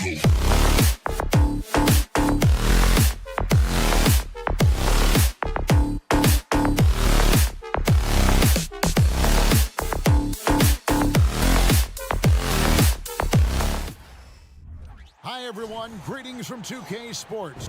Hi, everyone. Greetings from 2K Sports.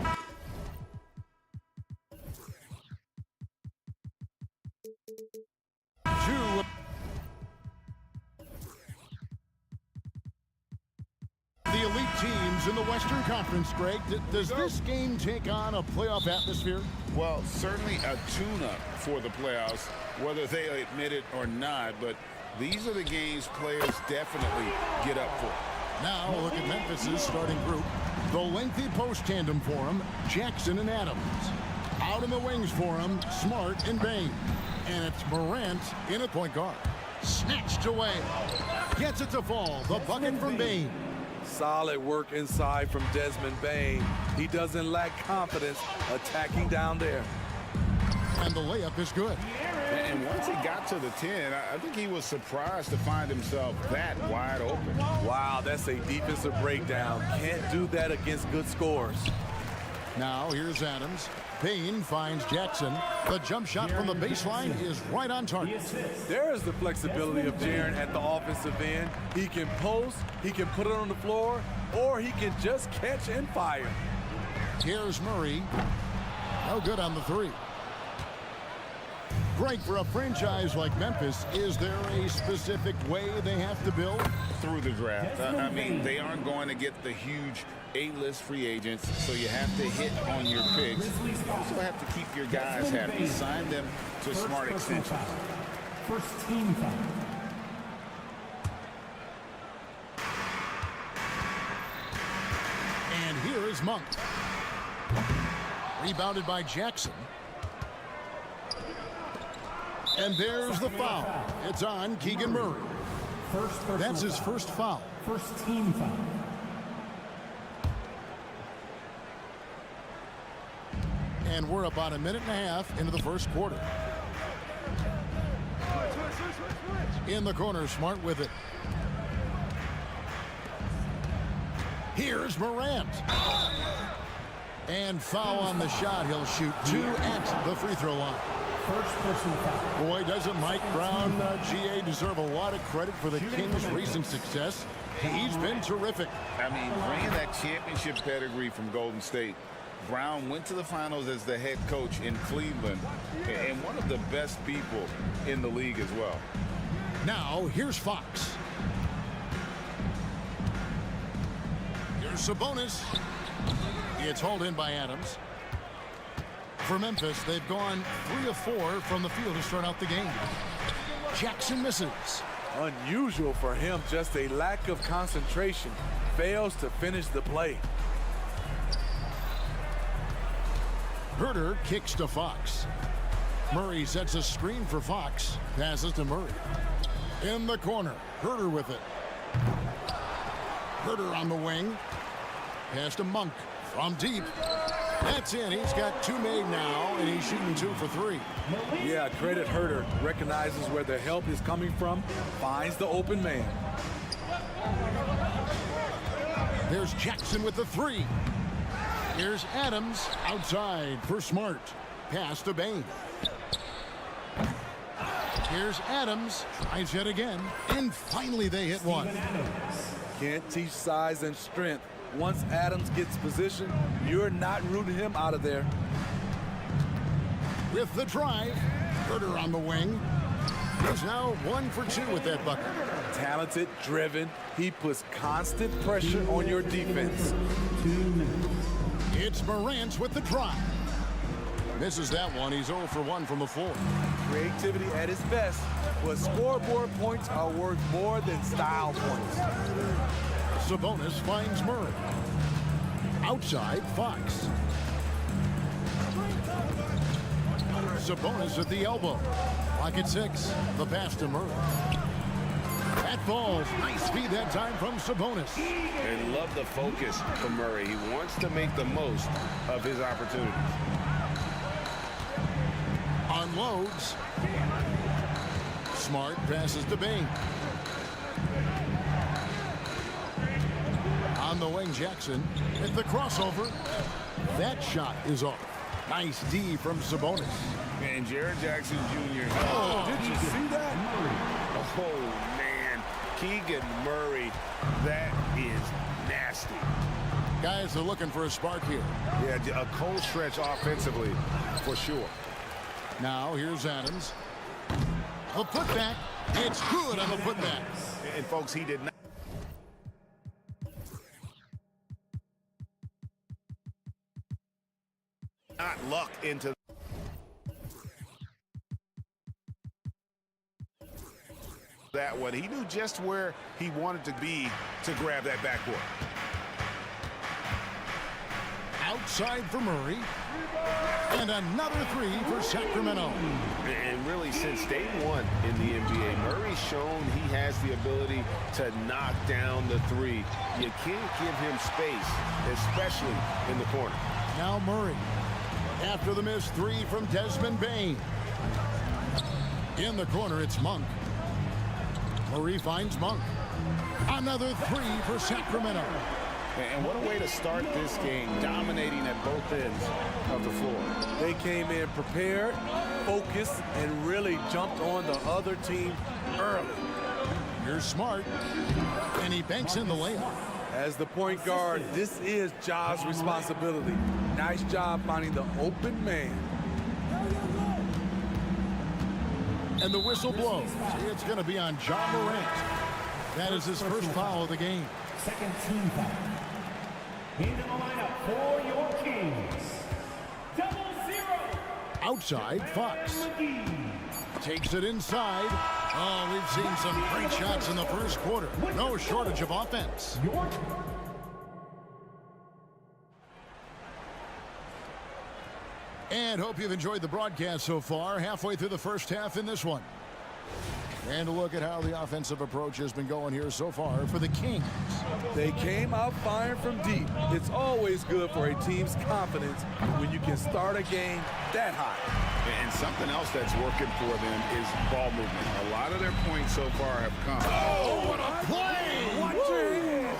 The elite teams in the Western Conference, Greg. Does this game take on a playoff atmosphere? Well, certainly a tune-up for the playoffs, whether they admit it or not. But these are the games players definitely get up for. Now, look at Memphis' starting group. The lengthy post tandem for him, Jackson and Adams. Out in the wings for him, Smart and Bain. And it's Morant in at point guard. Snatched away. Gets it to fall. The bucket from Bain. Solid work inside from Desmond Bain. He doesn't lack confidence attacking down there. And the layup is good. And once he got to the 10, I think he was surprised to find himself that wide open. Wow, that's a defensive breakdown. Can't do that against good scores. Now here's Adams. Bain finds Jackson. The jump shot from the baseline is right on target. There is the flexibility of Jaren at the offensive end. He can post, he can put it on the floor, or he can just catch and fire. Here's Murray. No good on the three. Greg, for a franchise like Memphis, is there a specific way they have to build? Through the draft. I mean, they aren't going to get the huge A-list free agents, so you have to hit on your picks. You also have to keep your guys happy. Sign them to smart extensions. First team foul. And here is Monk. Rebounded by Jackson. And there's the foul. It's on Keegan Murray. That's his first foul. First team foul. And we're about a minute and a half into the first quarter. In the corner, Smart with it. Here's Morant. And foul on the shot. He'll shoot 2 at the free throw line. First personal foul. Boy, doesn't Mike Brown, GA, deserve a lot of credit for the Kings' recent success. He's been terrific. I mean, bringing that championship pedigree from Golden State. Brown went to the finals as the head coach in Cleveland, and one of the best people in the league as well. Now, here's Fox. Here's Sabonis. It's hauled in by Adams. For Memphis, they've gone 3 of 4 from the field to start out the game. Jackson misses. Unusual for him, just a lack of concentration. Fails to finish the play. Herter kicks to Fox. Murray sets a screen for Fox. Passes to Murray. In the corner, Herter with it. Herter on the wing. Pass to Monk from deep. That's in. He's got 2 made now, and he's shooting 2 for 3. Yeah, credit Herter. Recognizes where the help is coming from. Finds the open man. There's Jackson with the 3. Here's Adams outside for Smart. Pass to Bain. Here's Adams. Tries yet again. And finally they hit one. Can't teach size and strength. Once Adams gets position, you're not rooting him out of there. With the drive, Herter on the wing. He's now 1 for 2 with that bucket. Talented, driven. He puts constant pressure on your defense. It's Morant with the drive. Misses that one. He's 0 for 1 from the floor. Creativity at his best, but scoreboard points are worth more than style points. Sabonis finds Murray. Outside, Fox. Sabonis at the elbow. Clock at 6. The pass to Murray. That ball's nice feed that time from Sabonis. And love the focus from Murray. He wants to make the most of his opportunities. Unloads. Smart passes to Bain. On On the wing, Jackson. At the crossover. That shot is off. Nice D from Sabonis. And Jared Jackson Jr. Oh, did you see that? Oh, man. Keegan Murray, that is nasty. Guys are looking for a spark here. Yeah, a cold stretch offensively, for sure. Now, here's Adams. A putback. It's good on the putback. And, folks, he did not luck into that one. He knew just where he wanted to be to grab that backboard. Outside for Murray. And another three for Sacramento. And really, since day one in the NBA, Murray's shown he has the ability to knock down the three. You can't give him space, especially in the corner. Now Murray. After the missed three from Desmond Bane. In the corner, it's Monk. Murray finds Monk. Another three for Sacramento. And what a way to start this game, dominating at both ends of the floor. They came in prepared, focused, and really jumped on the other team early. Here's Smart. And he banks in the layup. As the point guard, this is Ja's responsibility. Nice job finding the open man. And the whistle blows. It's going to be on Ja Morant. That is his first foul of the game. Second team foul. Into the lineup for your Kings. 0-0. Outside, Fox. Takes it inside. Oh, we've seen some great shots in the first quarter. No shortage of offense. And hope you've enjoyed the broadcast so far. Halfway through the first half in this one. And a look at how the offensive approach has been going here so far for the Kings. They came out firing from deep. It's always good for a team's confidence when you can start a game that high. And something else that's working for them is ball movement. A lot of their points so far have come. Oh, what a play! Watch your head.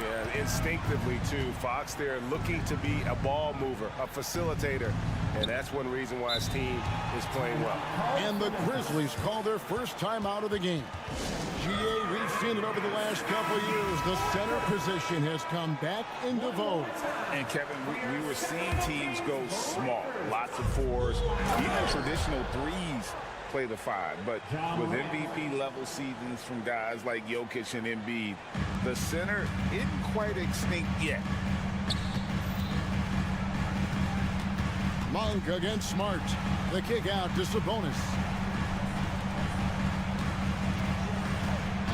Yeah, instinctively, too. Fox there looking to be a ball mover, a facilitator. And that's one reason why his team is playing well. And the Grizzlies call their first time out of the game. GA, we've seen it over the last couple years. The center position has come back into vogue. And Kevin, we were seeing teams go small. Lots of fours, even traditional threes play the five. But with MVP level seasons from guys like Jokic and Embiid, the center isn't quite extinct yet. Monk against Smart. The kick out to Sabonis.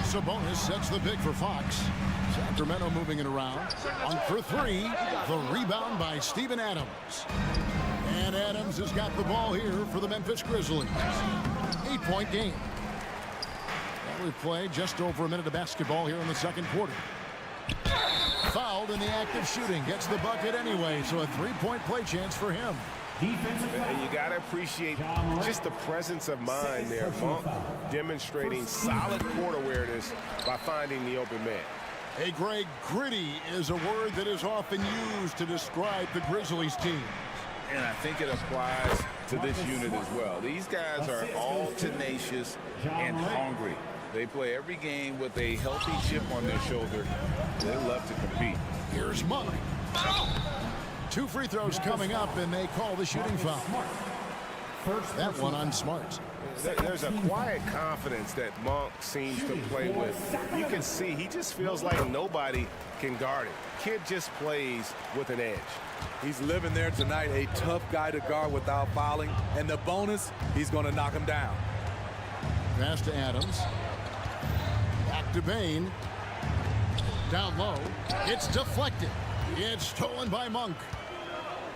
Sabonis sets the pick for Fox. Sacramento moving it around. Monk for three. The rebound by Steven Adams. And Adams has got the ball here for the Memphis Grizzlies. 8-point game. Well, we've played just over a minute of basketball here in the second quarter. Fouled in the act of shooting. Gets the bucket anyway, so a three-point play chance for him. And you got to appreciate just the presence of mind there. Monk demonstrating solid court awareness by finding the open man. Hey, Greg, gritty is a word that is often used to describe the Grizzlies team. And I think it applies to this unit as well. These guys are all tenacious and hungry. They play every game with a healthy chip on their shoulder. They love to compete. Here's Monk. Two free throws coming up, and they call the shooting foul. That one on Smart. There's a quiet confidence that Monk seems to play with. You can see he just feels like nobody can guard him. Kid just plays with an edge. He's living there tonight, a tough guy to guard without fouling. And the bonus, he's going to knock him down. Pass to Adams. Back to Bane. Down low. It's deflected. It's stolen by Monk.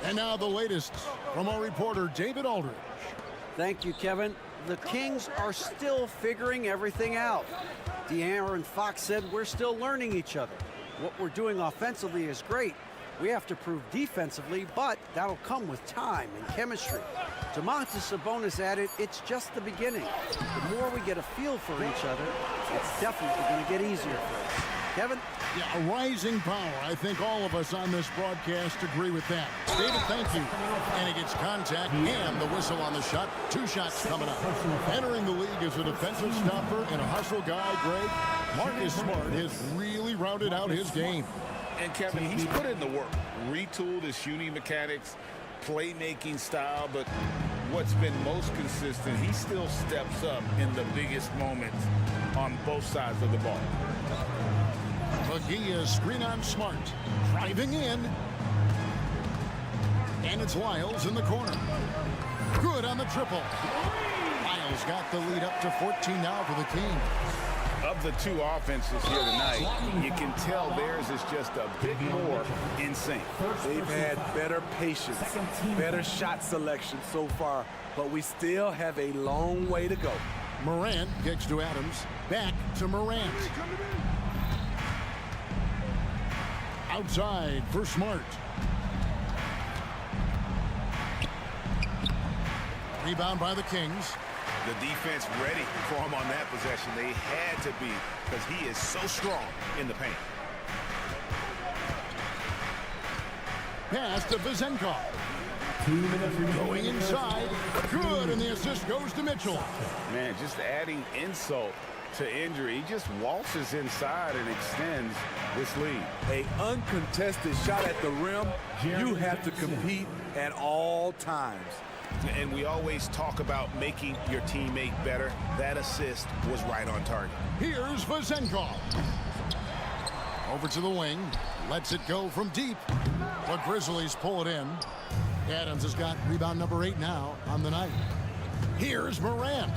And now the latest from our reporter, David Aldridge. Thank you, Kevin. The Kings are still figuring everything out. De'Aaron Fox said we're still learning each other. What we're doing offensively is great. We have to prove defensively, but that'll come with time and chemistry. Domantas Sabonis added, it's just the beginning. The more we get a feel for each other, it's definitely going to get easier for us. Kevin? Yeah, a rising power. I think all of us on this broadcast agree with that. David, thank you. And he gets contact and the whistle on the shot. 2 shots coming up. Entering the league as a defensive stopper and a hustle guy, Greg, Marcus Smart has really rounded out his game. And Kevin, he's put in the work. Retooled his shooting mechanics, playmaking style, but what's been most consistent, he still steps up in the biggest moments on both sides of the ball. Magia screen on Smart. Driving in. And it's Lyles in the corner. Good on the triple. Lyles got the lead up to 14 now for the Kings. Of the 2 offenses here tonight, you can tell theirs is just a bit more in sync. They've had better patience, better shot selection so far, but we still have a long way to go. Morant kicks to Adams. Back to Morant. Outside for Smart. Rebound by the Kings. The defense ready for him on that possession. They had to be, because he is so strong in the paint. Pass to Vezenkov. Going inside. Good, and the assist goes to Mitchell. Man, just adding insult to injury. He just waltzes inside and extends this lead. An uncontested shot at the rim, you have to compete at all times. And we always talk about making your teammate better. That assist was right on target. Here's Vezenkov. Over to the wing. Lets it go from deep. The Grizzlies pull it in. Adams has got rebound number 8 now on the night. Here's Morant.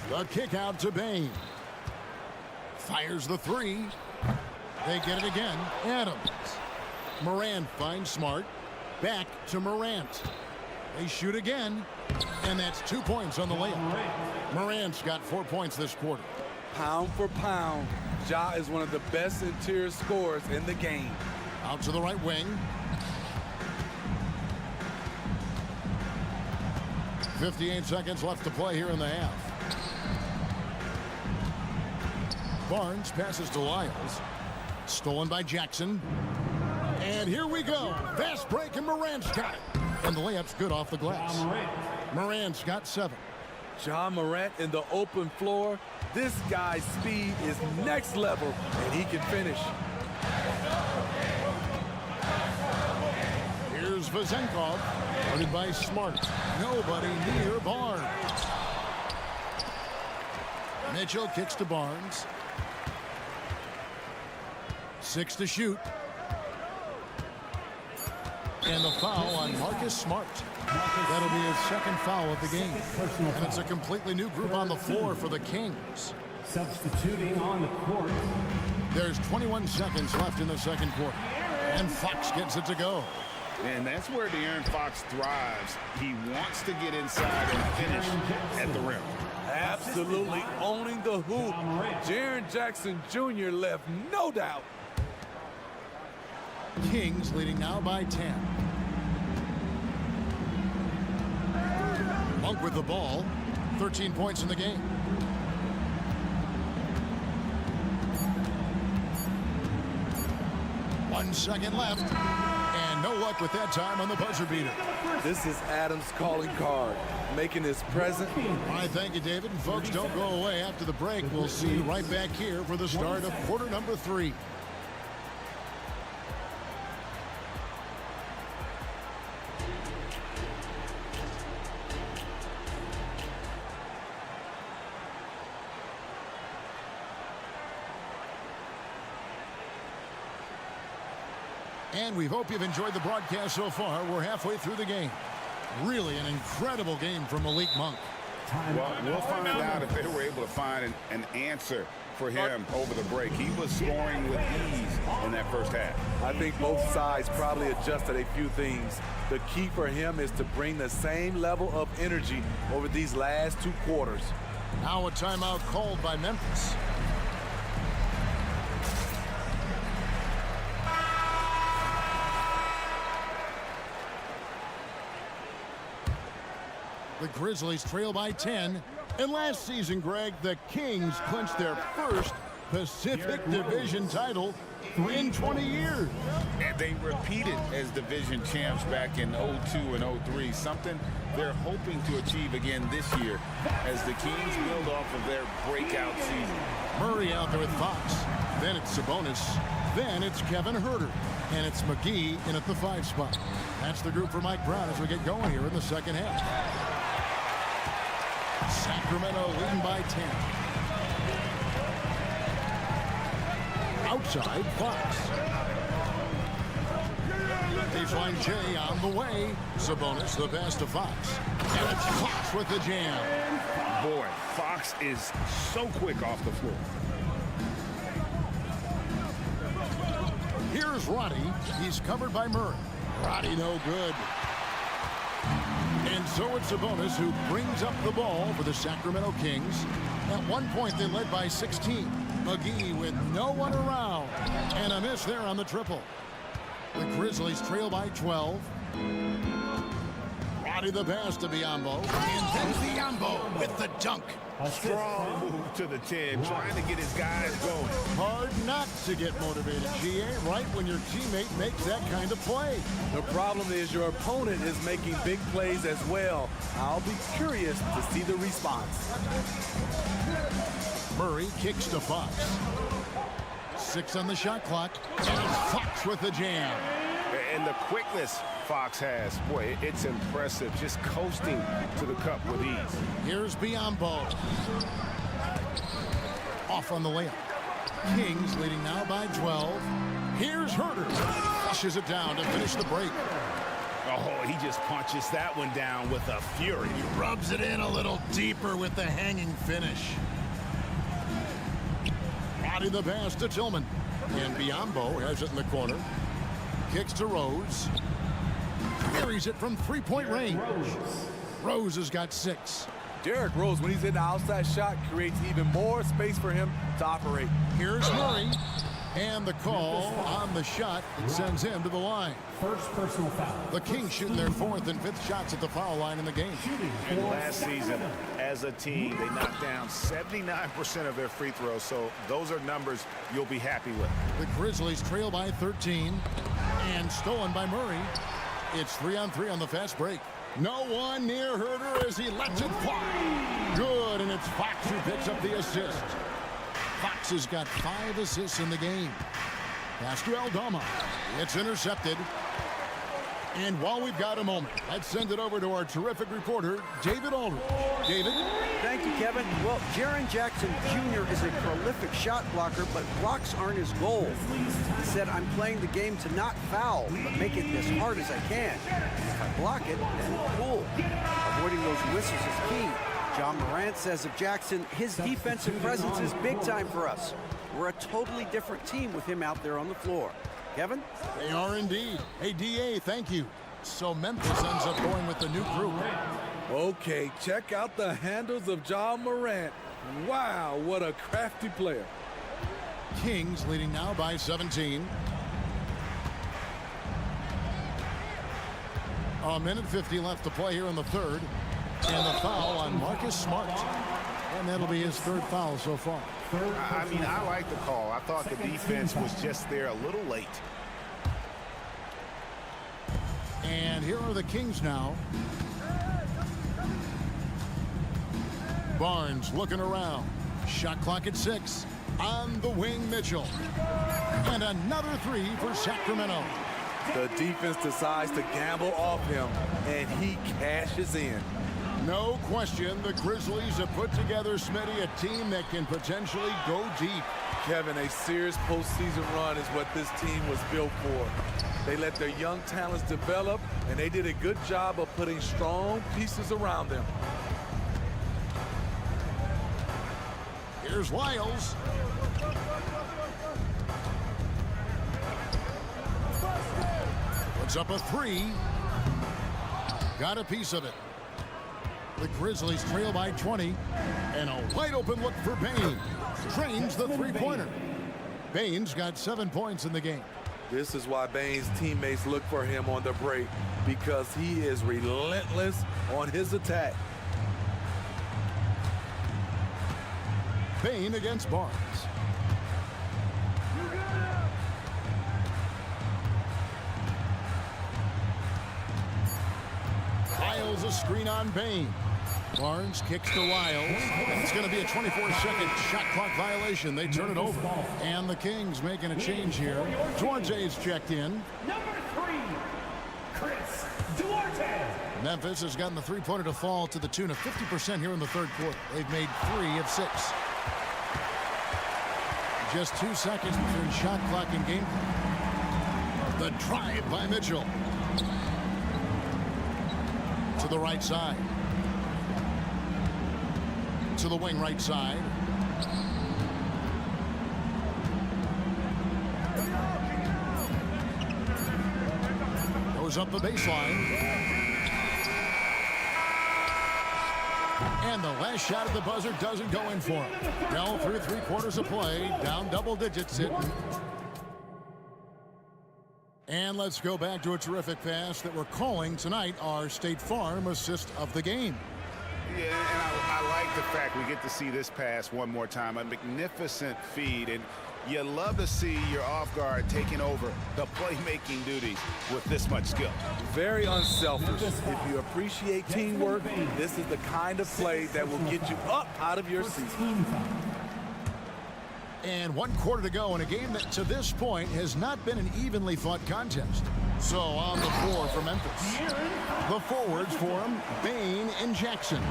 The kick out to Bain. Fires the 3. They get it again. Adams. Morant finds Smart. Back to Morant. They shoot again. And that's 2 points on the layup. Morant's got 4 points this quarter. Pound for pound, Ja is one of the best interior scorers in the game. Out to the right wing. 58 seconds left to play here in the half. Barnes passes to Lyles. Stolen by Jackson. And here we go. Fast break, and Morant's got it. And the layup's good off the glass. Morant's got 7. Ja Morant in the open floor. This guy's speed is next level, and he can finish. Here's Vezenkov. Guarded by Smart. Nobody near Barnes. Mitchell kicks to Barnes. 6 to shoot. And the foul on Marcus Smart. That'll be his second foul of the game. And it's a completely new group on the floor for the Kings. Substituting on the court. There's 21 seconds left in the second quarter. And Fox gets it to go. And that's where De'Aaron Fox thrives. He wants to get inside and finish at the rim. Absolutely owning the hoop. Jaren Jackson Jr. left no doubt. Kings leading now by 10. Monk with the ball. 13 points in the game. One second left. And no luck with that time on the buzzer beater. This is Adams' calling card, making his present. All right, thank you, David. And folks, don't go away. After the break, we'll see you right back here for the start of quarter number 3. And we hope you've enjoyed the broadcast so far. We're halfway through the game. Really an incredible game from Malik Monk. Well, we'll find out if they were able to find an answer for him over the break. He was scoring with ease in that first half. I think both sides probably adjusted a few things. The key for him is to bring the same level of energy over these last 2 quarters. Now a timeout called by Memphis. The Grizzlies trail by 10. And last season, Greg, the Kings clinched their first Pacific Division title in 20 years. And they repeated as division champs back in 02 and 03, something they're hoping to achieve again this year as the Kings build off of their breakout season. Murray out there with Fox. Then it's Sabonis. Then it's Kevin Huerter. And it's McGee in at the 5 spot. That's the group for Mike Brown as we get going here in the second half. Sacramento leading by 10. Outside, Fox. Baseline Jay on the way. Sabonis, the pass to Fox. And it's Fox with the jam. Boy, Fox is so quick off the floor. Here's Roddy. He's covered by Murray. Roddy no good. And so it's Sabonis who brings up the ball for the Sacramento Kings. At one point, they led by 16. McGee with no one around. And a miss there on the triple. The Grizzlies trail by 12. Roddy the pass to Biyombo. And then Biyombo with the dunk. Strong move to the 10, trying to get his guys going. Hard not to get motivated, GA, right when your teammate makes that kind of play. The problem is your opponent is making big plays as well. I'll be curious to see the response. Murray kicks to Fox. 6 on the shot clock. And it's Fox with the jam. And the quickness Fox has, boy, it's impressive. Just coasting to the cup with ease. Here's Biyombo. Off on the layup. Kings leading now by 12. Here's Huerter. Flushes it down to finish the break. Oh, he just punches that one down with a fury. He rubs it in a little deeper with the hanging finish. Roddy the pass to Tillman. And Biyombo has it in the corner. Kicks to Rose. Carries it from 3-point range. Rose has got 6. Derrick Rose, when he's in the outside shot, creates even more space for him to operate. Here's Murray. And the call on the shot that sends him to the line. First personal foul. The Kings shooting their 4th and 5th shots at the foul line in the game. And last season, as a team, they knocked down 79% of their free throws, so those are numbers you'll be happy with. The Grizzlies trail by 13 and stolen by Murray. It's 3-on-3 on the fast break. No one near Huerter as he lets it fly. Good, and it's Fox who picks up the assist. Fox has got 5 assists in the game. Pass to Aldama. It's intercepted. And while we've got a moment, let's send it over to our terrific reporter, David Aldridge. David? Thank you, Kevin. Well, Jaren Jackson Jr. is a prolific shot blocker, but blocks aren't his goal. He said, I'm playing the game to not foul, but make it as hard as I can. If I block it, then cool. Avoiding those whistles is key. John Morant says of Jackson, his defensive presence is big time for us. We're a totally different team with him out there on the floor. Kevin? They are indeed. Hey, DA, thank you. So Memphis ends up going with the new group. Okay, check out the handles of John Morant. Wow, what a crafty player. Kings leading now by 17. A minute 50 left to play here in the third. And the foul on Marcus Smart. And that'll be his 3rd foul so far. I mean, I like the call. I thought the defense was just there a little late. And here are the Kings now. Barnes looking around. Shot clock at 6. On the wing, Mitchell. And another 3 for Sacramento. The defense decides to gamble off him, and he cashes in. No question, the Grizzlies have put together, Smitty, a team that can potentially go deep. Kevin, a serious postseason run is what this team was built for. They let their young talents develop, and they did a good job of putting strong pieces around them. Here's Lyles. Puts up a 3. Got a piece of it. The Grizzlies trail by 20. And a wide open look for Baines. Drains the 3-pointer. Baines got 7 points in the game. This is why Bane's teammates look for him on the break, because he is relentless on his attack. Bane against Barnes. Lyles a screen on Bane. Barnes kicks to Lyles, and it's going to be a 24-second shot clock violation. They turn it over, and the Kings making a change here. Duarte's checked in. Number 3, Chris Duarte. Memphis has gotten the three-pointer to fall to the tune of 50% here in the third quarter. They've made 3 of 6. Just 2 seconds between shot clock and game clock. The drive by Mitchell. To the right side. To the wing right side. Goes up the baseline. And the last shot at the buzzer doesn't go in for him. Well, through 3 quarters of play, down double digits. And let's go back to a terrific pass that we're calling tonight our State Farm assist of the game. Yeah, and I like the fact we get to see this pass one more time. A magnificent feed, and you love to see your off guard taking over the playmaking duties with this much skill. Very unselfish. If you appreciate teamwork, this is the kind of play that will get you up out of your seat. And 1 quarter to go in a game that to this point has not been an evenly fought contest. So on the floor for Memphis. The forwards for him, Bane and Jackson.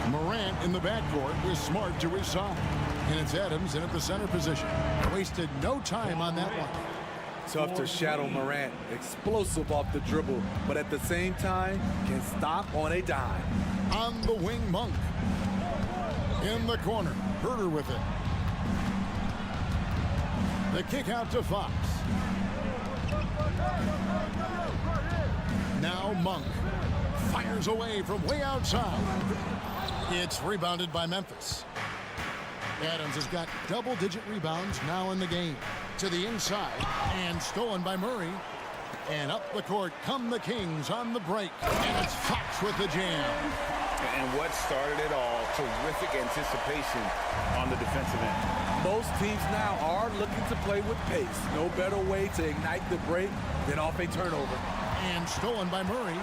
Morant in the backcourt with Smart to his side. And it's Adams in at the center position. Wasted no time on that one. Tough to shadow Morant. Explosive off the dribble, but at the same time can stop on a dime. On the wing, Monk. In the corner, Herter with it. The kick out to Fox. Now Monk fires away from way outside. It's rebounded by Memphis. Adams has got double-digit rebounds now in the game. To the inside and stolen by Murray. And up the court come the Kings on the break. And it's Fox with the jam. And what started it all, terrific anticipation on the defensive end. Most teams now are looking to play with pace. No better way to ignite the break than off a turnover. And stolen by Murray.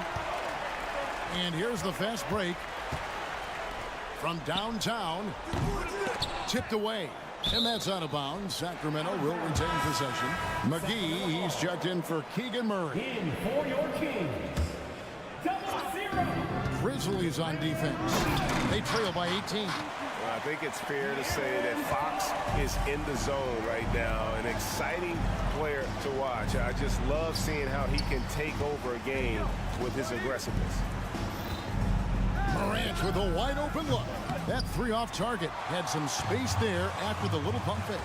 And here's the fast break. From downtown. Tipped away. And that's out of bounds. Sacramento will retain possession. McGee, he's checked in for Keegan Murray. In for your Kings, 0. Grizzlies on defense. They trail by 18. Well, I think it's fair to say that Fox is in the zone right now. An exciting player to watch. I just love seeing how he can take over a game with his aggressiveness. Morant with a wide open look. That 3 off target had some space there after the little pump fake.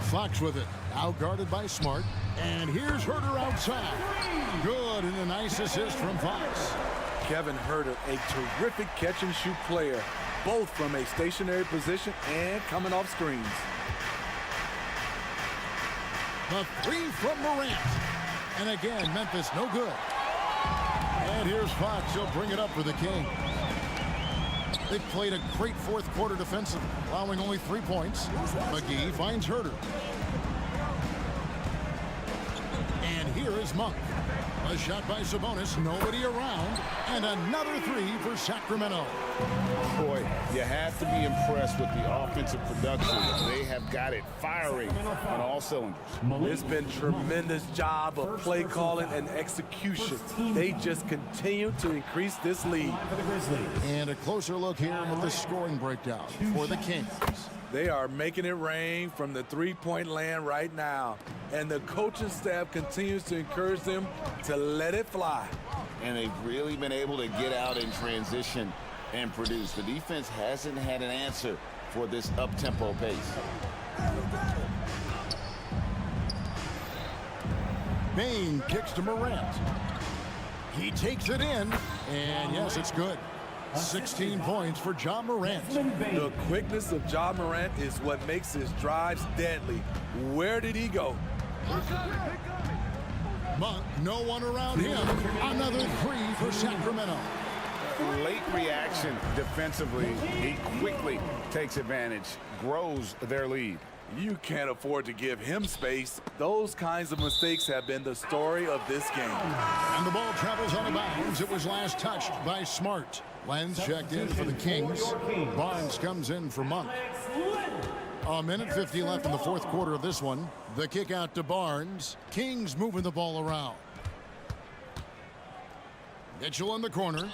Fox with it. Out guarded by Smart. And here's Herter outside. Good, and a nice assist from Fox. Kevin Herter, a terrific catch-and-shoot player, both from a stationary position and coming off screens. The 3 from Morant. And again, Memphis no good. And here's Fox. He'll bring it up for the Kings. They've played a great fourth quarter defensively, allowing only 3 points. McGee finds Herter. And here is Monk. A shot by Sabonis, nobody around, and another 3 for Sacramento. Boy, you have to be impressed with the offensive production. They have got it firing on all cylinders. It's been tremendous job of play calling and execution. They just continue to increase this lead. And a closer look here at the scoring breakdown for the Kings. They are making it rain from the three-point land right now. And the coaching staff continues to encourage them to let it fly. And they've really been able to get out in transition and produce. The defense hasn't had an answer for this up-tempo pace. Bane kicks to Morant. He takes it in, and yes, it's good. 16 points for Ja Morant. The quickness of Ja Morant is what makes his drives deadly. Where did he go? Monk, no one around him. Another three for Sacramento. Late reaction defensively. He quickly takes advantage, grows their lead. You can't afford to give him space. Those kinds of mistakes have been the story of this game. And the ball travels out of bounds. It was last touched by Smart. Lenz checked in for the Kings. Barnes comes in for Monk. A minute 50 left in the fourth quarter of this one. The kick out to Barnes. Kings moving the ball around. Mitchell in the corner.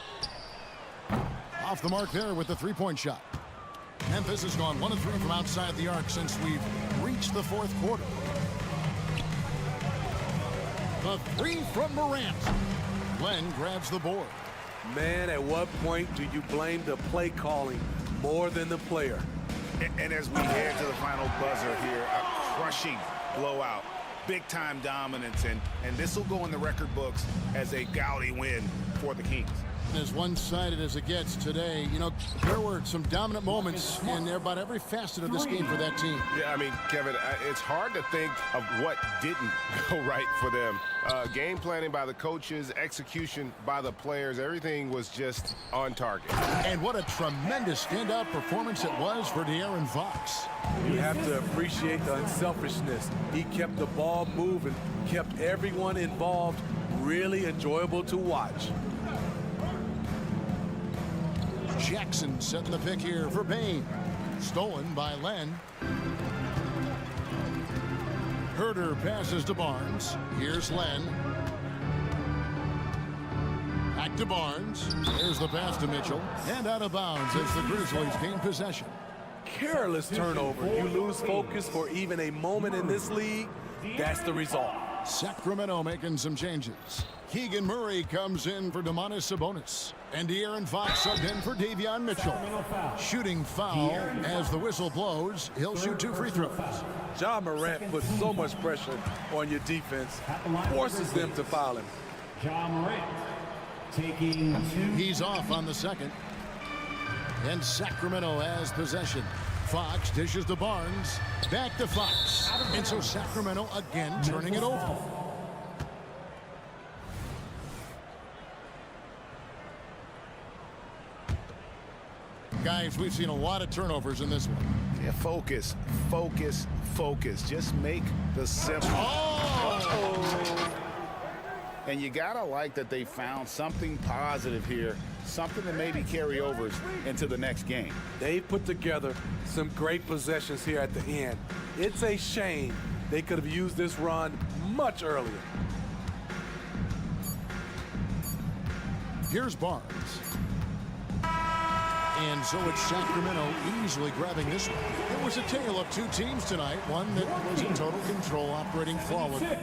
Off the mark there with the three-point shot. Memphis has gone 1 of 3 from outside the arc since we've reached the fourth quarter. The three from Morant. Len grabs the board. Man, at what point do you blame the play calling more than the player? And as we head to the final buzzer here, a crushing blowout, big-time dominance, and this will go in the record books as a gaudy win for the Kings. As one-sided as it gets today, you know, there were some dominant moments in about every facet of this game for that team. Yeah, I mean, Kevin, it's hard to think of what didn't go right for them. Game planning by the coaches, execution by the players, everything was just on target. And what a tremendous standout performance it was for De'Aaron Fox. You have to appreciate the unselfishness. He kept the ball moving, kept everyone involved, really enjoyable to watch. Jackson setting the pick here for Bain. Stolen by Len. Herter passes to Barnes. Here's Len. Back to Barnes. Here's the pass to Mitchell. And out of bounds as the Grizzlies gain possession. Careless turnover. You lose focus for even a moment in this league. That's the result. Sacramento making some changes. Keegan Murray comes in for Domantas Sabonis. And De'Aaron Fox subbed in for Davion Mitchell. Shooting foul as the whistle blows. He'll shoot 2 free throws. Ja Morant puts so much pressure on your defense, forces them to foul him. Ja Morant taking 2. He's off on the second. And Sacramento has possession. Fox dishes to Barnes. Back to Fox. And so Sacramento again turning it over. Guys, we've seen a lot of turnovers in this one. Yeah, focus, focus, focus. Just make the simple. Oh! And you gotta like that they found something positive here, something to maybe carry overs into the next game. They put together some great possessions here at the end. It's a shame they could have used this run much earlier. Here's Barnes. And so it's Sacramento easily grabbing this one. It was a tale of two teams tonight, one that was in total control, operating flawlessly.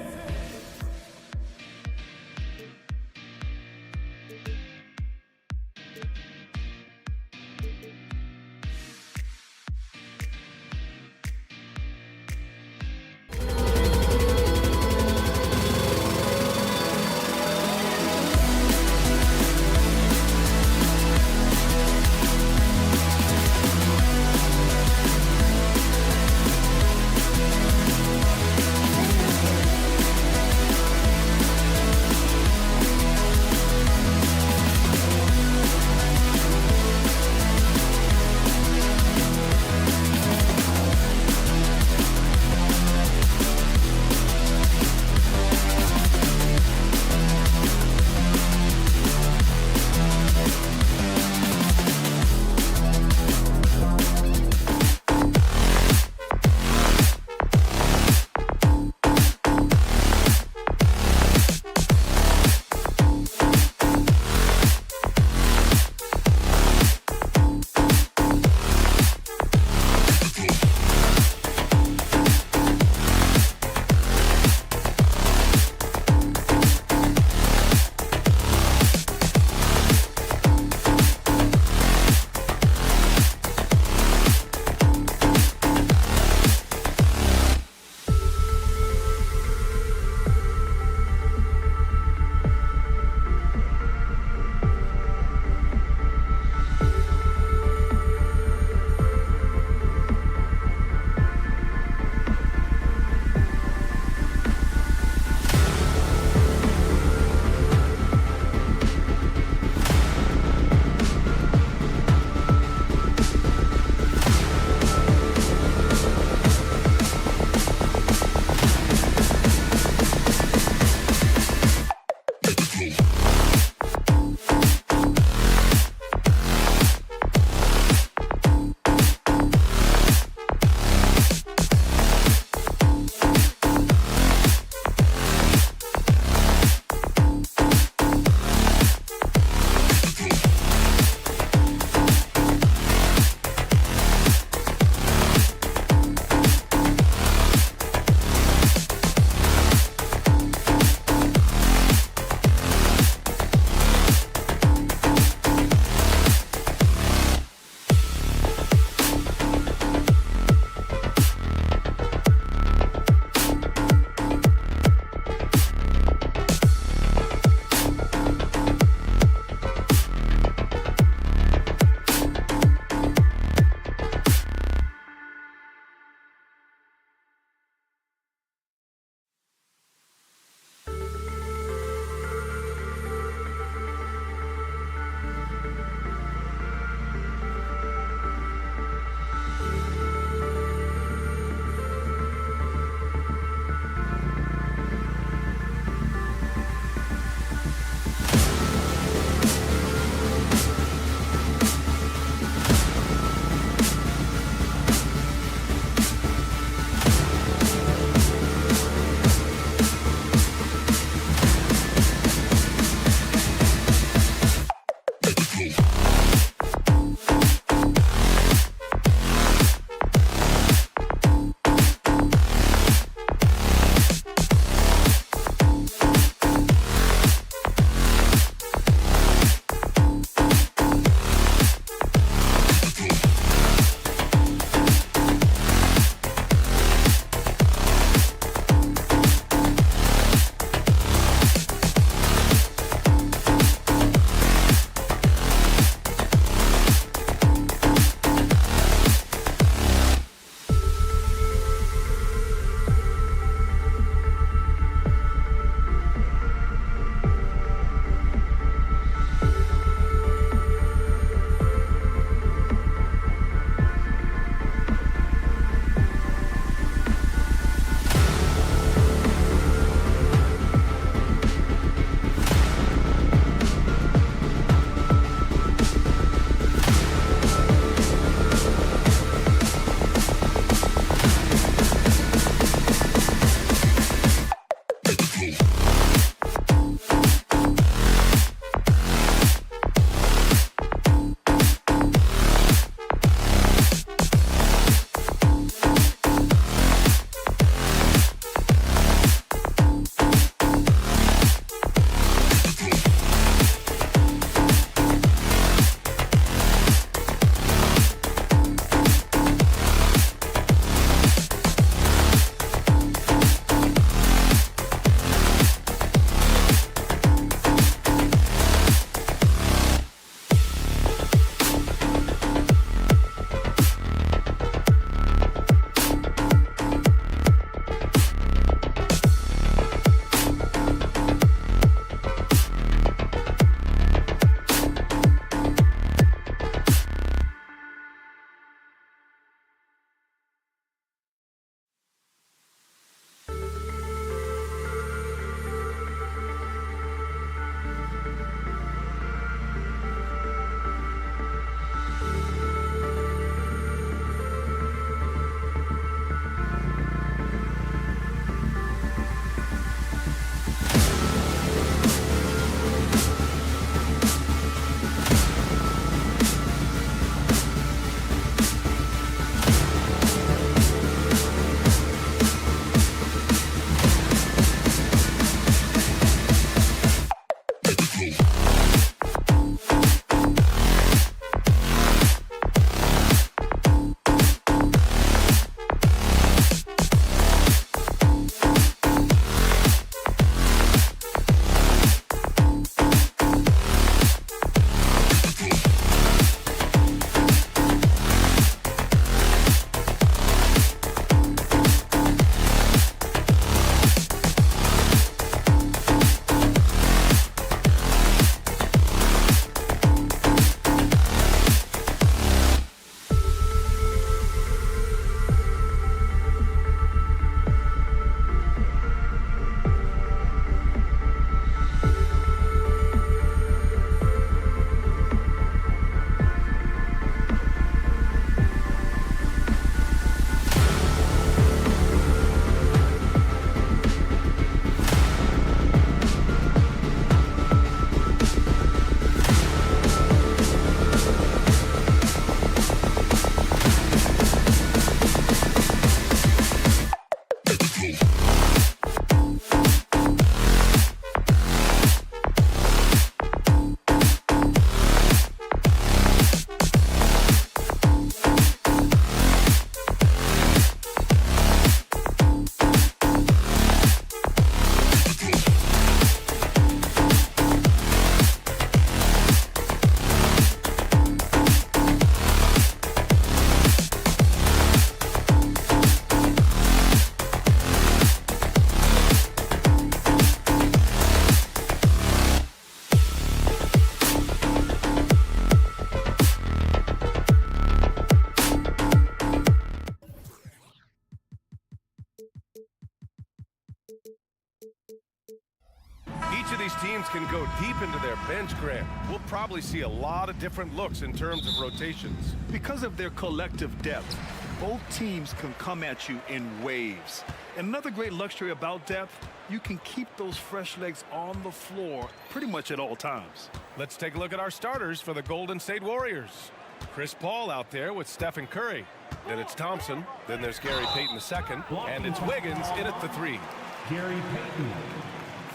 these teams can go deep into their bench, Grant. We'll probably see a lot of different looks in terms of rotations. Because of their collective depth, both teams can come at you in waves. And another great luxury about depth, you can keep those fresh legs on the floor pretty much at all times. Let's take a look at our starters for the Golden State Warriors. Chris Paul out there with Stephen Curry. Then it's Thompson. Then there's Gary Payton II. And it's Wiggins in at the 3. Gary Payton.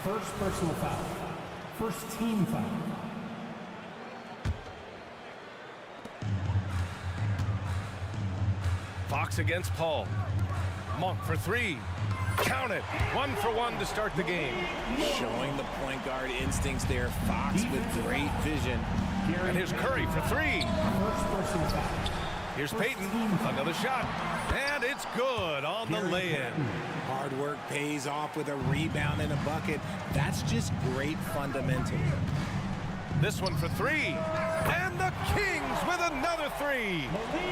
First personal foul. First team foul. Fox against Paul. Monk for 3. Count it. 1 for 1 to start the game. Showing the point guard instincts there. Fox with great vision. And here's Curry for 3. First personal foul. Here's Payton. Another shot. And it's good on the lay-in. Hard work pays off with a rebound and a bucket. That's just great fundamentals. This one for 3. And the Kings with another 3.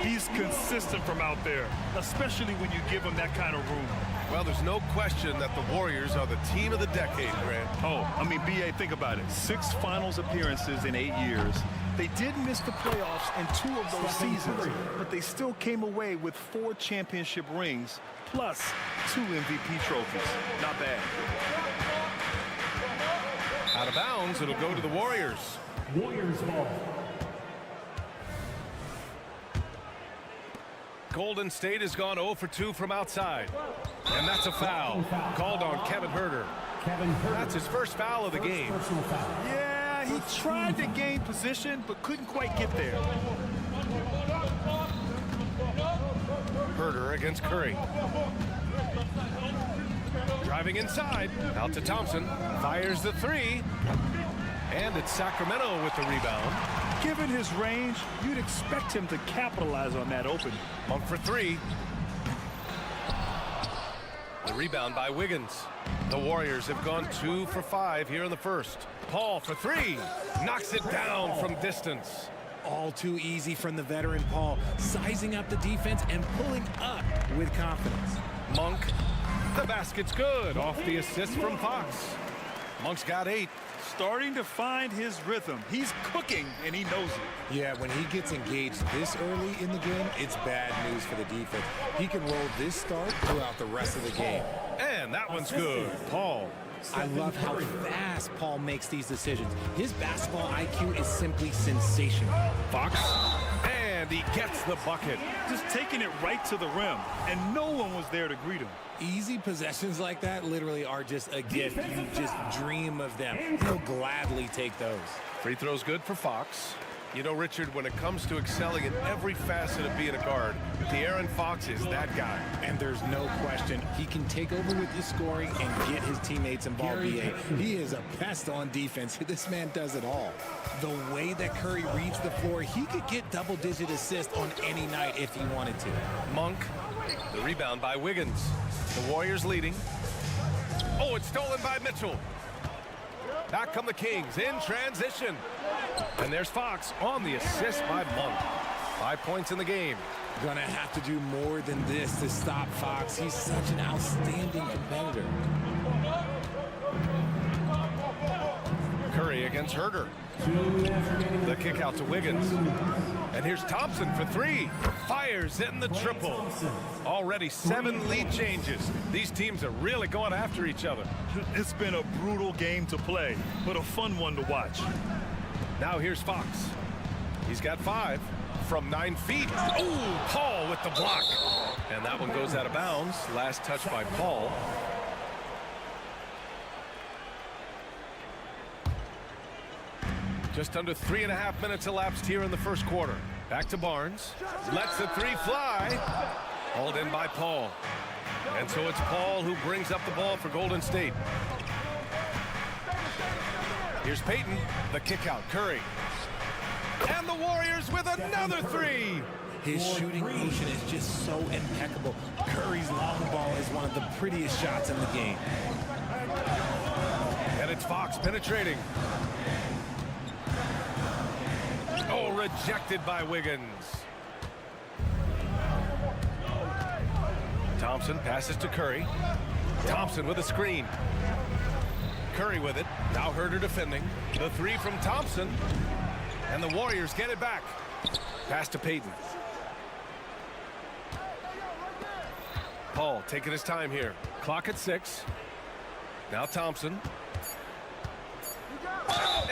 He's consistent from out there, especially when you give him that kind of room. Well, there's no question that the Warriors are the team of the decade, Grant. Oh, I mean, B.A., think about it. 6 finals appearances in 8 years. They did miss the playoffs in 2 of those seasons, but they still came away with 4 championship rings, plus 2 MVP trophies. Not bad. Out of bounds, it'll go to the Warriors. Warriors ball. Golden State has gone 0 for 2 from outside. And that's a foul called on Kevin Huerter. That's his first foul of the game. Yeah, he tried to gain position, but couldn't quite get there. Huerter against Curry. Driving inside, out to Thompson, fires the 3. And it's Sacramento with the rebound. Given his range, you'd expect him to capitalize on that opening. Monk for 3. The rebound by Wiggins. The Warriors have gone 2 for 5 here in the first. Paul for 3. Knocks it down from distance. All too easy from the veteran Paul, sizing up the defense and pulling up with confidence. Monk. The basket's good off the assist from Fox. Monk's got 8. Starting to find his rhythm. He's cooking, and he knows it. Yeah, when he gets engaged this early in the game, it's bad news for the defense. He can roll this start throughout the rest of the game. And that one's good. Paul. I love how fast Paul makes these decisions. His basketball IQ is simply sensational. Fox. And he gets the bucket. Just taking it right to the rim, and no one was there to greet him. Easy possessions like that literally are just a gift. You just dream of them. He'll gladly take those. Free throw's good for Fox. You know, Richard, when it comes to excelling in every facet of being a guard, De'Aaron Fox is that guy. And there's no question he can take over with the scoring and get his teammates involved. He is a pest on defense. This man does it all. The way that Curry reads the floor, he could get double-digit assists on any night if he wanted to. Monk, the rebound by Wiggins. The Warriors leading. Oh, it's stolen by Mitchell. Back come the Kings in transition. And there's Fox on the assist by Monk. 5 points in the game. Gonna have to do more than this to stop Fox. He's such an outstanding competitor. Curry against Huerter. The kick out to Wiggins. And here's Thompson for 3. Fires in the triple. Already 7 lead changes. These teams are really going after each other. It's been a brutal game to play, but a fun one to watch. Now here's Fox. He's got 5 from 9 feet. Ooh, Paul with the block. And that one goes out of bounds. Last touch by Paul. Just under 3.5 minutes elapsed here in the first quarter. Back to Barnes. Lets the 3 fly. Hauled in by Paul. And so it's Paul who brings up the ball for Golden State. Here's Payton. The kick out. Curry. And the Warriors with another 3. His shooting motion is just so impeccable. Curry's long ball is one of the prettiest shots in the game. And it's Fox penetrating. Oh, rejected by Wiggins. Thompson passes to Curry. Thompson with a screen. Curry with it. Now Herter defending. The three from Thompson. And the Warriors get it back. Pass to Payton. Paul taking his time here. Clock at 6. Now Thompson.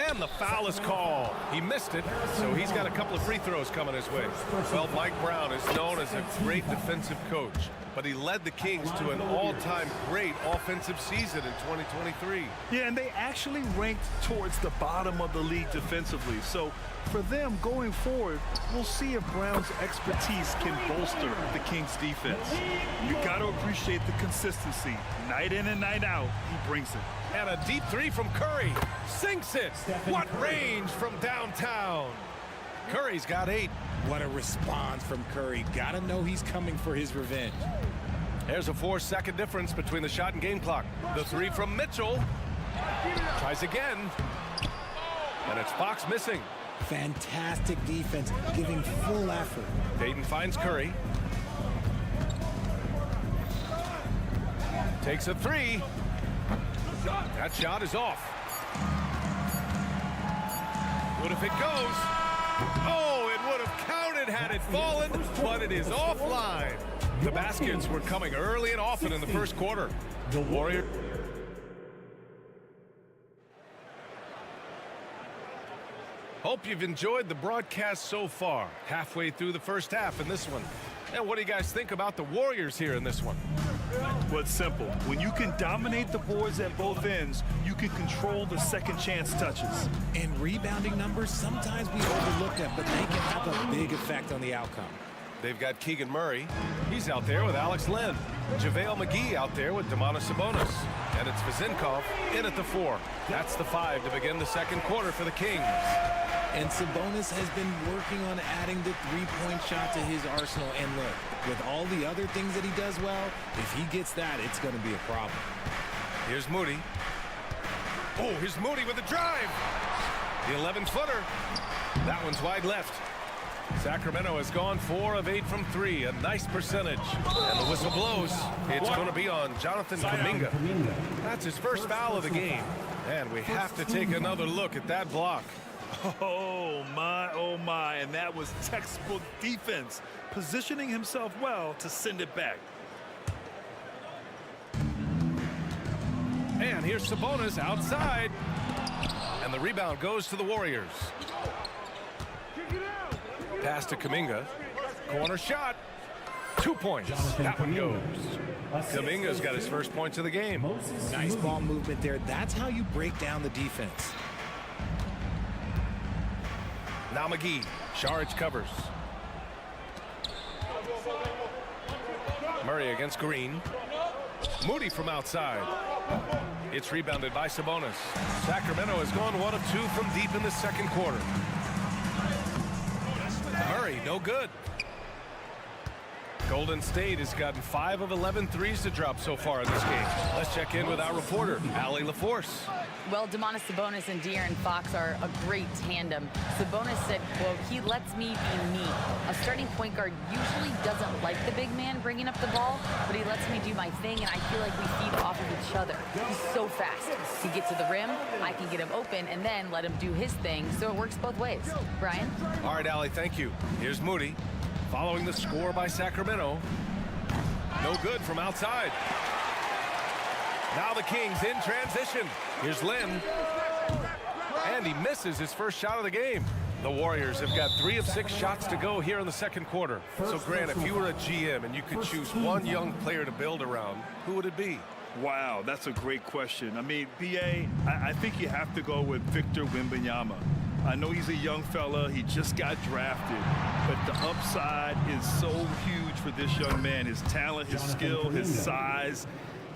And the foul is called. He missed it, so he's got a couple of free throws coming his way. Well, Mike Brown is known as a great defensive coach, but he led the Kings to an all-time great offensive season in 2023. Yeah, and they actually ranked towards the bottom of the league defensively. So for them going forward, we'll see if Brown's expertise can bolster the Kings defense. You got to appreciate the consistency. Night in and night out, he brings it. And a deep three from Curry. Sinks it. What range from downtown. Curry's got 8. What a response from Curry. Gotta know he's coming for his revenge. There's a 4-second difference between the shot and game clock. The three from Mitchell. Tries again. And it's Fox missing. Fantastic defense, giving full effort. Payton finds Curry. Takes a 3. That shot is off. What if it goes? Oh, it would have counted had it fallen, but it is offline. The baskets were coming early and often in the first quarter. The Warriors. Hope you've enjoyed the broadcast so far. Halfway through the first half in this one. And what do you guys think about the Warriors here in this one? Well, it's simple. When you can dominate the boards at both ends, you can control the second chance touches. And rebounding numbers, sometimes we overlook them, but they can have a big effect on the outcome. They've got Keegan Murray. He's out there with Alex Len. JaVale McGee out there with Domantas Sabonis. And it's Vizinkov in at the 4. That's the 5 to begin the second quarter for the Kings. And Sabonis has been working on adding the three-point shot to his arsenal. And look, with all the other things that he does well, if he gets that, it's going to be a problem. Here's Moody. Oh, here's Moody with a drive. The 11-footer. That one's wide left. Sacramento has gone 4 of 8 from 3. A nice percentage. And the whistle blows. It's going to be on Jonathan Kuminga. That's his first foul of the game. And we have to take another look at that block. Oh my, and that was textbook defense, positioning himself well to send it back. And here's Sabonis outside. And the rebound goes to the Warriors. Pass to Kuminga. Corner shot. 2 points. That one goes. Kuminga's got his first points of the game. Nice ball movement there. That's how you break down the defense. Now McGee. Saric covers. Murray against Green. Moody from outside. It's rebounded by Sabonis. Sacramento has gone 1 of 2 from deep in the second quarter. Murray, no good. Golden State has gotten 5 of 11 threes to drop so far in this game. Let's check in with our reporter, Allie LaForce. Well, Domantas Sabonis and De'Aaron Fox are a great tandem. Sabonis said, quote, "He lets me be me. A starting point guard usually doesn't like the big man bringing up the ball, but he lets me do my thing, and I feel like we feed off of each other. He's so fast. He gets to the rim, I can get him open, and then let him do his thing, so it works both ways." Brian? All right, Allie, thank you. Here's Moody. Following the score by Sacramento. No good from outside. Now the Kings in transition. Here's Lynn. And he misses his first shot of the game. The Warriors have got 3 of 6 shots to go here in the second quarter. So, Grant, if you were a GM and you could choose one young player to build around, who would it be? Wow, that's a great question. I mean, B.A., I think you have to go with Victor Wembanyama. I know he's a young fella. He just got drafted. But the upside is so huge for this young man. His talent, his skill, his size.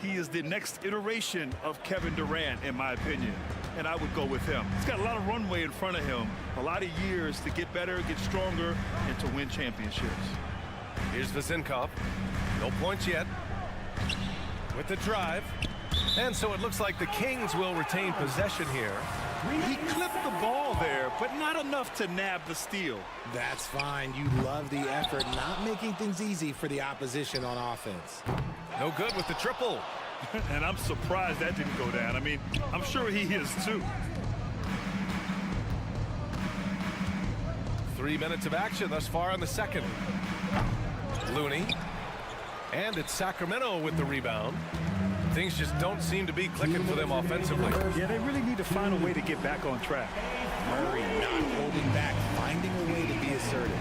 He is the next iteration of Kevin Durant, in my opinion. And I would go with him. He's got a lot of runway in front of him. A lot of years to get better, get stronger, and to win championships. Here's Vizinkov. No points yet. With the drive. And so it looks like the Kings will retain possession here. He clipped the ball there, but not enough to nab the steal. That's fine. You love the effort, not making things easy for the opposition on offense. No good with the triple. And I'm surprised that didn't go down. I mean, I'm sure he is too. 3 minutes of action thus far in the second. Looney. And it's Sacramento with the rebound. Things just don't seem to be clicking for them offensively. Yeah, they really need to find a way to get back on track. Murray not holding back, finding a way to be assertive.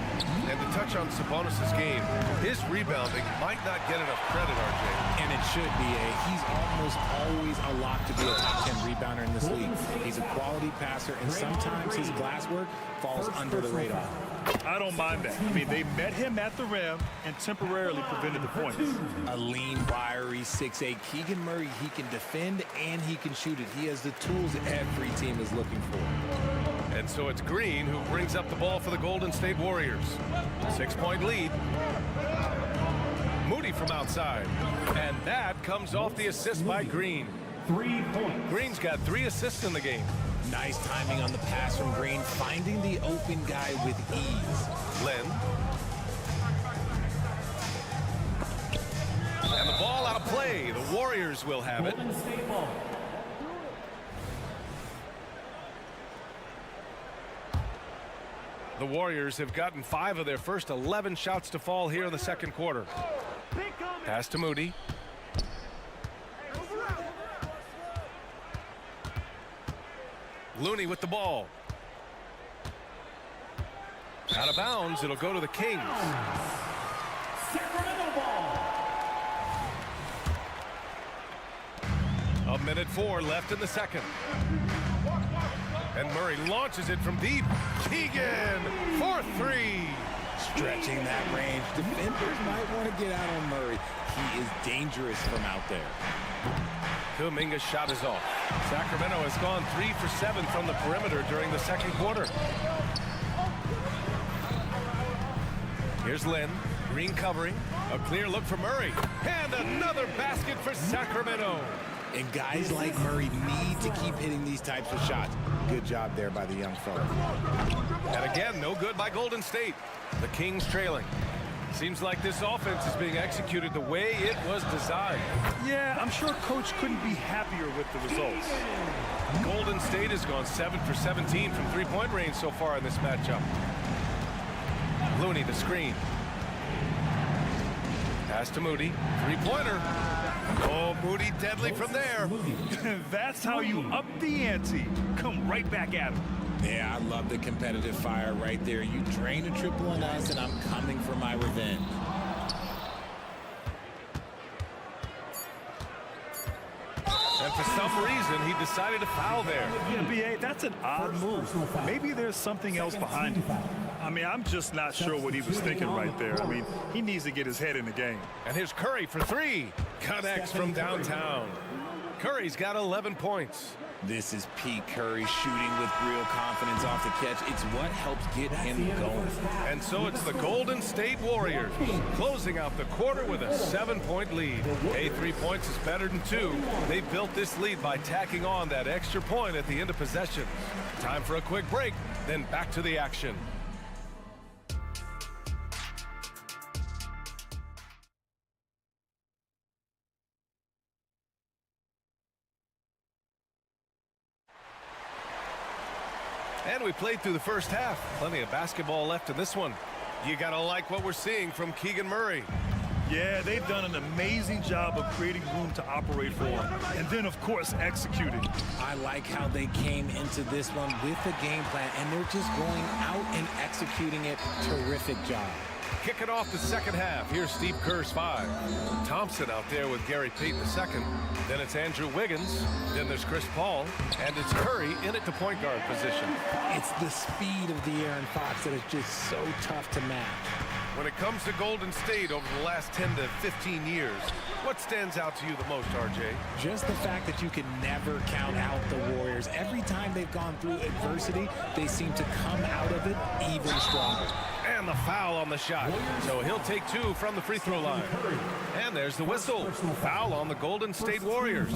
And to touch on Sabonis' game, his rebounding might not get enough credit, RJ. And it should be. He's almost always a lock to be a top 10 rebounder in this league. He's a quality passer, and sometimes his glass work falls under the radar. I don't mind that. I mean, they met him at the rim and temporarily prevented the points. A lean, wiry 6'8" Keegan Murray, he can defend and he can shoot it. He has the tools every team is looking for. And so it's Green who brings up the ball for the Golden State Warriors. 6-point lead. Moody from outside. And that comes off the assist by Green. 3 points. Green's got 3 assists in the game. Nice timing on the pass from Green, finding the open guy with ease. Lynn. And the ball out of play. The Warriors will have it. Golden State ball. The Warriors have gotten 5 of their first 11 shots to fall here in the second quarter. Pass to Moody. Looney with the ball. Out of bounds, it'll go to the Kings. Sacramento ball. 1:04 left in the second. And Murray launches it from deep. Keegan for 3. Stretching that range. Defenders might want to get out on Murray. He is dangerous from out there. Kuminga's shot is off. Sacramento has gone 3 for 7 from the perimeter during the second quarter. Here's Lynn. Green covering. A clear look for Murray. And another basket for Sacramento. And guys like Murray need to keep hitting these types of shots. Good job there by the young fella. And again, no good by Golden State. The Kings trailing. Seems like this offense is being executed the way it was designed. Yeah, I'm sure Coach couldn't be happier with the results. Golden State has gone 7 for 17 from three-point range so far in this matchup. Looney the screen. Pass to Moody. Three-pointer. Oh, Moody deadly from there. That's how you up the ante. Come right back at him. Yeah, I love the competitive fire right there. You drain a triple on us, and I'm coming for my revenge. And for some reason, he decided to foul there. Yeah, B.A., that's an odd move. Maybe there's something else behind it. I mean, I'm just not sure what he was thinking right there. I mean, he needs to get his head in the game. And here's Curry for 3. Connects from downtown. Curry's got 11 points. This is Pete Curry shooting with real confidence off the catch. It's what helps get him going. And so it's the Golden State Warriors closing out the quarter with a 7-point lead. Hey, 3 points is better than 2. They built this lead by tacking on that extra point at the end of possession. Time for a quick break, then back to the action. And we played through the first half. Plenty of basketball left in this one. You gotta like what we're seeing from Keegan Murray. Yeah, they've done an amazing job of creating room to operate for him. And then, of course, executing. I like how they came into this one with a game plan, and they're just going out and executing it. Terrific job. Kicking off the second half. Here's Steve Kerr's 5. Thompson out there with Gary Payton II. Then it's Andrew Wiggins. Then there's Chris Paul. And it's Curry in at the point guard position. It's the speed of the Aaron Fox that is just so tough to match. When it comes to Golden State over the last 10 to 15 years, what stands out to you the most, RJ? Just the fact that you can never count out the Warriors. Every time they've gone through adversity, they seem to come out of it even stronger. And the foul on the shot. So he'll take 2 from the free throw line. And there's the whistle. Foul on the Golden State Warriors.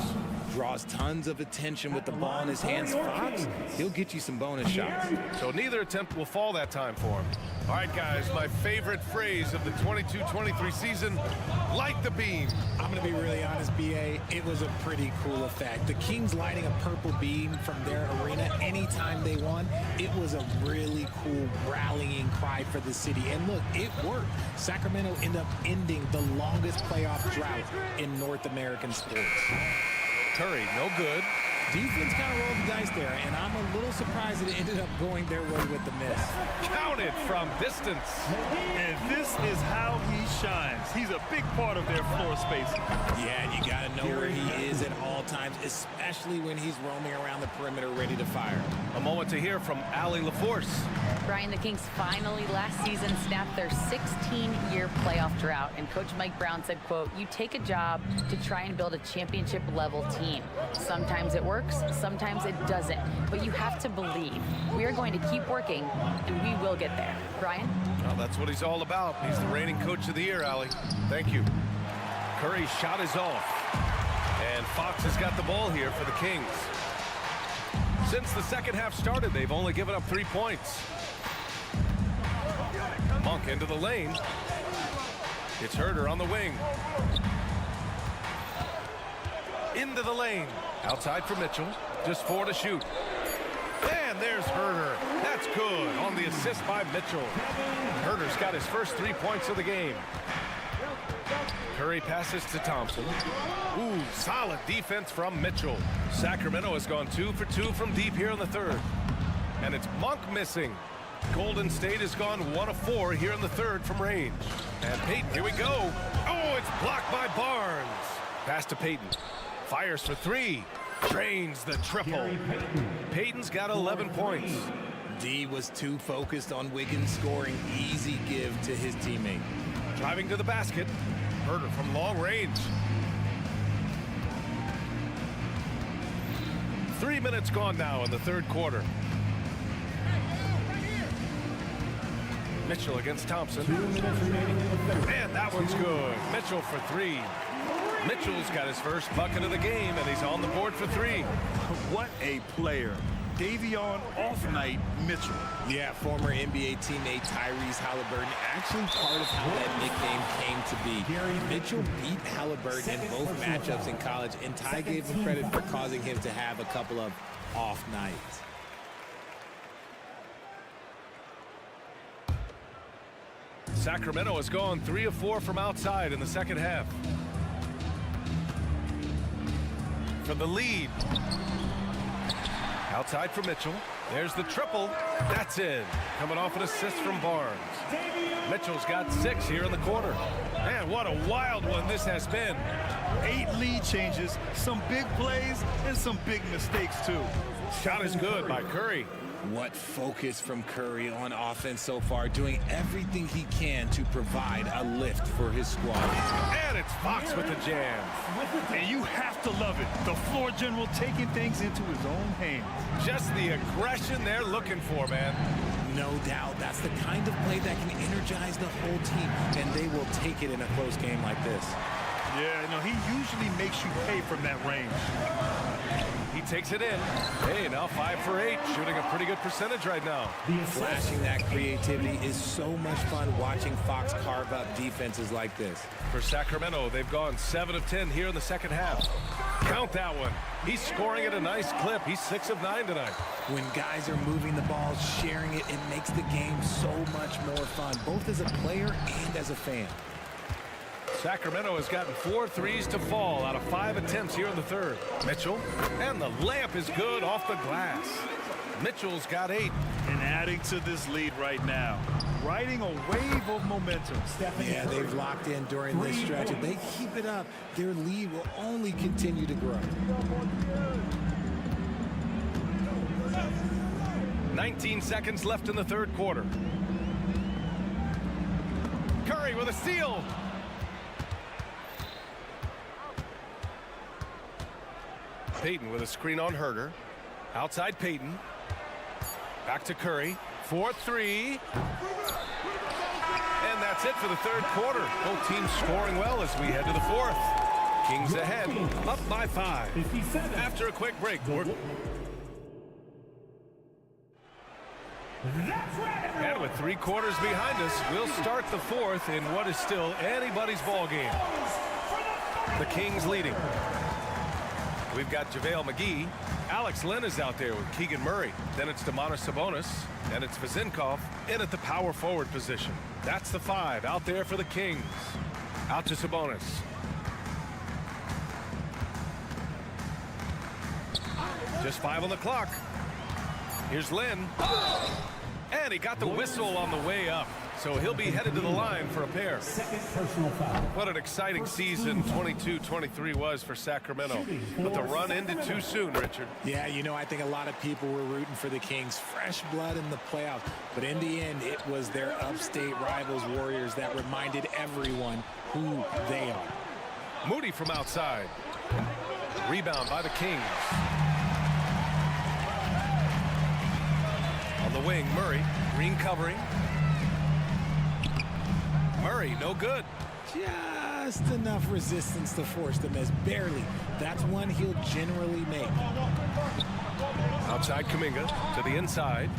draws tons of attention with the ball in his hands. Fox, he'll get you some bonus shots. So neither attempt will fall that time for him. All right, guys, my favorite phrase of the 22-23 season, light the beam. I'm going to be really honest, B.A. It was a pretty cool effect. The Kings lighting a purple beam from their arena anytime they won. It was a really cool rallying cry for the city. And look, it worked. Sacramento ended up ending the longest playoff drought in North American sports. Curry, no good. Defense kind of rolled the dice there, and I'm a little surprised it ended up going their way with the miss. Counted from distance. And this is how he shines. He's a big part of their floor space. Yeah, and you got to know where he is at all times, especially when he's roaming around the perimeter ready to fire. A moment to hear from Allie LaForce. Brian, the Kings finally last season snapped their 16-year playoff drought, and Coach Mike Brown said, quote, "You take a job to try and build a championship-level team. Sometimes it works, sometimes it doesn't, but you have to believe. We are going to keep working, and we will get there." Brian? Well, that's what he's all about. He's the reigning coach of the year, Allie. Thank you. Curry's shot is off, and Fox has got the ball here for the Kings. Since the second half started, they've only given up 3 points. Monk into the lane. It's Herder on the wing. Into the lane. Outside for Mitchell. Just 4 to shoot. And there's Herder. That's good on the assist by Mitchell. Herder's got his first 3 points of the game. Curry passes to Thompson. Ooh, solid defense from Mitchell. Sacramento has gone 2 for 2 from deep here in the third. And it's Monk missing. Golden State has gone 1 of 4 here in the third from range. And Payton, here we go. Oh, it's blocked by Barnes. Pass to Payton. Fires for 3. Drains the triple. Payton's got 11 points. D was too focused on Wiggins scoring. Easy give to his teammate. Driving to the basket. Herder from long range. 3 minutes gone now in the third quarter. Mitchell against Thompson. And that one's good. Mitchell for 3. Mitchell's got his first bucket of the game, and he's on the board for 3. What a player. Davion off night Mitchell. Yeah, former NBA teammate Tyrese Halliburton, actually part of how that nickname came to be. Mitchell beat Halliburton in both matchups in college, and Ty gave him credit for causing him to have a couple of off nights. Sacramento has gone 3 of 4 from outside in the second half. For the lead. Outside for Mitchell. There's the triple. That's in. Coming off an assist from Barnes. Mitchell's got 6 here in the quarter. Man, what a wild one this has been. 8 lead changes, some big plays, and some big mistakes, too. Shot is good by Curry. What focus from Curry on offense so far, doing everything he can to provide a lift for his squad. And it's Fox with the jam. And you have to love it. The floor general taking things into his own hands. Just the aggression they're looking for, man. No doubt. That's the kind of play that can energize the whole team, and they will take it in a close game like this. Yeah, no, he usually makes you pay from that range. He takes it in. Hey, now 5 for 8, shooting a pretty good percentage right now. Flashing that creativity is so much fun watching Fox carve up defenses like this. For Sacramento, they've gone 7 of 10 here in the second half. Count that one. He's scoring at a nice clip. He's 6 of 9 tonight. When guys are moving the ball, sharing it, it makes the game so much more fun, both as a player and as a fan. Sacramento has gotten 4 threes to fall out of 5 attempts here in the third. Mitchell, and the layup is good off the glass. Mitchell's got 8. And adding to this lead right now, riding a wave of momentum. Yeah, they've locked in during this stretch. If they keep it up, their lead will only continue to grow. 19 seconds left in the third quarter. Curry with a steal. Payton with a screen on Herder. Outside Payton. Back to Curry. 4-3. And that's it for the third quarter. Both teams scoring well as we head to the fourth. Kings ahead, up by 5. 57. After a quick break, and with 3 quarters behind us, we'll start the 4th in what is still anybody's ball game. The Kings leading. We've got JaVale McGee. Alex Len is out there with Keegan Murray. Then it's Domantas Sabonis. And it's Vezenkov in at the power forward position. That's the 5 out there for the Kings. Out to Sabonis. Just 5 on the clock. Here's Len. And he got the whistle on the way up. So he'll be headed to the line for a pair. Second personal foul. What an exciting season 22-23 was for Sacramento. But the run ended too soon, Richard. Yeah, you know, I think a lot of people were rooting for the Kings. Fresh blood in the playoffs. But in the end, it was their upstate rivals, Warriors, that reminded everyone who they are. Moody from outside. Rebound by the Kings. On the wing, Murray. Green covering. Murray, no good. Just enough resistance to force the miss. Barely. That's one he'll generally make. Outside Kuminga to the inside.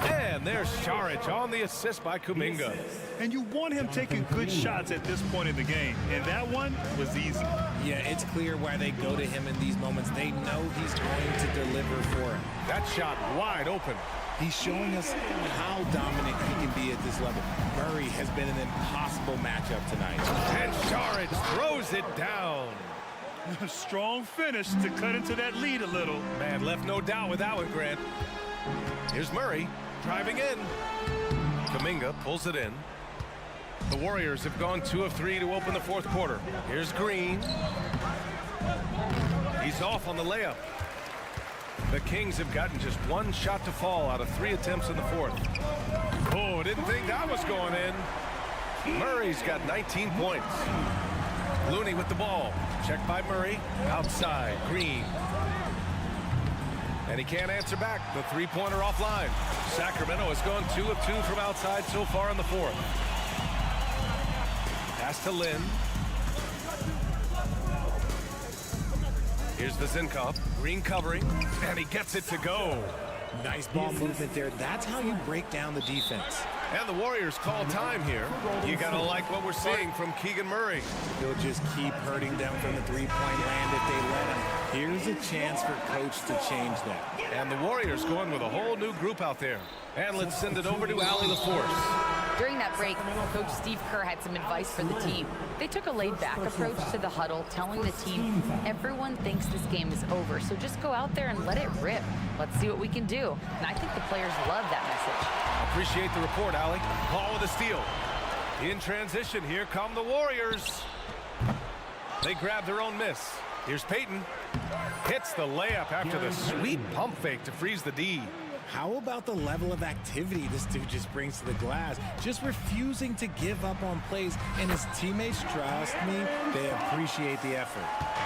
And there's Saric on the assist by Kuminga. And you want him taking good shots at this point in the game. And that one was easy. Yeah, it's clear why they go to him in these moments. They know he's going to deliver for him. That shot wide open. He's showing us how dominant he can be at this level. Murray has been an impossible matchup tonight. And Saric throws it down. A strong finish to cut into that lead a little. Man, left no doubt with that one, Grant. Here's Murray driving in. Kuminga pulls it in. The Warriors have gone 2 of 3 to open the 4th quarter. Here's Green. He's off on the layup. The Kings have gotten just 1 shot to fall out of 3 attempts in the 4th. Oh, didn't think that was going in. Murray's got 19 points. Looney with the ball. Checked by Murray. Outside, Green. And he can't answer back. The 3-pointer offline. Sacramento has gone 2 of 2 from outside so far in the 4th. Pass to Lynn. Here's Vezenkov. Green covering. And he gets it to go. Nice ball movement there. That's how you break down the defense. And the Warriors call time here. You got to like what we're seeing from Keegan Murray. He'll just keep hurting them from the 3-point land if they let him. Here's a chance for Coach to change that. And the Warriors going with a whole new group out there. And let's send it over to Allie LaForce. During that break, Coach Steve Kerr had some advice for the team. They took a laid-back approach to the huddle, telling the team, everyone thinks this game is over, so just go out there and let it rip. Let's see what we can do. And I think the players love that message. Appreciate the report, Allie. Ball with a steal. In transition, here come the Warriors. They grab their own miss. Here's Payton. Hits the layup after the sweet pump fake to freeze the D. How about the level of activity this dude just brings to the glass? Just refusing to give up on plays, and his teammates, trust me, they appreciate the effort.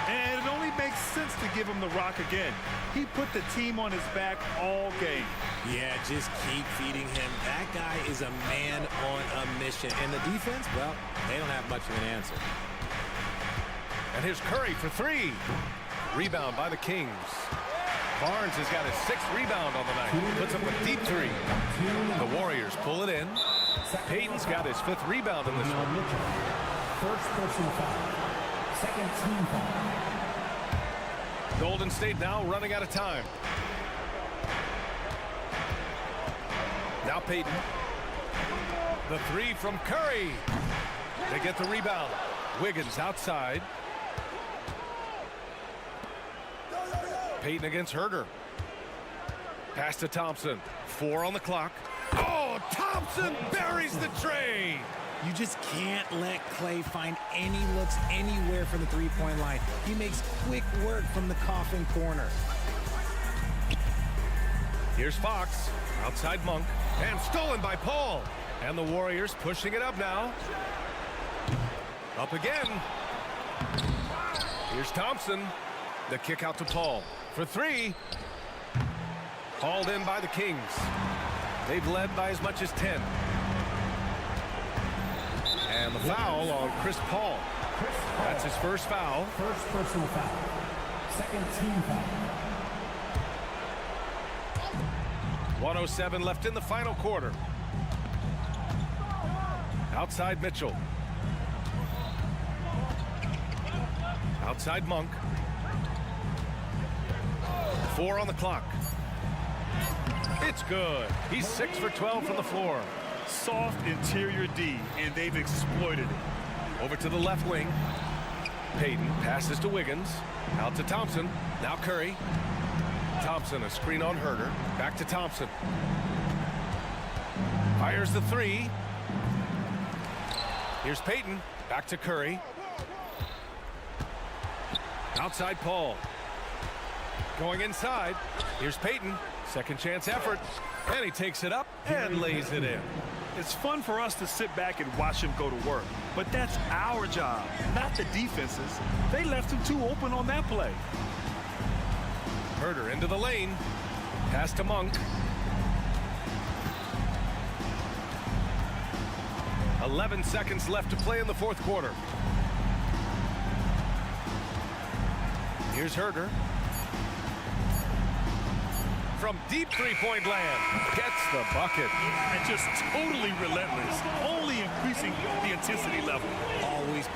And it only makes sense to give him the rock again. He put the team on his back all game. Yeah, just keep feeding him. That guy is a man on a mission. And the defense, well, they don't have much of an answer. And here's Curry for 3. Rebound by the Kings. Barnes has got his 6th rebound on the night. Puts up a deep 3. The Warriors pull it in. Payton's got his 5th rebound in this one. First personal foul. Second team foul. Golden State now running out of time. Now Payton. The 3 from Curry. They get the rebound. Wiggins outside. Payton against Herder. Pass to Thompson. 4 on the clock. Oh, Thompson buries the tray. You just can't let Clay find any looks anywhere from the 3-point line. He makes quick work from the coffin corner. Here's Fox. Outside Monk. And stolen by Paul. And the Warriors pushing it up now. Up again. Here's Thompson. The kick out to Paul. For 3. Hauled in by the Kings. They've led by as much as 10. And the foul on Chris Paul. That's his first foul. First personal foul. Second team foul. 1:07 left in the final quarter. Outside Mitchell. Outside Monk. 4 on the clock. It's good. He's 6 for 12 from the floor. Soft interior D, and they've exploited it. Over to the left wing. Payton passes to Wiggins. Out to Thompson. Now Curry. Thompson, a screen on Herter. Back to Thompson. Fires the 3. Here's Payton. Back to Curry. Outside Paul. Going inside. Here's Payton. Second chance effort. And he takes it up and lays it in. It's fun for us to sit back and watch him go to work. But that's our job, not the defense's. They left him too open on that play. Herter into the lane. Pass to Monk. 11 seconds left to play in the fourth quarter. Here's Herter. From deep three-point land. Gets the bucket. And just totally relentless, only increasing the intensity level. Always.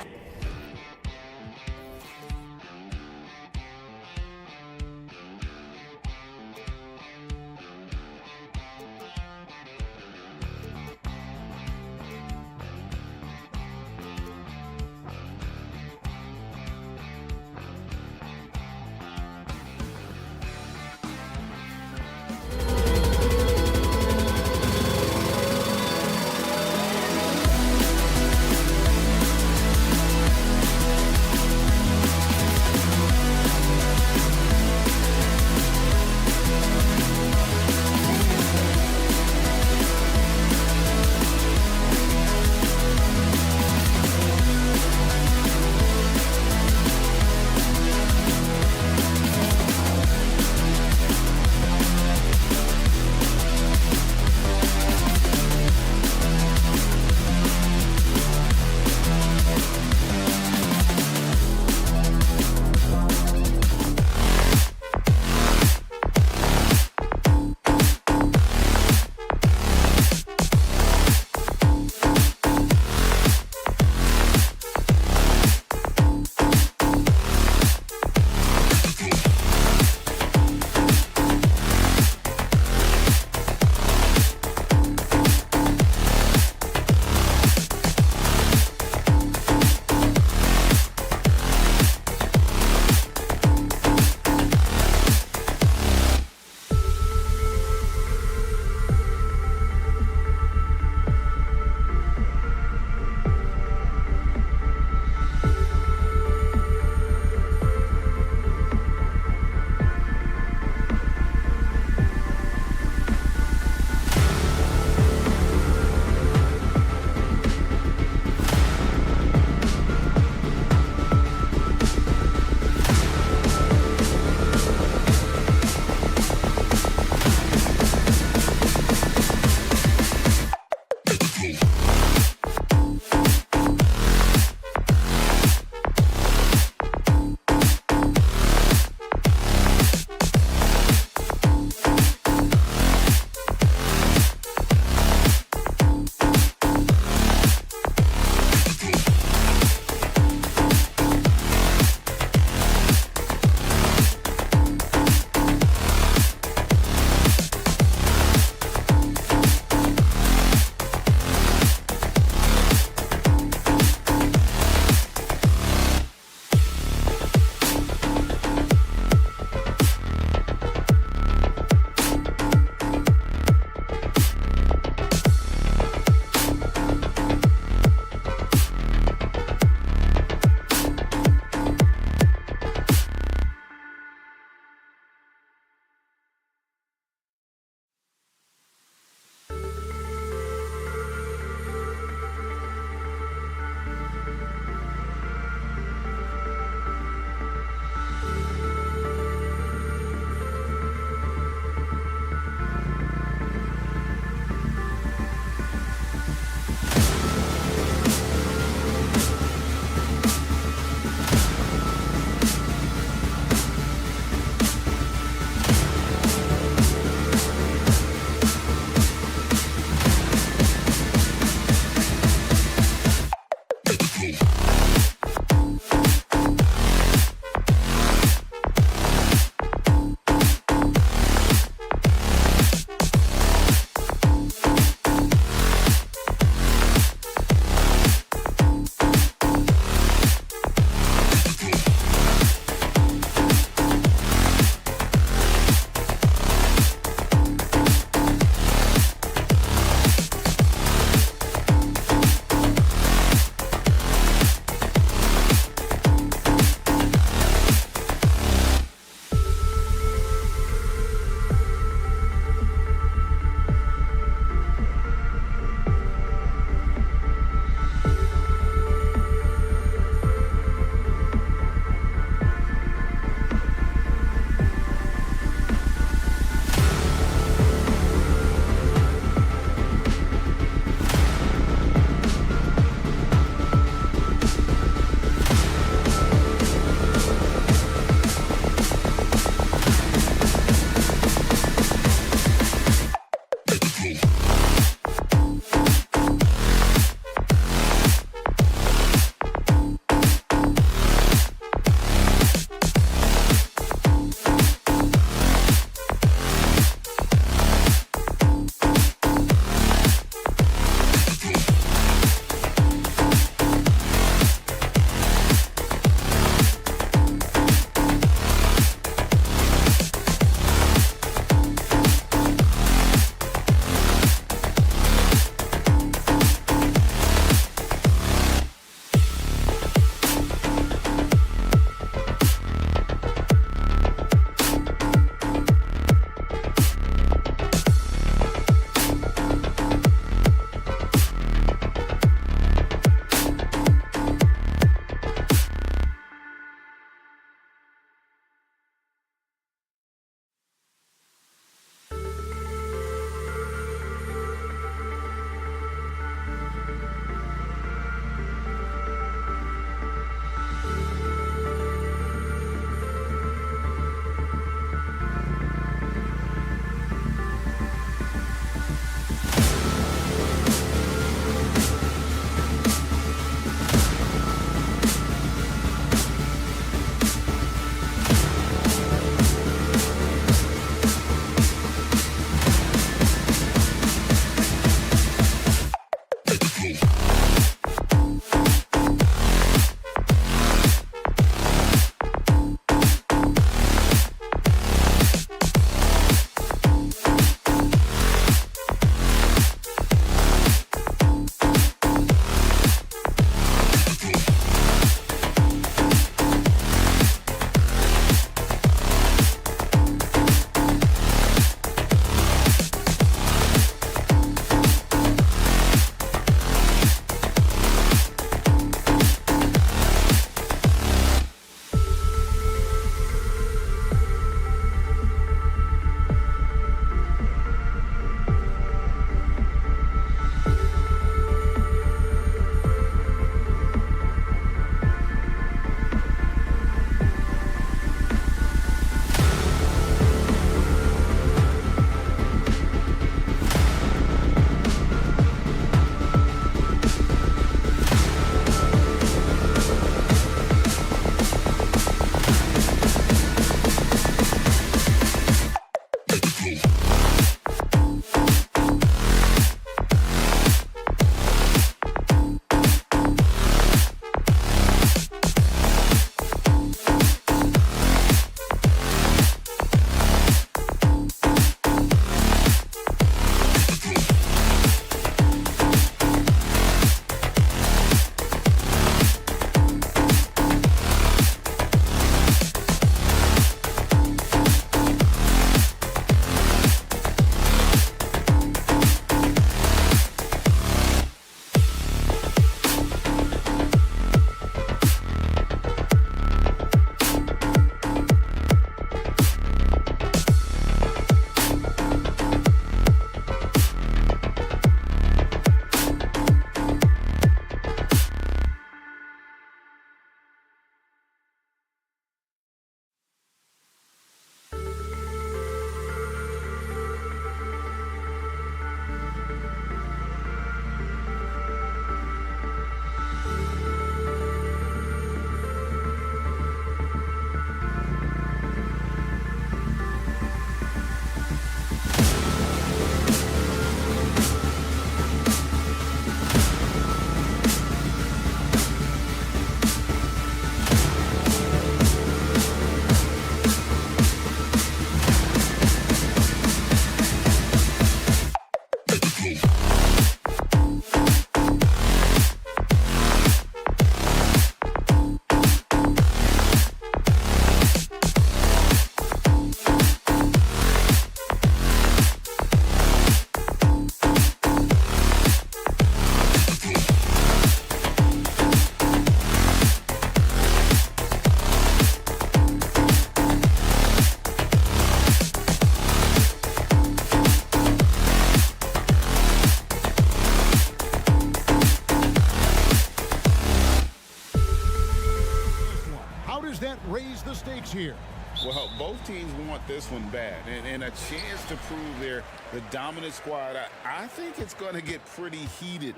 does that raise the stakes here? Well, both teams want this one bad, and a chance to prove they're the dominant squad. I think it's going to get pretty heated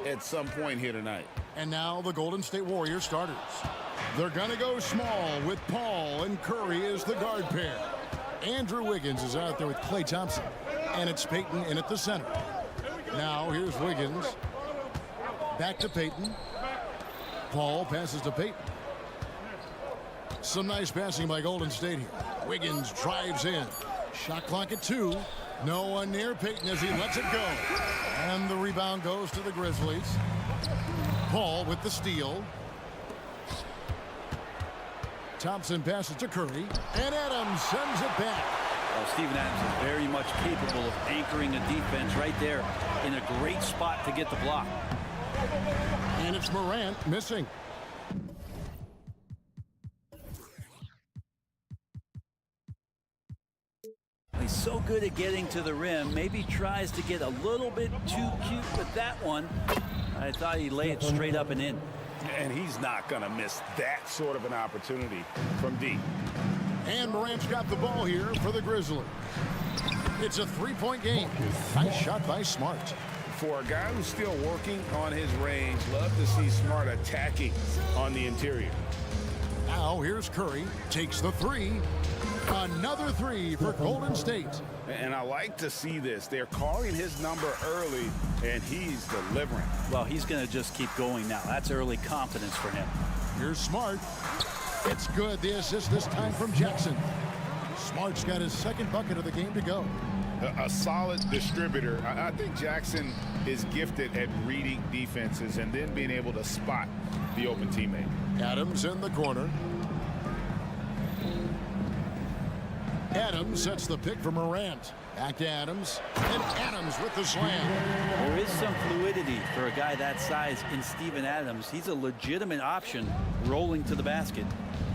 at some point here tonight. And now the Golden State Warriors starters. They're going to go small with Paul and Curry as the guard pair. Andrew Wiggins is out there with Klay Thompson, and it's Payton in at the center. Now here's Wiggins. Back to Payton. Paul passes to Payton. Some nice passing by Golden State here. Wiggins drives in. Shot clock at 2. No one near Payton as he lets it go. And the rebound goes to the Grizzlies. Paul with the steal. Thompson passes to Curry. And Adams sends it back. Well, Steven Adams is very much capable of anchoring a defense right there in a great spot to get the block. And it's Morant missing. He's so good at getting to the rim. Maybe tries to get a little bit too cute with that one. I thought he'd lay it straight up and in. And he's not going to miss that sort of an opportunity from deep. And Morant's got the ball here for the Grizzlies. It's a three-point game. Nice shot by Smart. For a guy who's still working on his range, love to see Smart attacking on the interior. Now here's Curry. Takes the three. Another three for Golden State. And I like to see this. They're calling his number early, and he's delivering. Well, he's going to just keep going now. That's early confidence for him. Here's Smart. It's good. The assist this time from Jackson. Smart's got his second bucket of the game to go. A solid distributor. I think Jackson is gifted at reading defenses and then being able to spot the open teammate. Adams in the corner. Adams sets the pick for Morant. Back to Adams. And Adams with the slam. There is some fluidity for a guy that size in Steven Adams. He's a legitimate option rolling to the basket.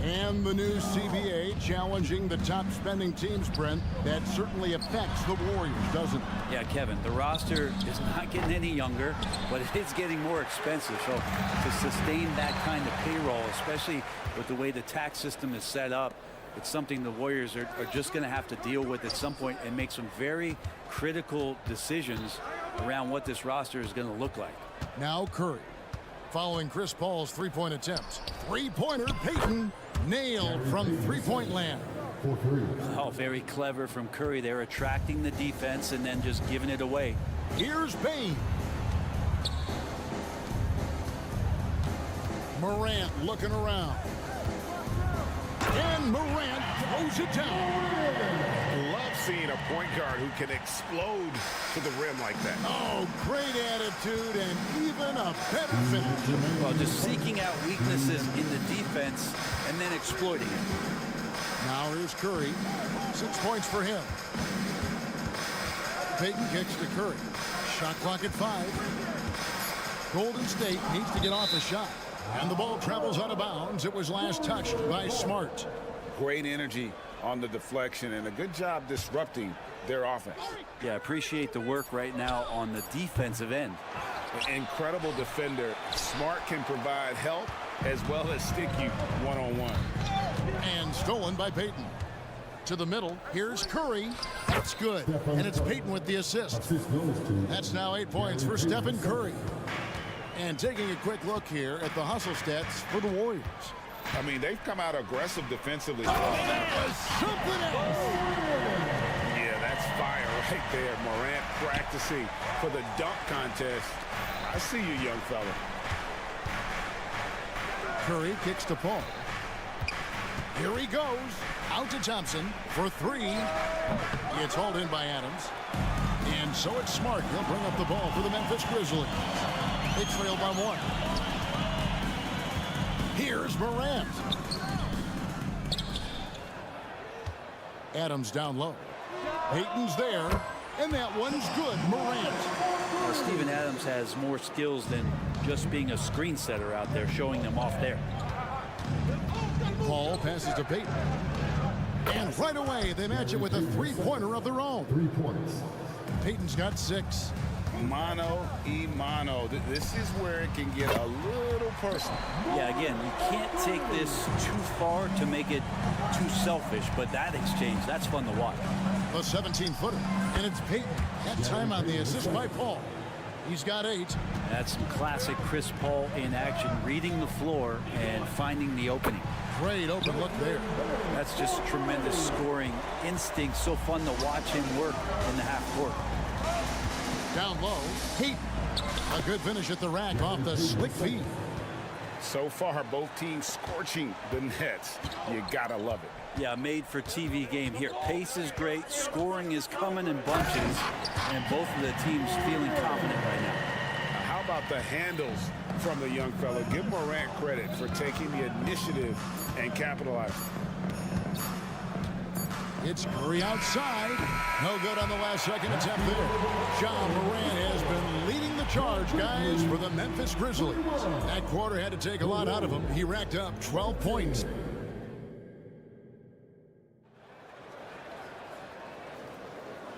And the new CBA challenging the top spending teams, Brent. That certainly affects the Warriors, doesn't it? Yeah, Kevin, the roster is not getting any younger, but it is getting more expensive. So to sustain that kind of payroll, especially with the way the tax system is set up, it's something the Warriors are just going to have to deal with at some point and make some very critical decisions around what this roster is going to look like. Now Curry, following Chris Paul's three-point attempt. Three-pointer, Payton, nailed from three-point land. Oh, very clever from Curry. They're attracting the defense and then just giving it away. Here's Bane. Morant looking around. And Morant throws it down. Love seeing a point guard who can explode to the rim like that. Oh, great attitude and even a better finish. Well, just seeking out weaknesses in the defense and then exploiting it. Now here's Curry. 6 points for him. Payton kicks to Curry. Shot clock at 5. Golden State needs to get off a shot. And the ball travels out of bounds. It was last touched by Smart. Great energy on the deflection and a good job disrupting their offense. Yeah, appreciate the work right now on the defensive end. An incredible defender. Smart can provide help as well as stick you one-on-one. And stolen by Payton. To the middle. Here's Curry. That's good. And it's Payton with the assist. That's now 8 points for Stephen Curry. And taking a quick look here at the hustle stats for the Warriors. I mean, they've come out aggressive defensively. Oh, that was something else. Yeah, that's fire right there. Morant practicing for the dunk contest. I see you, young fella. Curry kicks to Paul. Here he goes. Out to Thompson for 3. It's hauled in by Adams. And so it's Smart. He'll bring up the ball for the Memphis Grizzlies. They trail by 1. Here's Morant. Adams down low. Payton's there. And that one's good. Morant. Well, Steven Adams has more skills than just being a screen setter out there, showing them off there. Paul passes to Payton. And right away, they match it with a three-pointer of their own. 3 points. Payton's got 6. mano y mano. This is where it can get a little personal. Yeah, again, you can't take this too far to make it too selfish, but that exchange, that's fun to watch. The 17-footer, and it's Peyton. That time on the assist by Paul. He's got 8. That's some classic Chris Paul in action, reading the floor and finding the opening. Great open look there. That's just tremendous scoring instinct. So fun to watch him work in the half court. Down low, Peyton. A good finish at the rack off the slick feed. So far, both teams scorching the nets. You gotta love it. Yeah, made for TV game here. Pace is great, scoring is coming in bunches, and both of the teams feeling confident right now. How about the handles from the young fellow? Give Morant credit for taking the initiative and capitalizing. It's Curry outside. No good on the last second attempt there. John Morant has been leading the charge, guys, for the Memphis Grizzlies. That quarter had to take a lot out of him. He racked up 12 points.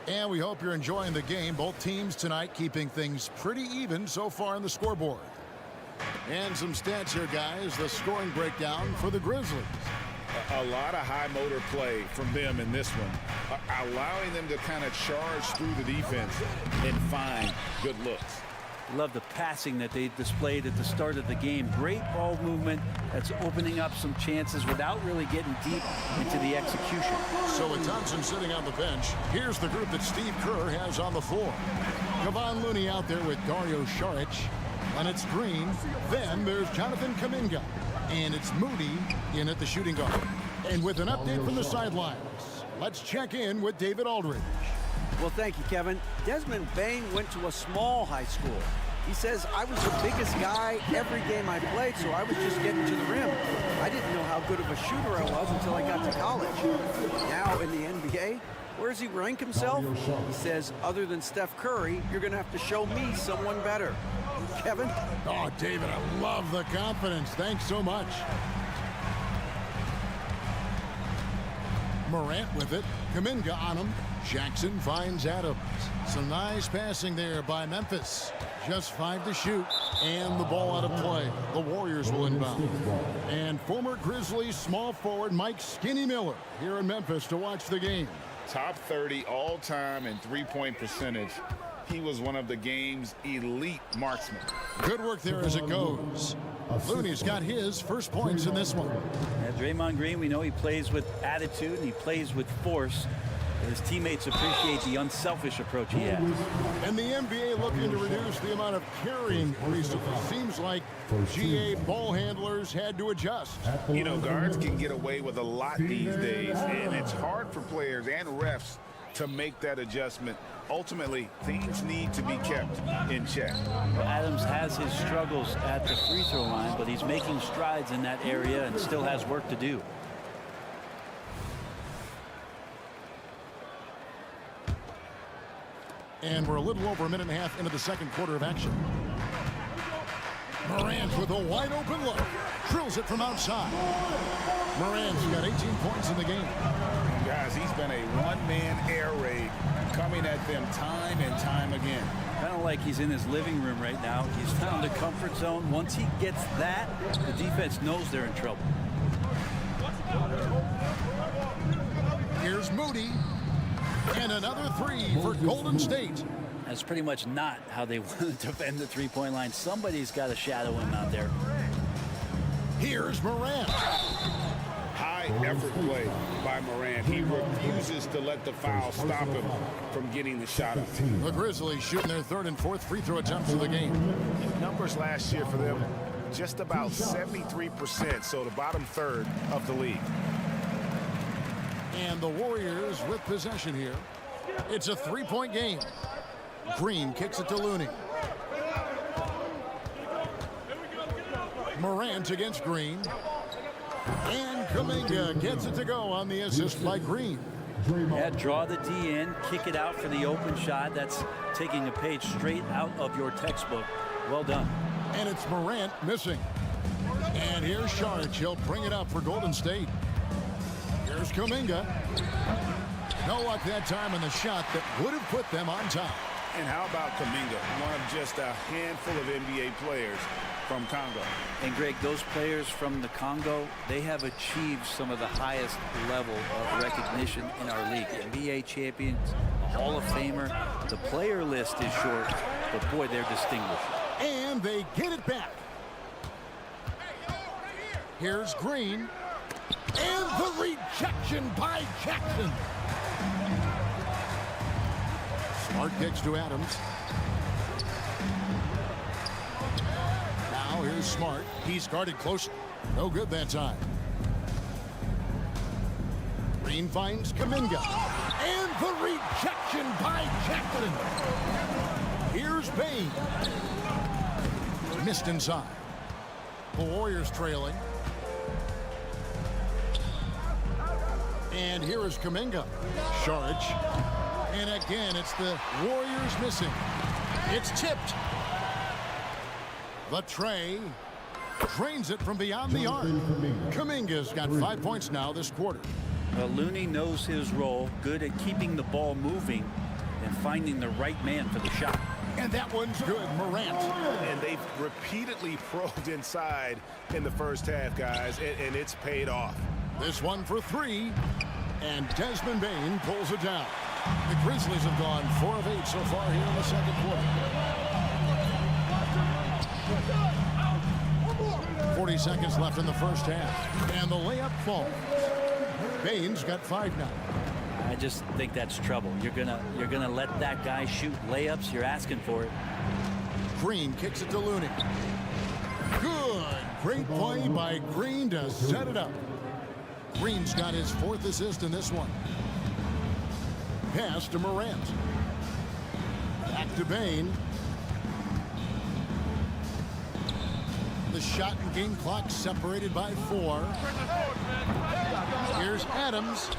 And we hope you're enjoying the game. Both teams tonight keeping things pretty even so far on the scoreboard. And some stats here, guys. The scoring breakdown for the Grizzlies. A lot of high motor play from them in this one, allowing them to kind of charge through the defense and find good looks. Love the passing that they displayed at the start of the game. Great ball movement that's opening up some chances without really getting deep into the execution. So with Thompson sitting on the bench, here's the group that Steve Kerr has on the floor. Kevon Looney out there with Dario Saric, and it's Green. Then there's Jonathan Kuminga. And it's Moody in at the shooting guard. And with an update from the sidelines, let's check in with David Aldridge. Well, thank you, Kevin. Desmond Bane went to a small high school. He says, I was the biggest guy every game I played, so I was just getting to the rim. I didn't know how good of a shooter I was until I got to college. Now in the NBA, where does he rank himself? He says, other than Steph Curry, you're going to have to show me someone better. Kevin? Oh, David, I love the confidence. Thanks so much. Morant with it. Kuminga on him. Jackson finds Adams. Some nice passing there by Memphis. Just 5 to shoot. And the ball out of play. The Warriors will inbound. And former Grizzlies small forward Mike Skinny Miller here in Memphis to watch the game. Top 30 all-time in three-point percentage. He was one of the game's elite marksmen. Good work there as it goes. Looney's got his first points in this one. Yeah, Draymond Green, we know he plays with attitude and he plays with force. His teammates appreciate the unselfish approach he has. And the NBA looking to reduce the amount of carrying recently. Seems like GA ball handlers had to adjust. You know, guards can get away with a lot these days, and it's hard for players and refs to make that adjustment. Ultimately, things need to be kept in check. Well, Adams has his struggles at the free throw line, but he's making strides in that area and still has work to do. And we're a little over a minute and a half into the second quarter of action. Morant with a wide open look. Drills it from outside. Morant's got 18 points in the game. Guys, he's been a one-man air raid coming at them time and time again. Kind of like he's in his living room right now. He's found a comfort zone. Once he gets that, the defense knows they're in trouble. Here's Moody. And another 3 for Golden State. That's pretty much not how they want to defend the three-point line. Somebody's got to shadow him out there. Here's Morant. High effort play by Morant. He refuses to let the foul stop him from getting the shot up. The Grizzlies shooting their 3rd and 4th free throw attempts of the game. Numbers last year for them, just about 73%, so the bottom third of the league. And the Warriors with possession here. It's a 3-point game. Green kicks it to Looney. Morant against Green. And Kuminga gets it to go on the assist by Green. Yeah, draw the D in, kick it out for the open shot. That's taking a page straight out of your textbook. Well done. And it's Morant missing. And here's Saric. He'll bring it up for Golden State. Here's Kuminga. No luck that time on the shot that would have put them on top. And how about Kuminga, one of just a handful of NBA players from Congo? And Greg, those players from the Congo, they have achieved some of the highest level of recognition in our league. NBA champions, a Hall of Famer. The player list is short, but boy, they're distinguished. And they get it back. Here's Green. And the rejection by Jackson. Smart kicks to Adams. Now here's Smart. He's guarded close. No good that time. Green finds Kuminga. And the rejection by Jackson. Here's Bain. Missed inside. The Warriors trailing. And here is Kuminga. Sharge. And again, it's the Warriors missing. It's tipped. The tray drains it from beyond the arc. Kuminga's got 5 points now this quarter. Well, Looney knows his role, good at keeping the ball moving and finding the right man for the shot. And that one's good, Morant. And they've repeatedly probed inside in the first half, guys, and it's paid off. This one for three, and Desmond Bain pulls it down. The Grizzlies have gone 4 of 8 so far here in the second quarter. 40 seconds left in the first half, and the layup falls. Bain's got 5 now. I just think that's trouble. You're gonna let that guy shoot layups. You're asking for it. Green kicks it to Looney. Good. Great play by Green to set it up. Green's got his 4th assist in this one. Pass to Morant. Back to Bain. The shot and game clock separated by 4. Here's Adams.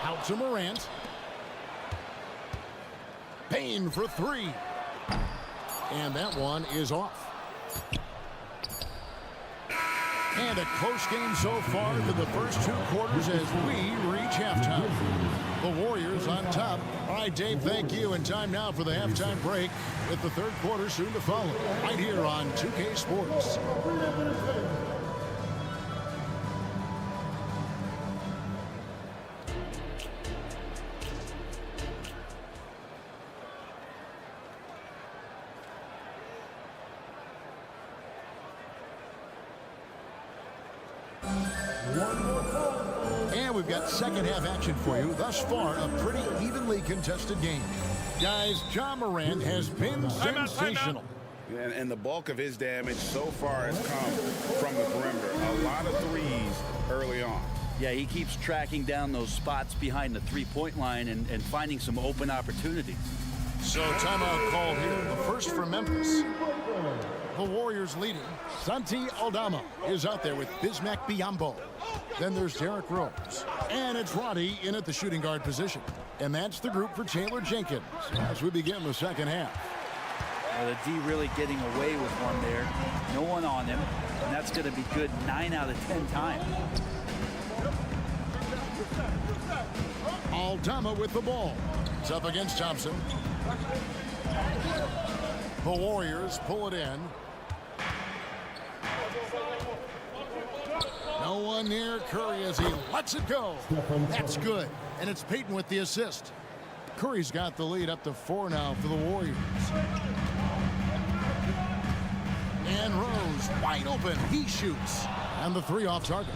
Out to Morant. Bain for 3. And that one is off. And a close game so far for the first 2 quarters as we reach halftime. The Warriors on top. All right, Dave, thank you. And time now for the halftime break with the 3rd quarter soon to follow. Right here on 2K Sports. And we've got second half action for you. Thus far, a pretty evenly contested game. Guys, Ja Morant has been sensational. And the bulk of his damage so far has come from the perimeter. A lot of threes early on. Yeah, he keeps tracking down those spots behind the three-point line and finding some open opportunities. So timeout called here. The first for Memphis. The Warriors leading. Santi Aldama is out there with Bismack Biyombo. Then there's Derrick Rose. And it's Roddy in at the shooting guard position. And that's the group for Taylor Jenkins as we begin the second half. Well, the D really getting away with one there. No one on him. And that's going to be good 9 out of 10 times. Aldama with the ball. It's up against Thompson. The Warriors pull it in. No one near Curry as he lets it go. That's good. And it's Payton with the assist. Curry's got the lead up to 4 now for the Warriors. And Rose wide open. He shoots. And the 3 off target.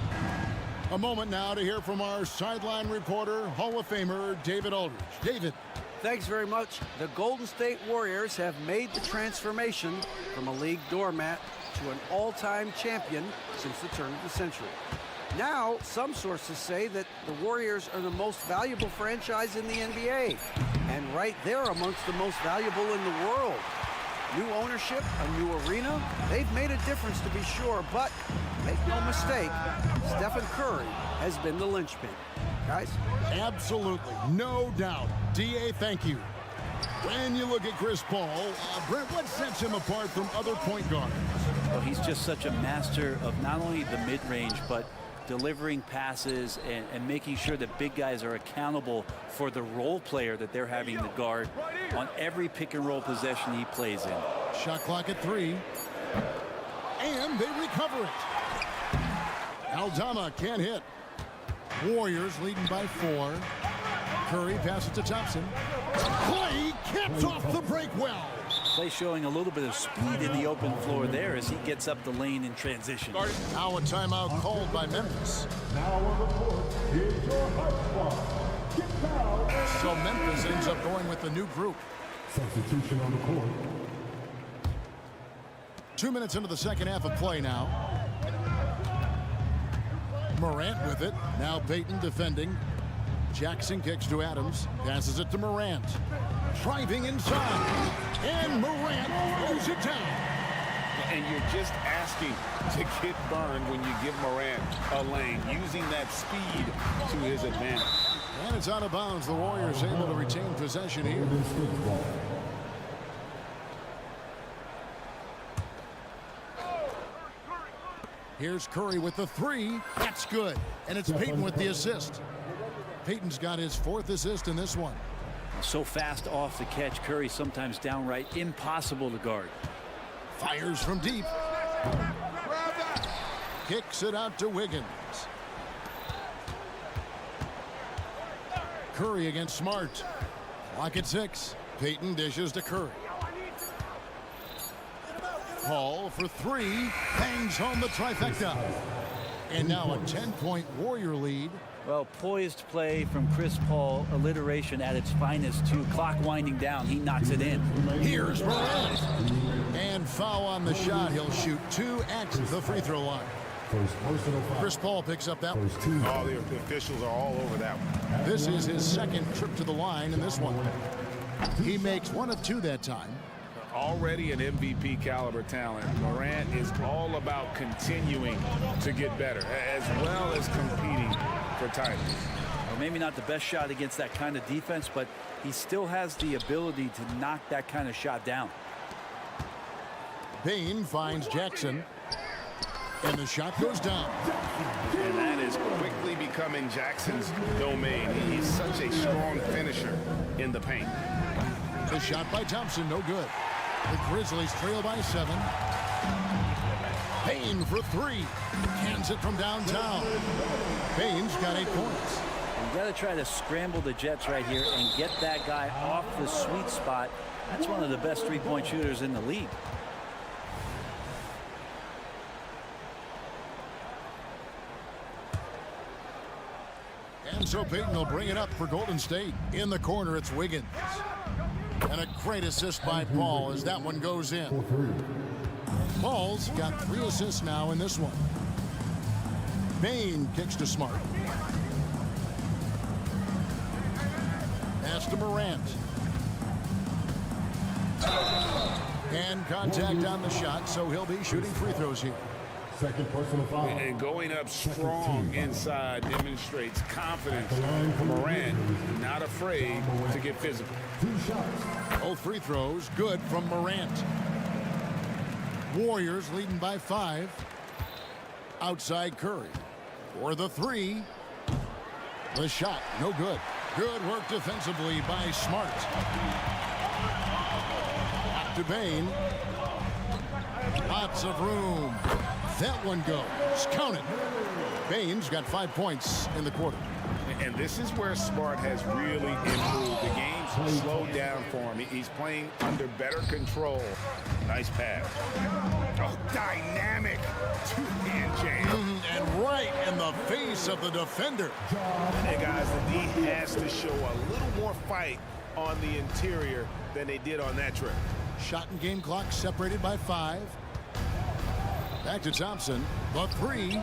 A moment now to hear from our sideline reporter, Hall of Famer David Aldridge. David. Thanks very much. The Golden State Warriors have made the transformation from a league doormat to an all-time champion since the turn of the century. Now, some sources say that the Warriors are the most valuable franchise in the NBA, and right there amongst the most valuable in the world. New ownership, a new arena, they've made a difference to be sure, but make no mistake, Stephen Curry has been the linchpin. Guys? Absolutely, no doubt. D.A., thank you. When you look at Chris Paul, Brent, what sets him apart from other point guards? Well, he's just such a master of not only the mid-range, but delivering passes and making sure that big guys are accountable for the role player that they're having to guard on every pick and roll possession he plays in. Shot clock at 3. And they recover it. Aldama can't hit. Warriors leading by 4. Curry passes to Thompson. Clay caps off the break well. Clay showing a little bit of speed in the open floor there as he gets up the lane in transition. Now a timeout called by Memphis. Now on the court is your high squad. Get fouled. So Memphis ends up going with the new group. Substitution on the court. 2 minutes into the second half of play now. Morant with it. Now Payton defending. Jackson kicks to Adams. Passes it to Morant. Driving inside. And Morant throws it down. And you're just asking to get burned when you give Morant a lane, using that speed to his advantage. And it's out of bounds. The Warriors able to retain possession here. Here's Curry with the 3. That's good. And it's Payton with the assist. Payton's got his 4th assist in this one. So fast off the catch, Curry sometimes downright impossible to guard. Fires from deep. Kicks it out to Wiggins. Curry against Smart. Clock at 6. Payton dishes to Curry. Paul for 3. Hangs home the trifecta. And now a 10-point Warrior lead. Well, poised play from Chris Paul, alliteration at its finest too. Clock winding down, he knocks it in. Here's Morant. And foul on the shot. He'll shoot 2 at the free throw line. Chris Paul picks up that one. Oh, the officials are all over that one. This is his 2nd trip to the line in this one. He makes 1 of 2 that time. Already an MVP caliber talent, Morant is all about continuing to get better, as well as competing for titles. Well, maybe not the best shot against that kind of defense, but he still has the ability to knock that kind of shot down. Payne finds Jackson. And the shot goes down. And that is quickly becoming Jackson's domain. He's such a strong finisher in the paint. The shot by Thompson, no good. The Grizzlies trail by 7. Payne for 3. Hands it from downtown. Payne's got 8 points. You got to try to scramble the Jets right here and get that guy off the sweet spot. That's one of the best three-point shooters in the league. And so Payton will bring it up for Golden State. In the corner, it's Wiggins. And a great assist by Paul as that one goes in. Paul's got 3 assists now in this one. Payne kicks to Smart. Pass to Morant. And contact on the shot, so he'll be shooting free throws here. Second personal foul. And going up strong inside demonstrates confidence from Morant, not afraid to get physical. 2 shots. Both free throws good from Morant. Warriors leading by 5. Outside Curry. For the 3. The shot, no good. Good work defensively by Smart. Back to Payne. Lots of room. That one goes. Count it. Payne's got 5 points in the quarter. And this is where Smart has really improved. The game's slowed down for him. He's playing under better control. Nice pass. Oh, dynamic two-hand jam. And right in the face of the defender. Hey, guys, the D has to show a little more fight on the interior than they did on that trip. Shot and game clock separated by 5. Back to Thompson. The 3.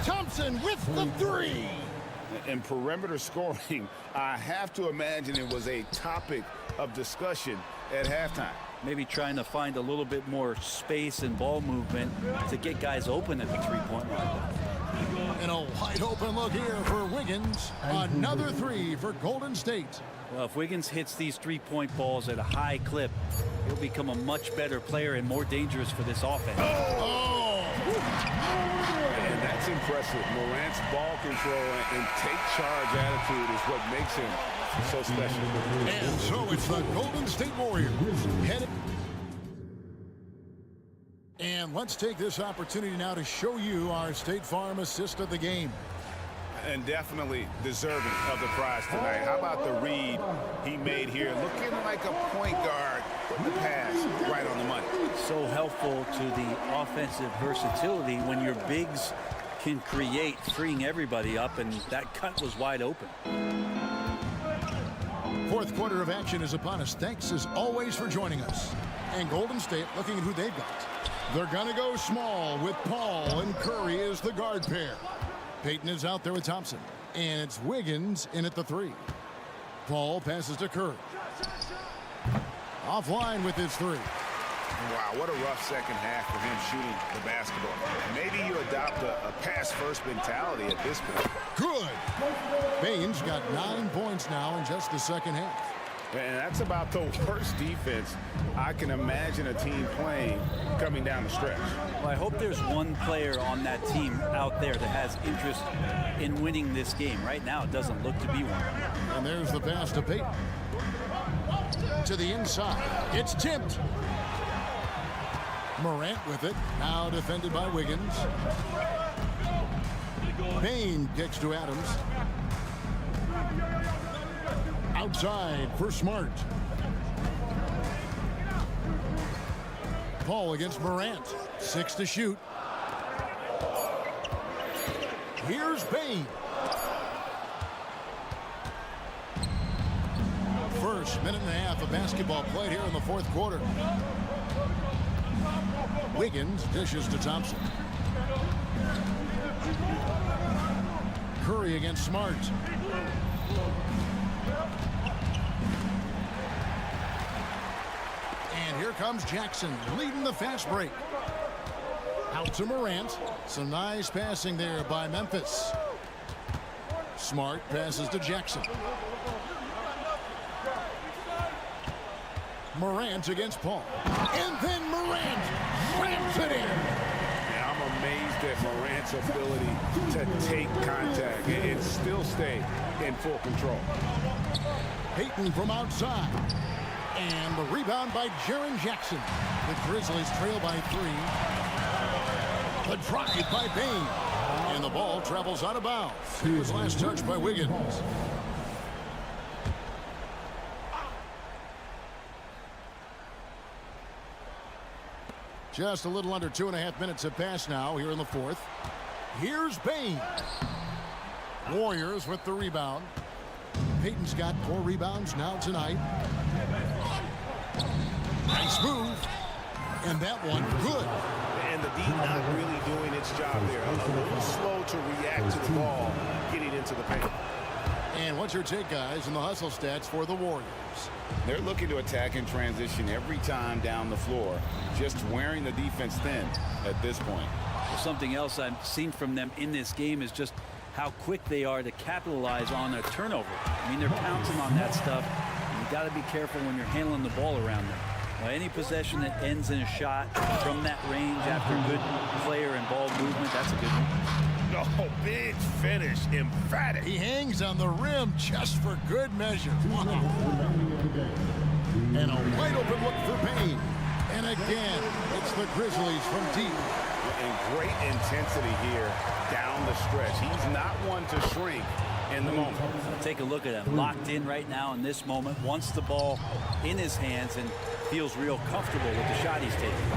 Thompson with the 3. In perimeter scoring, I have to imagine it was a topic of discussion at halftime. Maybe trying to find a little bit more space and ball movement to get guys open at the three-point line. And a wide open look here for Wiggins. Another 3 for Golden State. Well, if Wiggins hits these three-point balls at a high clip, he'll become a much better player and more dangerous for this offense. And that's That's impressive. Morant's ball control and take charge attitude is what makes him so special. And so it's the Golden State Warriors headed. And let's take this opportunity now to show you our State Farm assist of the game. And definitely deserving of the prize tonight. How about the read he made here? Looking like a point guard. The pass right on the money. So helpful to the offensive versatility when your bigs can create, freeing everybody up, and that cut was wide open. Fourth quarter of action is upon us. Thanks as always for joining us. And Golden State looking at who they've got. They're going to go small with Paul and Curry as the guard pair. Payton is out there with Thompson. And it's Wiggins in at the 3. Paul passes to Curry. Offline with his 3. Wow, what a rough second half for him shooting the basketball. Maybe you adopt a pass-first mentality at this point. Good. Baines got 9 points now in just the second half. And that's about the worst defense I can imagine a team playing coming down the stretch. Well, I hope there's one player on that team out there that has interest in winning this game. Right now, it doesn't look to be one. And there's the pass to Payton. To the inside. It's tipped. Morant with it. Now defended by Wiggins. Payne kicks to Adams. Outside for Smart. Paul against Morant. 6 to shoot. Here's Payne. First minute and a half of basketball played here in the fourth quarter. Wiggins dishes to Thompson. Curry against Smart. And here comes Jackson leading the fast break. Out to Morant. Some nice passing there by Memphis. Smart passes to Jackson. Morant against Paul. And then Morant slams it in. Yeah, I'm amazed at Morant's ability to take contact and still stay in full control. Payton from outside. And the rebound by Jaren Jackson. The Grizzlies trail by 3. The drive by Payne. And the ball travels out of bounds. It was last touched by Wiggins. Just a little under 2.5 minutes have passed now here in the fourth. Here's Payne. Warriors with the rebound. Payton's got 4 rebounds now tonight. Nice move. And that one good. And the D not really doing its job there. A little slow to react to the ball getting into the paint. And what's your take, guys, in the hustle stats for the Warriors? They're looking to attack in transition every time down the floor, just wearing the defense thin at this point. Well, something else I've seen from them in this game is just how quick they are to capitalize on a turnover. I mean, they're pouncing on that stuff. You got to be careful when you're handling the ball around them. Any possession that ends in a shot from that range after good player and ball movement, that's a good one. Oh, big finish, emphatic. He hangs on the rim just for good measure. Wow. And a wide open look for Payne. And again, it's the Grizzlies from deep. And great intensity here down the stretch. He's not one to shrink in the moment. Take a look at him, locked in right now in this moment, wants the ball in his hands and feels real comfortable with the shot he's taking.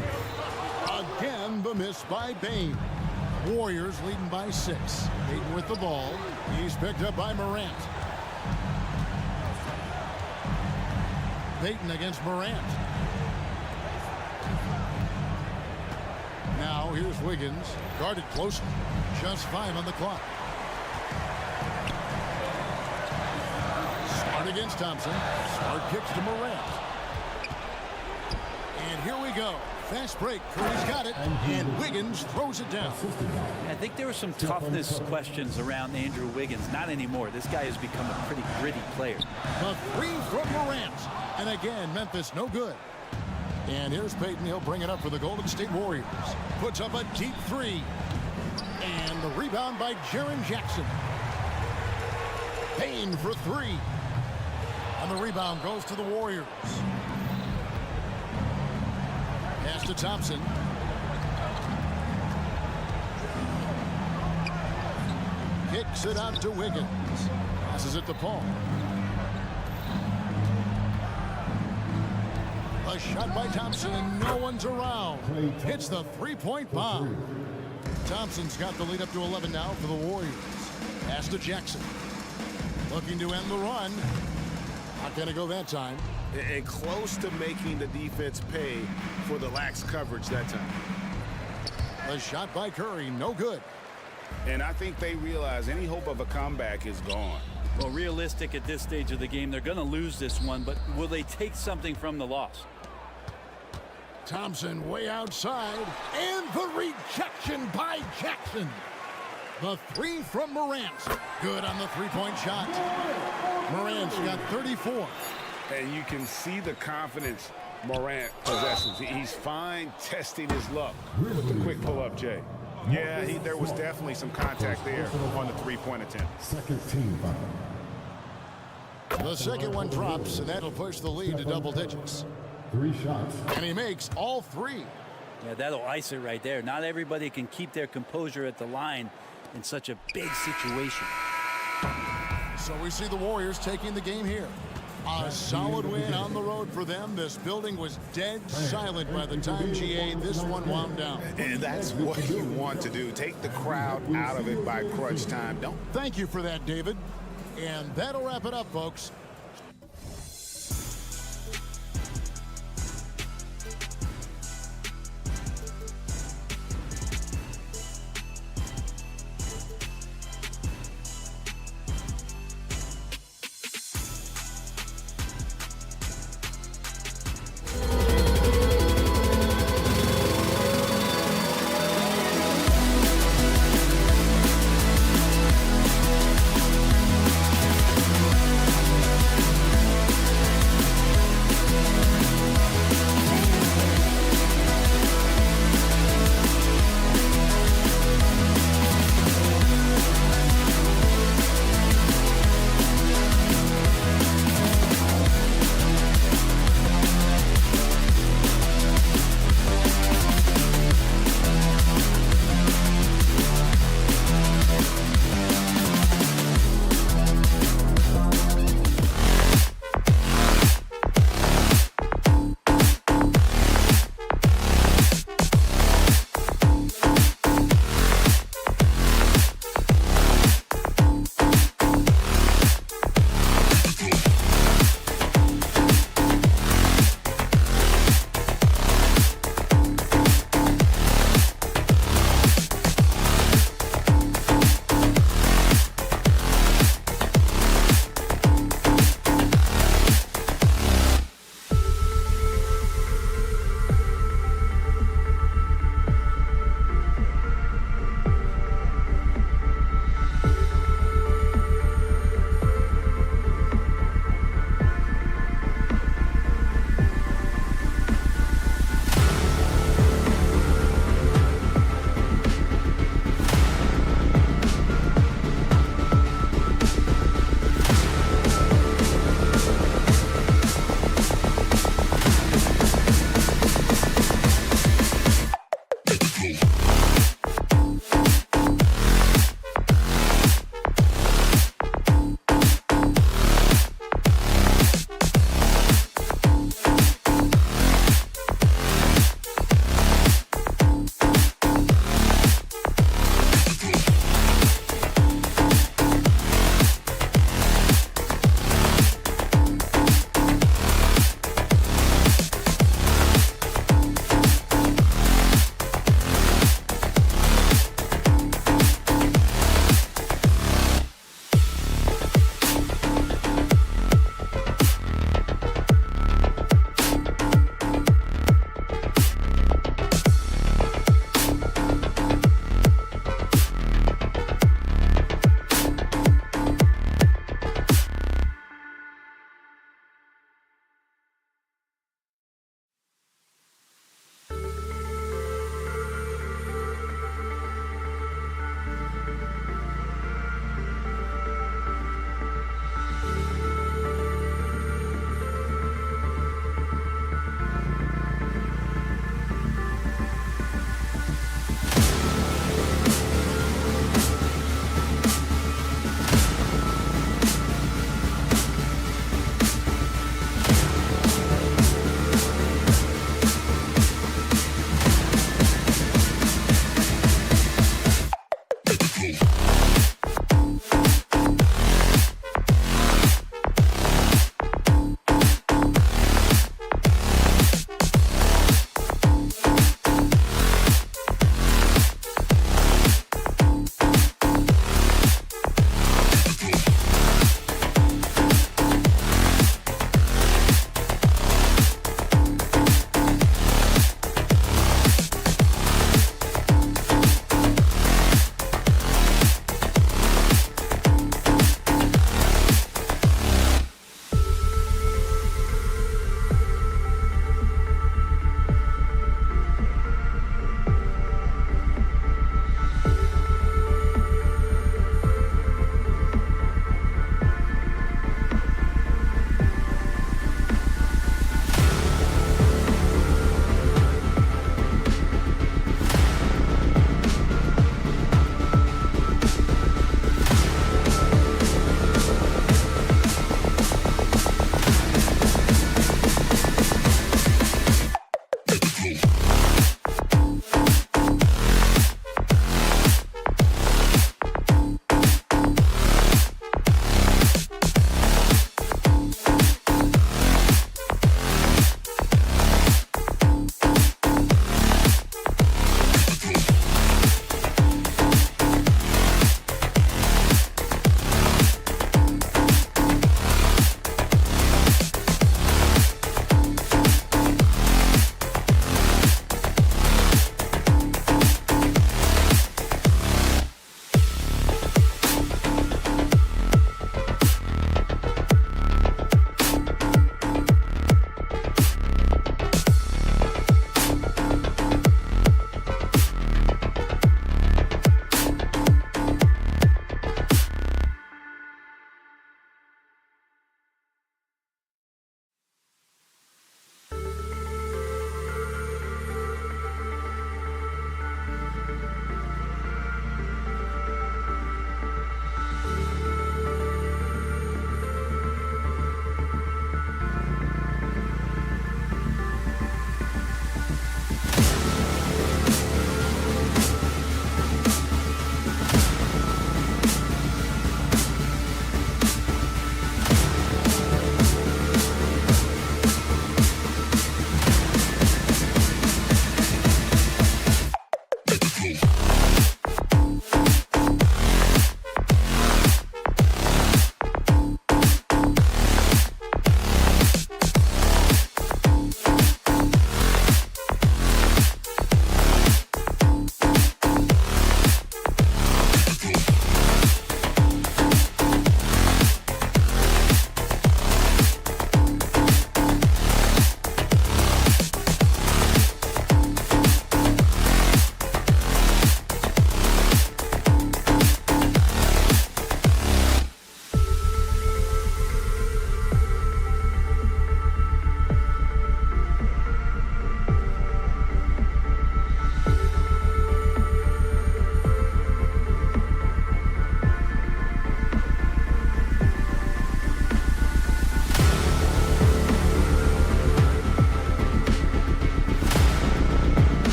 Again, the miss by Payne. Warriors leading by 6. Payton with the ball. He's picked up by Morant. Payton against Morant. Now here's Wiggins. Guarded closely. Just 5 on the clock. Smart against Thompson. Smart kicks to Morant. And here we go. Fast break. Curry's got it. And Wiggins throws it down. I think there were some toughness questions around Andrew Wiggins. Not anymore. This guy has become a pretty gritty player. The 3 from Morant. And again, Memphis no good. And here's Payton. He'll bring it up for the Golden State Warriors. Puts up a deep 3. And the The rebound by Jaren Jackson. Payne for three. And the rebound goes to the Warriors. Pass to Thompson. Kicks it out to Wiggins. Passes it to Paul. A shot by Thompson, and no one's around. Hits the three-point bomb. Thompson's got the lead up to 11 now for the Warriors. Pass to Jackson. Looking to end the run. Not going to go that time. And close to making the defense pay for the lax coverage that time. A shot by Curry, no good. And I think they realize any hope of a comeback is gone. Well, realistic at this stage of the game, they're going to lose this one, but will they take something from the loss? Thompson way outside, and the rejection by Jackson. The three from Morant. Good on the three-point shot. Morant's got 34. And you can see the confidence Morant possesses. He's fine testing his luck with the quick pull-up, Jay. Yeah, there was definitely some contact there on the three-point attempt. Second team foul. The second one drops, and that'll push the lead to double digits. 3 shots. And he makes all 3. Yeah, that'll ice it right there. Not everybody can keep their composure at the line in such a big situation. So we see the Warriors taking the game here. A solid win on the road for them. This building was dead silent by the time GA this one wound down. And that's what you want to do. Take the crowd out of it by crunch time. Thank you for that, David. And that'll wrap it up, folks.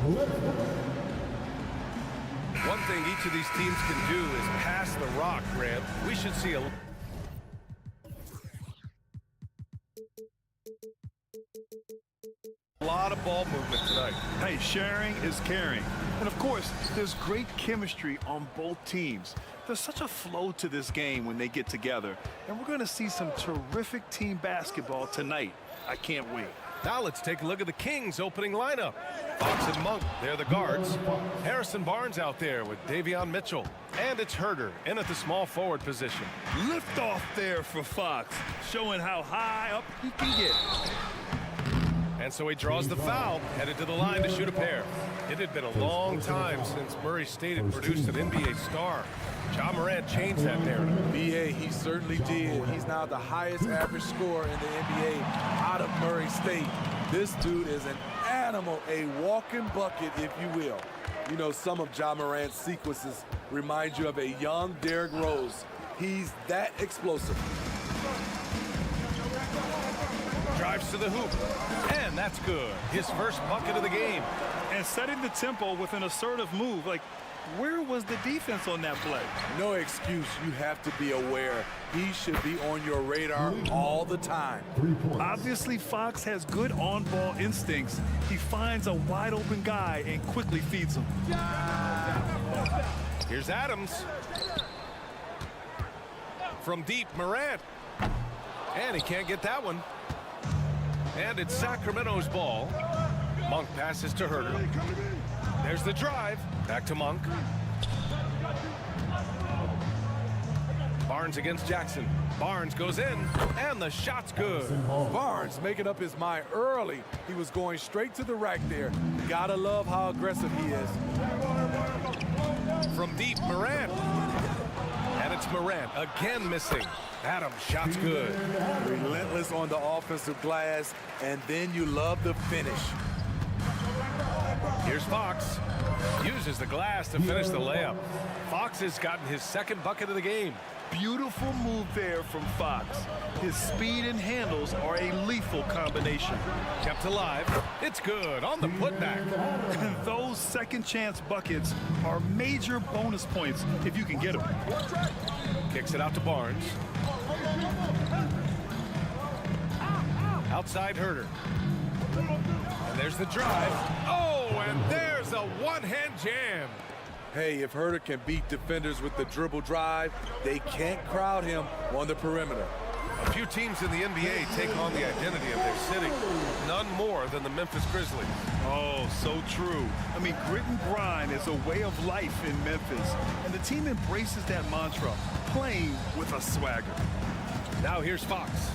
One thing each of these teams can do is pass the rock, Grant. We should see a lot of ball movement tonight. Hey, sharing is caring. And of course, there's great chemistry on both teams. There's such a flow to this game when they get together. And we're going to see some terrific team basketball tonight. I can't wait. Now let's take a look at the Kings opening lineup. Fox and Monk, they're the guards. Harrison Barnes out there with Davion Mitchell. And it's Herder in at the small forward position. Lift off there for Fox, showing how high up he can get. And so he draws the foul, headed to the line to shoot a pair. It had been a long time since Murray State had produced an NBA star. Ja Morant changed that narrative. BA, he certainly did. He's now the highest average scorer in the NBA out of Murray State. This dude is an animal, a walking bucket, if you will. You know, some of Ja Morant's sequences remind you of a young Derrick Rose. He's that explosive. Drives to the hoop, and that's good. His first bucket of the game. And setting the tempo with an assertive move. Like, where was the defense on that play? No excuse. You have to be aware. He should be on your radar all the time. Obviously, Fox has good on-ball instincts. He finds a wide-open guy and quickly feeds him. Here's Adams. From deep, Morant. And he can't get that one. And it's Sacramento's ball. Monk passes to Herder. There's the drive. Back to Monk. Barnes against Jackson. Barnes goes in, and the shot's good. Barnes making up his mind early. He was going straight to the rack there. Gotta love how aggressive he is. From deep, Morant. And it's Morant again missing. Adams, shot's good. Relentless on the offensive glass, and then you love the finish. Here's Fox. Uses the glass to finish the layup. Fox has gotten his second bucket of the game. Beautiful move there from Fox. His speed and handles are a lethal combination. Kept alive. It's good on the putback. And those second chance buckets are major bonus points if you can get them. Kicks it out to Barnes. Outside Herder. And there's the drive. Oh, and there's a one-hand jam. Hey, if Herder can beat defenders with the dribble drive, they can't crowd him on the perimeter. A few teams in the NBA take on the identity of their city. None more than the Memphis Grizzlies. Oh, so true. I mean, grit and grind is a way of life in Memphis. And the team embraces that mantra, playing with a swagger. Now here's Fox.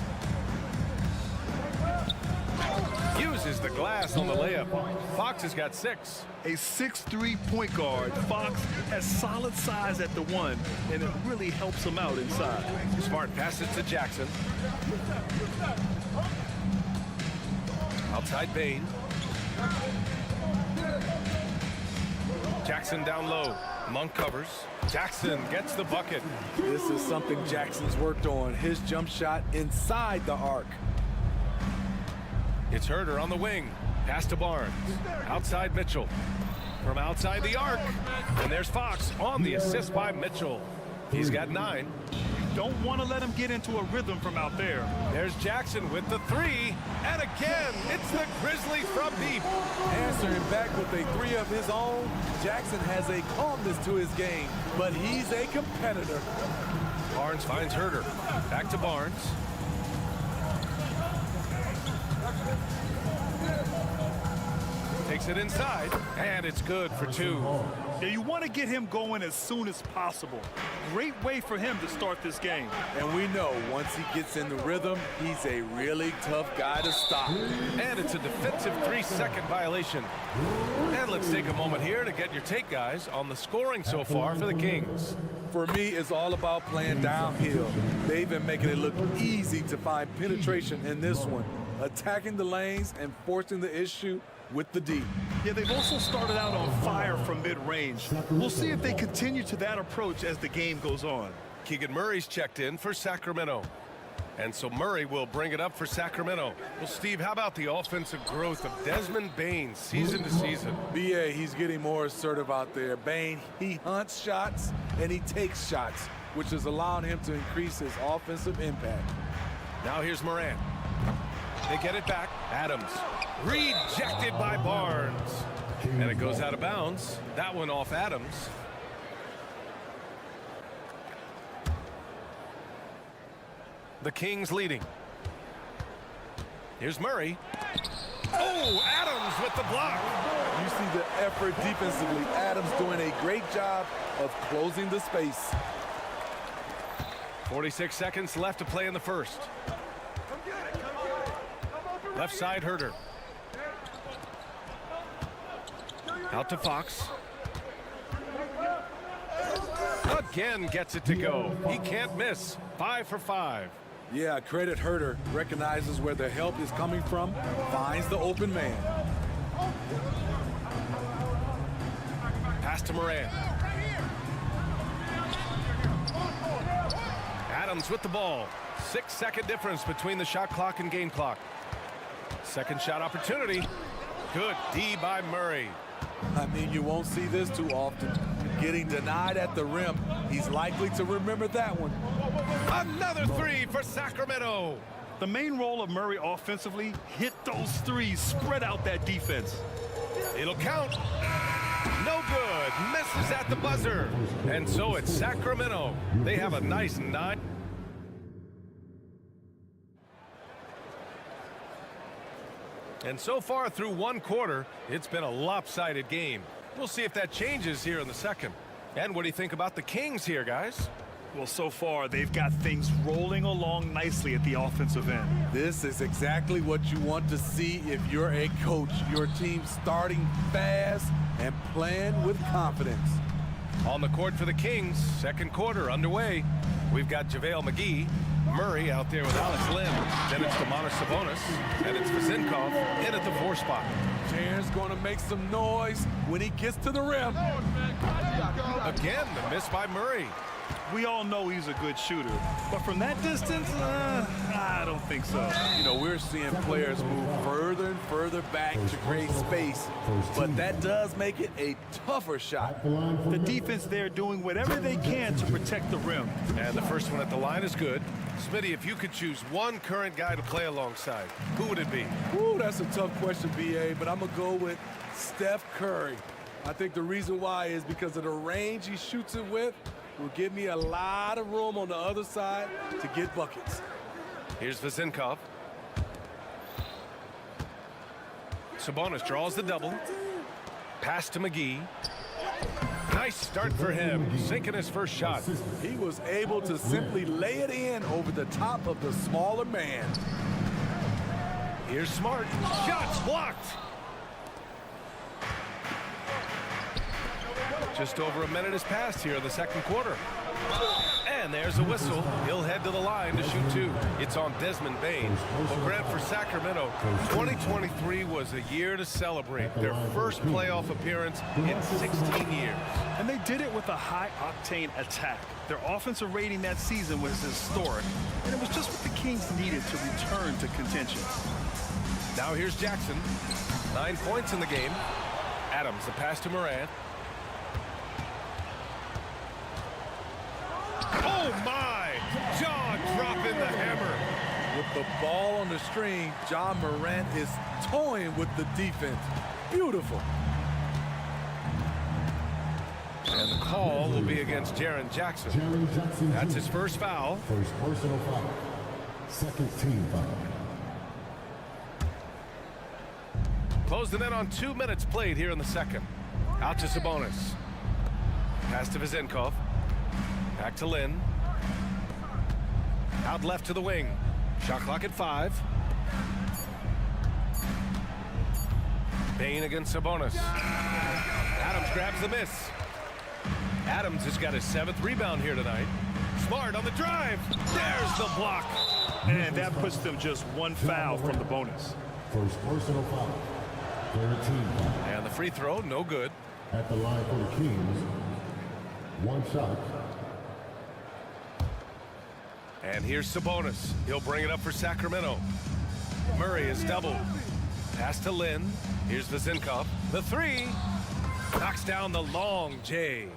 Uses the glass on the layup. Fox has got 6. A 6'3" point guard, Fox has solid size at the one, and it really helps him out inside. Smart passes to Jackson. Outside Bain. Jackson down low. Monk covers. Jackson gets the bucket. This is something Jackson's worked on. His jump shot inside the arc. It's Herder on the wing. Pass to Barnes. Outside Mitchell. From outside the arc. And there's Fox on the assist by Mitchell. He's got 9. You don't want to let him get into a rhythm from out there. There's Jackson with the 3. And again, it's the Grizzlies from deep. Answering back with a 3 of his own. Jackson has a calmness to his game, but he's a competitor. Barnes finds Herder. Back to Barnes. Takes it inside, and it's good for 2. Yeah, you want to get him going as soon as possible. Great way for him to start this game. And we know once he gets in the rhythm, he's a really tough guy to stop. And it's a defensive 3-second violation. And let's take a moment here to get your take, guys, on the scoring so far for the Kings. For me, it's all about playing downhill. They've been making it look easy to find penetration in this one, attacking the lanes and forcing the issue with the D. Yeah, they've also started out on fire from mid-range. We'll see if they continue to that approach as the game goes on. Keegan Murray's checked in for Sacramento. And so Murray will bring it up for Sacramento. Well, Steve, how about the offensive growth of Desmond Bane season to season? BA, he's getting more assertive out there. Bane, he hunts shots and he takes shots, which is allowing him to increase his offensive impact. Now here's Morant. They get it back. Adams rejected by Barnes. And it goes out of bounds. That one off Adams. The Kings leading. Here's Murray. Oh, Adams with the block. You see the effort defensively. Adams doing a great job of closing the space. 46 seconds left to play in the first. Left side, Herter. Out to Fox. Again gets it to go. He can't miss. 5 for 5. Yeah, credit Herter. Recognizes where the help is coming from. Finds the open man. Pass to Morant. Adams with the ball. 6-second difference between the shot clock and game clock. Second shot opportunity. Good D by Murray. I mean, you won't see this too often. Getting denied at the rim. He's likely to remember that one. Another three for Sacramento. The main role of Murray offensively, hit those threes, spread out that defense. It'll count. No good. Misses at the buzzer. And so it's Sacramento. They have a nice 9. And so far through one quarter, it's been a lopsided game. We'll see if that changes here in the second. And what do you think about the Kings here, guys? Well, so far, they've got things rolling along nicely at the offensive end. This is exactly what you want to see if you're a coach. Your team starting fast and playing with confidence. On the court for the Kings, second quarter underway. We've got JaVale McGee, Murray out there with Alex Lim. Then it's Domantas Sabonis, and it's Vezenkov in at the 4 spot. Terrence going to make some noise when he gets to the rim. Again, the miss by Murray. We all know he's a good shooter, but from that distance, I don't think so. You know, we're seeing players move further and further back to create space, but that does make it a tougher shot. The defense there doing whatever they can to protect the rim. And the first one at the line is good. Smitty, if you could choose one current guy to play alongside, who would it be? Ooh, that's a tough question, BA, but I'm going to go with Steph Curry. I think the reason why is because of the range he shoots it with. Will give me a lot of room on the other side to get buckets. Here's Vezenkov. Sabonis draws the double. Pass to McGee. Nice start for him, sinking his first shot. He was able to simply lay it in over the top of the smaller man. Here's Smart. Shots blocked. Just over a minute has passed here in the second quarter. And there's a whistle. He'll head to the line to shoot 2. It's on Desmond Bane. Well, Grant, for Sacramento, 2023 was a year to celebrate. Their first playoff appearance in 16 years. And they did it with a high-octane attack. Their offensive rating that season was historic, and it was just what the Kings needed to return to contention. Now here's Jackson. 9 points in the game. Adams, the pass to Morant. Oh, my! Jaw dropping the hammer. With the ball on the string, Ja Morant is toying with the defense. Beautiful. And the call will be against Jaren Jackson. That's his first foul. First personal foul. Second team foul. Close the net on 2 minutes played here in the second. Out to Sabonis. Pass to Vezenkov. Back to Lin. Out left to the wing. Shot clock at 5. Bane against Sabonis. Adams grabs the miss. Adams has got his 7th rebound here tonight. Smart on the drive. There's the block. And that puts them just 1 foul from the bonus. First personal foul. Third team foul. And the free throw, no good. At the line for the Kings, 1 shot. And here's Sabonis. He'll bring it up for Sacramento. Murray is doubled. Pass to Lynn. Here's Vezenkov. The three. Knocks down the long J.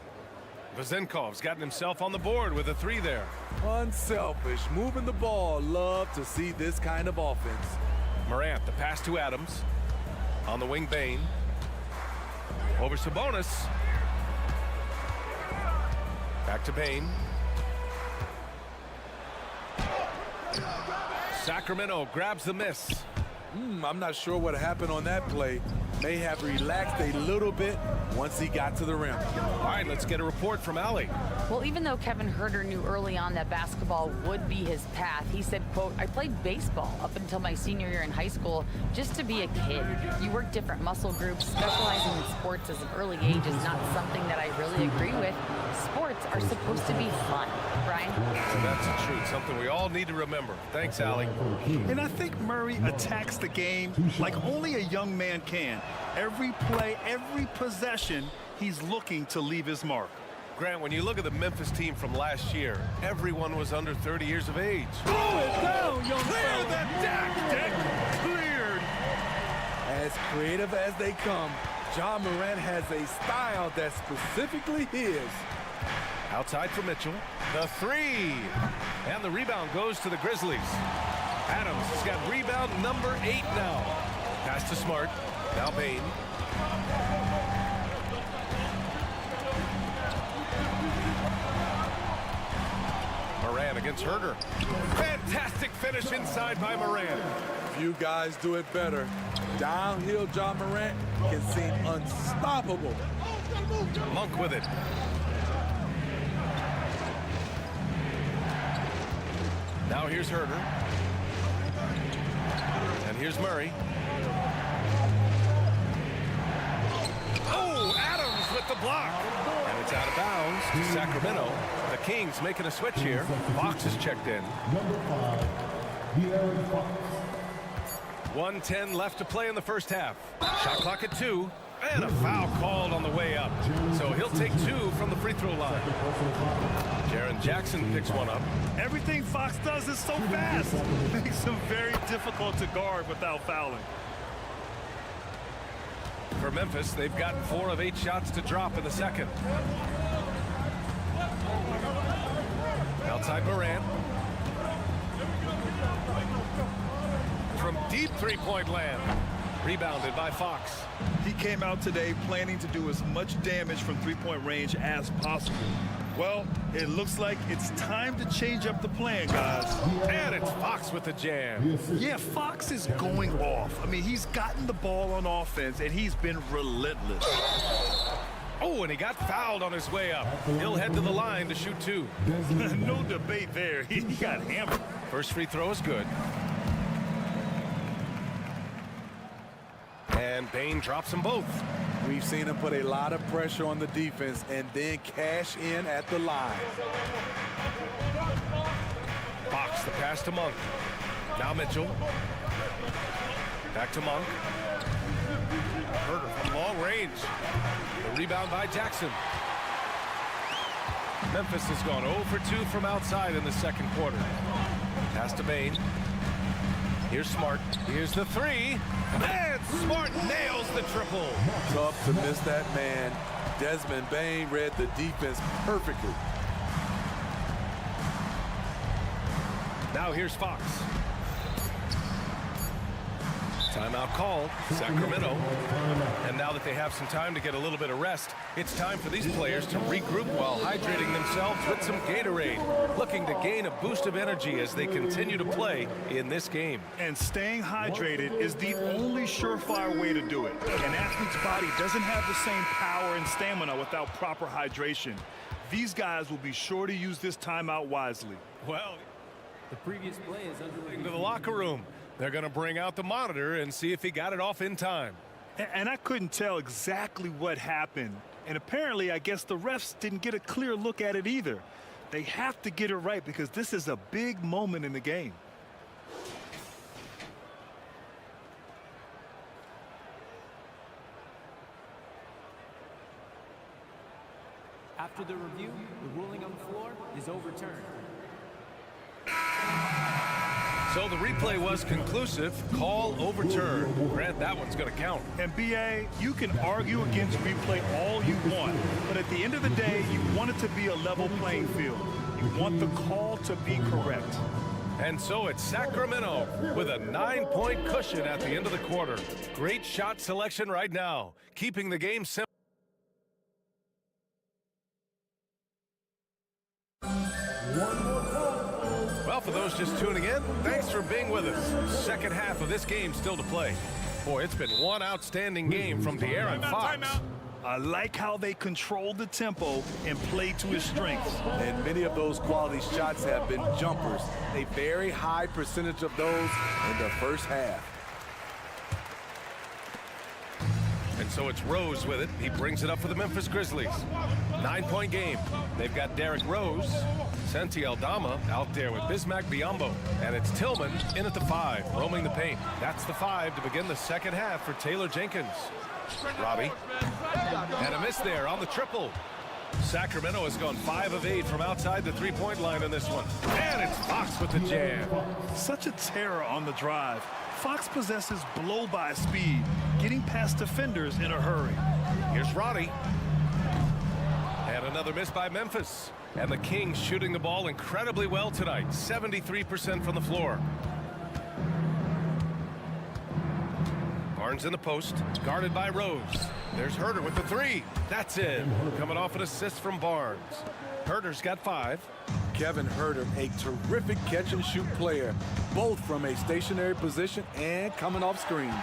Vezenkov's gotten himself on the board with a three there. Unselfish, moving the ball. Love to see this kind of offense. Morant, the pass to Adams. On the wing, Bane. Over Sabonis. Back to Bane. Sacramento grabs the miss. I'm not sure what happened on that play. May have relaxed a little bit once he got to the rim. All right, let's get a report from Allie. Well, even though Kevin Huerter knew early on that basketball would be his path, he said, quote, "I played baseball up until my senior year in high school just to be a kid. You work different muscle groups. Specializing in sports as an early age is not something that I really agree with. Sports are supposed to be fun." Brian? And that's the truth, something we all need to remember. Thanks, Allie. And I think Murray attacks the game like only a young man can. Every play, every possession, he's looking to leave his mark. Grant, when you look at the Memphis team from last year, everyone was under 30 years of age. Throw it down, young Clear that deck. Cleared. As creative as they come, Ja Morant has a style that's specifically his. Outside for Mitchell. The three. And the rebound goes to the Grizzlies. Adams has got rebound number 8 now. Pass to Smart. Now Bane. Moran against Huerter. Fantastic finish inside by Moran. You guys do it better. Downhill Ja Morant can seem unstoppable. Monk with it. Now here's Huerter. And here's Murray. Oh, Adams with the block. And it's out of bounds to Sacramento. The Kings making a switch here. Fox is checked in. Number 5, De'Aaron Fox. 1:10 left to play in the first half. Shot clock at 2. And a foul called on the way up. So he'll take 2 from the free throw line. Jaren Jackson picks one up. Everything Fox does is so fast. Makes him very difficult to guard without fouling. For Memphis, they've gotten 4 of 8 shots to drop in the second. Outside Morant. From deep three-point land. Rebounded by Fox. He came out today planning to do as much damage from three-point range as possible. Well, it looks like it's time to change up the plan, guys. And it's Fox with the jam. Yeah, Fox is going off. I mean, he's gotten the ball on offense, and he's been relentless. Oh, and he got fouled on his way up. He'll head to the line to shoot 2. No debate there. He got hammered. First free throw is good. And Bane drops them both. We've seen him put a lot of pressure on the defense and then cash in at the line. Fox, the pass to Monk. Now Mitchell. Back to Monk. Huerter from long range. The rebound by Jackson. Memphis has gone 0 for 2 from outside in the second quarter. Pass to Bane. Here's Smart. Here's the three. And Smart nails the triple. Tough to miss that man. Desmond Bane read the defense perfectly. Now here's Fox. Timeout called, Sacramento. And now that they have some time to get a little bit of rest, it's time for these players to regroup while hydrating themselves with some Gatorade, looking to gain a boost of energy as they continue to play in this game. And staying hydrated is the only surefire way to do it. An athlete's body doesn't have the same power and stamina without proper hydration. These guys will be sure to use this timeout wisely. Well, the previous play is underway. To the locker room. They're going to bring out the monitor and see if he got it off in time. And I couldn't tell exactly what happened. And apparently, I guess the refs didn't get a clear look at it either. They have to get it right because this is a big moment in the game. After the review, the ruling on the floor is overturned. So the replay was conclusive. Call overturned. Grant, that one's going to count. And BA, you can argue against replay all you want, but at the end of the day, you want it to be a level playing field. You want the call to be correct. And so it's Sacramento with a 9-point cushion at the end of the quarter. Great shot selection right now, keeping the game simple. Well, for those just tuning in, thanks for being with us. Second half of this game still to play. Boy, it's been one outstanding game from De'Aaron Fox. I like how they controlled the tempo and played to his strengths. And many of those quality shots have been jumpers. A very high percentage of those in the first half. And so it's Rose with it. He brings it up for the Memphis Grizzlies. 9-point game. They've got Derrick Rose, Santi Aldama out there with Bismack Biyombo. And it's Tillman in at the 5, roaming the paint. That's the 5 to begin the second half for Taylor Jenkins. Robbie. And a miss there on the triple. Sacramento has gone 5 of 8 from outside the three-point line in this one. And it's Fox with the jam. Such a terror on the drive. Fox possesses blow-by speed, getting past defenders in a hurry. Here's Roddy. And another miss by Memphis. And the Kings shooting the ball incredibly well tonight. 73% from the floor. Barnes in the post, guarded by Rose. There's Herter with the 3. That's in. Coming off an assist from Barnes. Herter's got 5. Kevin Herter, a terrific catch-and-shoot player, both from a stationary position and coming off screens.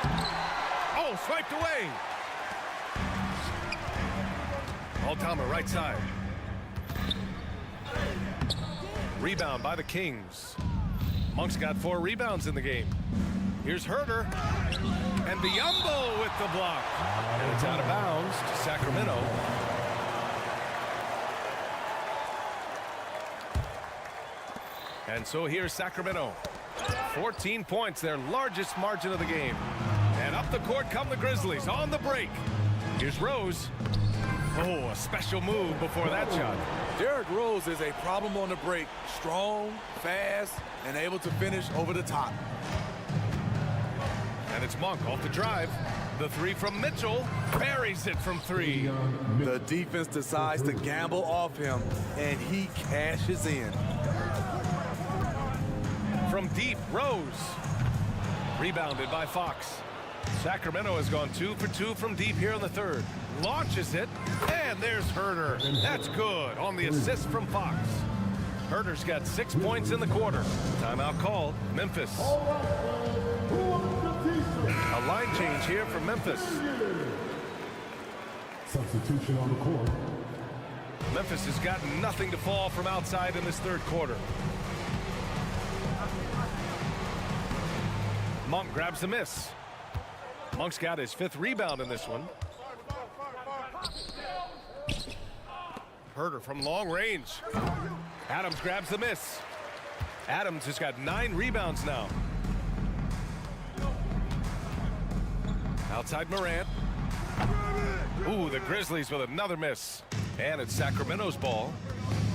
Oh, swiped away. Aldama right side. Rebound by the Kings. Monk's got 4 rebounds in the game. Here's Herter. And Biyombo with the block. And it's out of bounds to Sacramento. And so here's Sacramento. 14 points, their largest margin of the game. And up the court come the Grizzlies on the break. Here's Rose. Oh, a special move before that shot. Derrick Rose is a problem on the break. Strong, fast, and able to finish over the top. And it's Monk off the drive. The 3 from Mitchell. Buries it from 3. The defense decides to gamble off him, and he cashes in. From deep, Rose. Rebounded by Fox. Sacramento has gone 2 for 2 from deep here in the third. Launches it, and there's Herter. That's good on the assist from Fox. Herter's got 6 points in the quarter. Timeout called. Memphis. A line change here for Memphis. Substitution on the court. Memphis has got nothing to fall from outside in this third quarter. Monk grabs the miss. Monk's got his 5th rebound in this one. Herter from long range. Adams grabs the miss. Adams has got 9 rebounds now. Outside Morant. Ooh, the Grizzlies with another miss. And it's Sacramento's ball.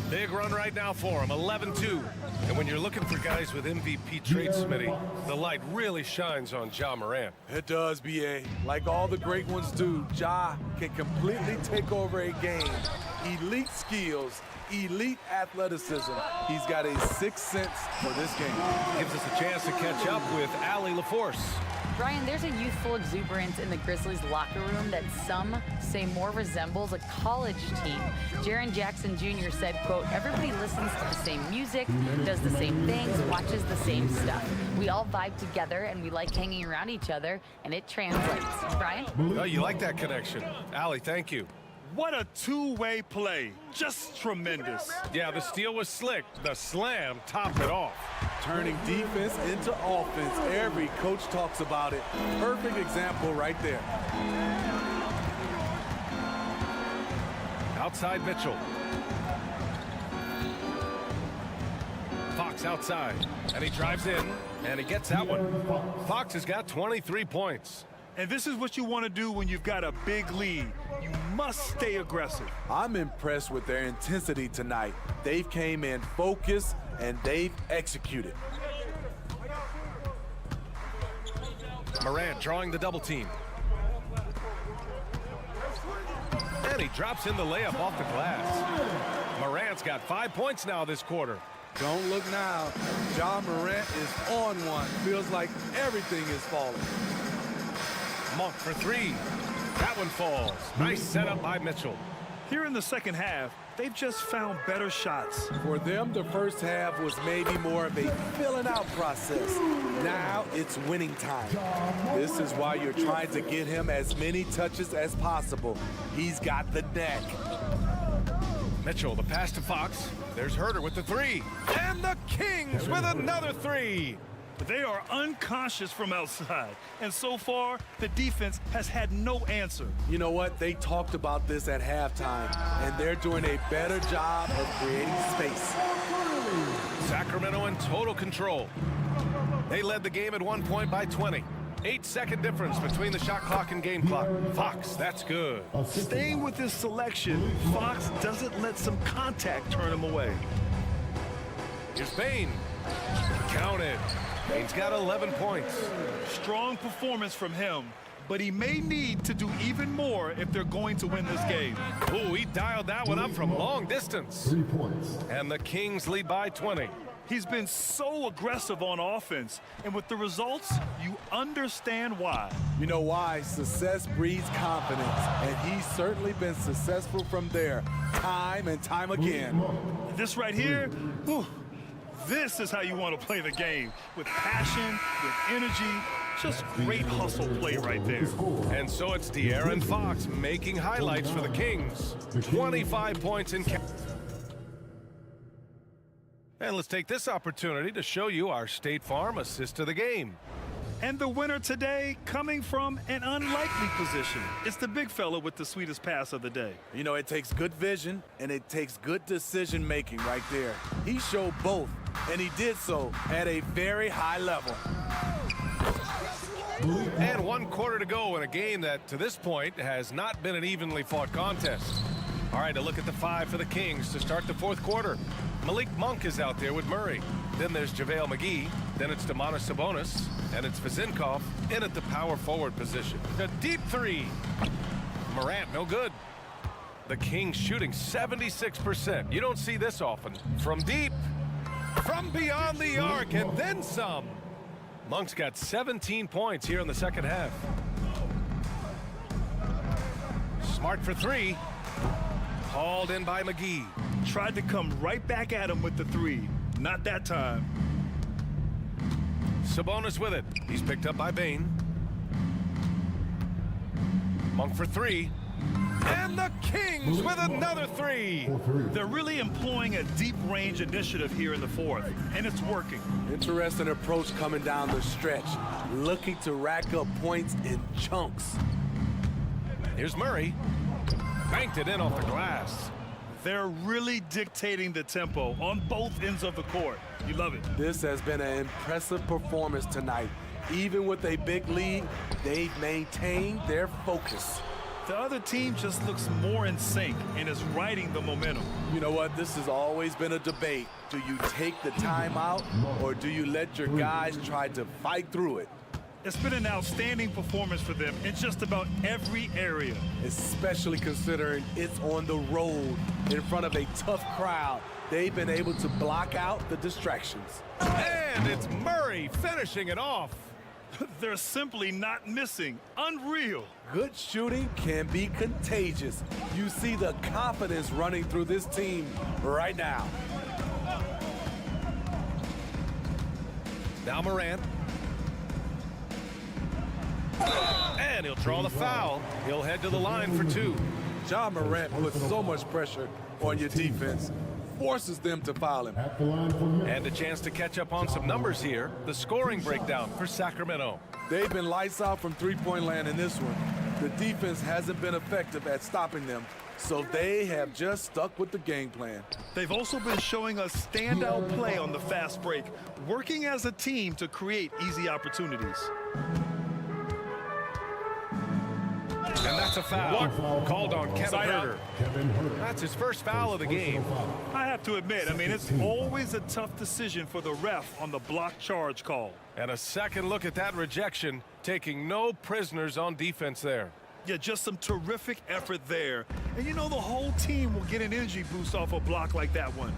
Big run right now for him, 11-2. And when you're looking for guys with MVP traits, Smitty, the light really shines on Ja Morant. It does, BA. Like all the great ones do, Ja can completely take over a game. Elite skills, elite athleticism. He's got a 6th sense for this game. Gives us a chance to catch up with Allie LaForce. Brian, there's a youthful exuberance in the Grizzlies locker room that some say more resembles a college team. Jaren Jackson Jr. said, quote, everybody listens to the same music, does the same things, watches the same stuff. We all vibe together and we like hanging around each other, and it translates. Brian? Oh, you like that connection. Allie, thank you. What a two-way play. Just tremendous. Yeah, the steal was slick. The slam topped it off. Turning defense into offense. Every coach talks about it. Perfect example right there. Outside Mitchell. Fox outside. And he drives in, and he gets that one. Fox has got 23 points. And this is what you want to do when you've got a big lead. You must stay aggressive. I'm impressed with their intensity tonight. They've came in focused, and they've executed. Morant drawing the double team. And he drops in the layup off the glass. Morant's got 5 points now this quarter. Don't look now. Ja Morant is on one. Feels like everything is falling. Monk for three. That one falls. Nice setup by Mitchell. Here in the second half, they've just found better shots. For them, the first half was maybe more of a filling out process. Now it's winning time. This is why you're trying to get him as many touches as possible. He's got the knack. Mitchell, the pass to Fox. There's Herter with the three. And the Kings with another three. They are unconscious from outside, and so far, the defense has had no answer. You know what? They talked about this at halftime, and they're doing a better job of creating space. Sacramento in total control. They led the game at 1 point by 20. 8-second difference between the shot clock and game clock. Fox, that's good. Staying with this selection, Fox doesn't let some contact turn him away. Here's Bane. Counted. Bane's got 11 points. Strong performance from him, but he may need to do even more if they're going to win this game. Ooh, he dialed that one up from long distance. 3 points. And the Kings lead by 20. He's been so aggressive on offense, and with the results, you understand why. You know why? Success breeds confidence, and he's certainly been successful from there, time and time again. This right here, whew, this is how you want to play the game, with passion, with energy, just great hustle play right there. And so it's De'Aaron Fox making highlights for the Kings. 25 points in. And let's take this opportunity to show you our State Farm assist of the game. And the winner today coming from an unlikely position. It's the big fella with the sweetest pass of the day. You know, it takes good vision and it takes good decision making right there. He showed both, and he did so at a very high level. And 1 quarter to go in a game that to this point has not been an evenly fought contest. All right, a look at the 5 for the Kings to start the 4th quarter. Malik Monk is out there with Murray. Then there's JaVale McGee. Then it's Domantas Sabonis. And it's Vezinkov in at the power forward position. A deep three. Morant, no good. The Kings shooting 76%. You don't see this often. From deep. From beyond the arc and then some. Monk's got 17 points here in the second half. Smart for three. Hauled in by McGee. Tried to come right back at him with the three. Not that time. Sabonis with it. He's picked up by Bane. Monk for three. And the Kings with another three. They're really employing a deep range initiative here in the 4th, and it's working. Interesting approach coming down the stretch, looking to rack up points in chunks. Here's Murray. Banked it in off the glass. They're really dictating the tempo on both ends of the court. You love it. This has been an impressive performance tonight. Even with a big lead, they've maintained their focus. The other team just looks more in sync and is riding the momentum. You know what? This has always been a debate. Do you take the time out, or do you let your guys try to fight through it? It's been an outstanding performance for them in just about every area. Especially considering it's on the road in front of a tough crowd. They've been able to block out the distractions. And it's Murray finishing it off. They're simply not missing. Unreal. Good shooting can be contagious. You see the confidence running through this team right now. Now Morant. And he'll draw the foul. He'll head to the line for two. Ja Morant puts so much pressure on your defense, forces them to foul him. And a chance to catch up on some numbers here. The scoring breakdown for Sacramento. They've been lights out from three-point land in this one. The defense hasn't been effective at stopping them, so they have just stuck with the game plan. They've also been showing us standout play on the fast break, working as a team to create easy opportunities. And that's a foul. Called on Kevin Huerter. That's his first foul of the game. I have to admit, I mean, it's always a tough decision for the ref on the block charge call. And a second look at that rejection, taking no prisoners on defense there. Yeah, just some terrific effort there. And you know the whole team will get an energy boost off a block like that one.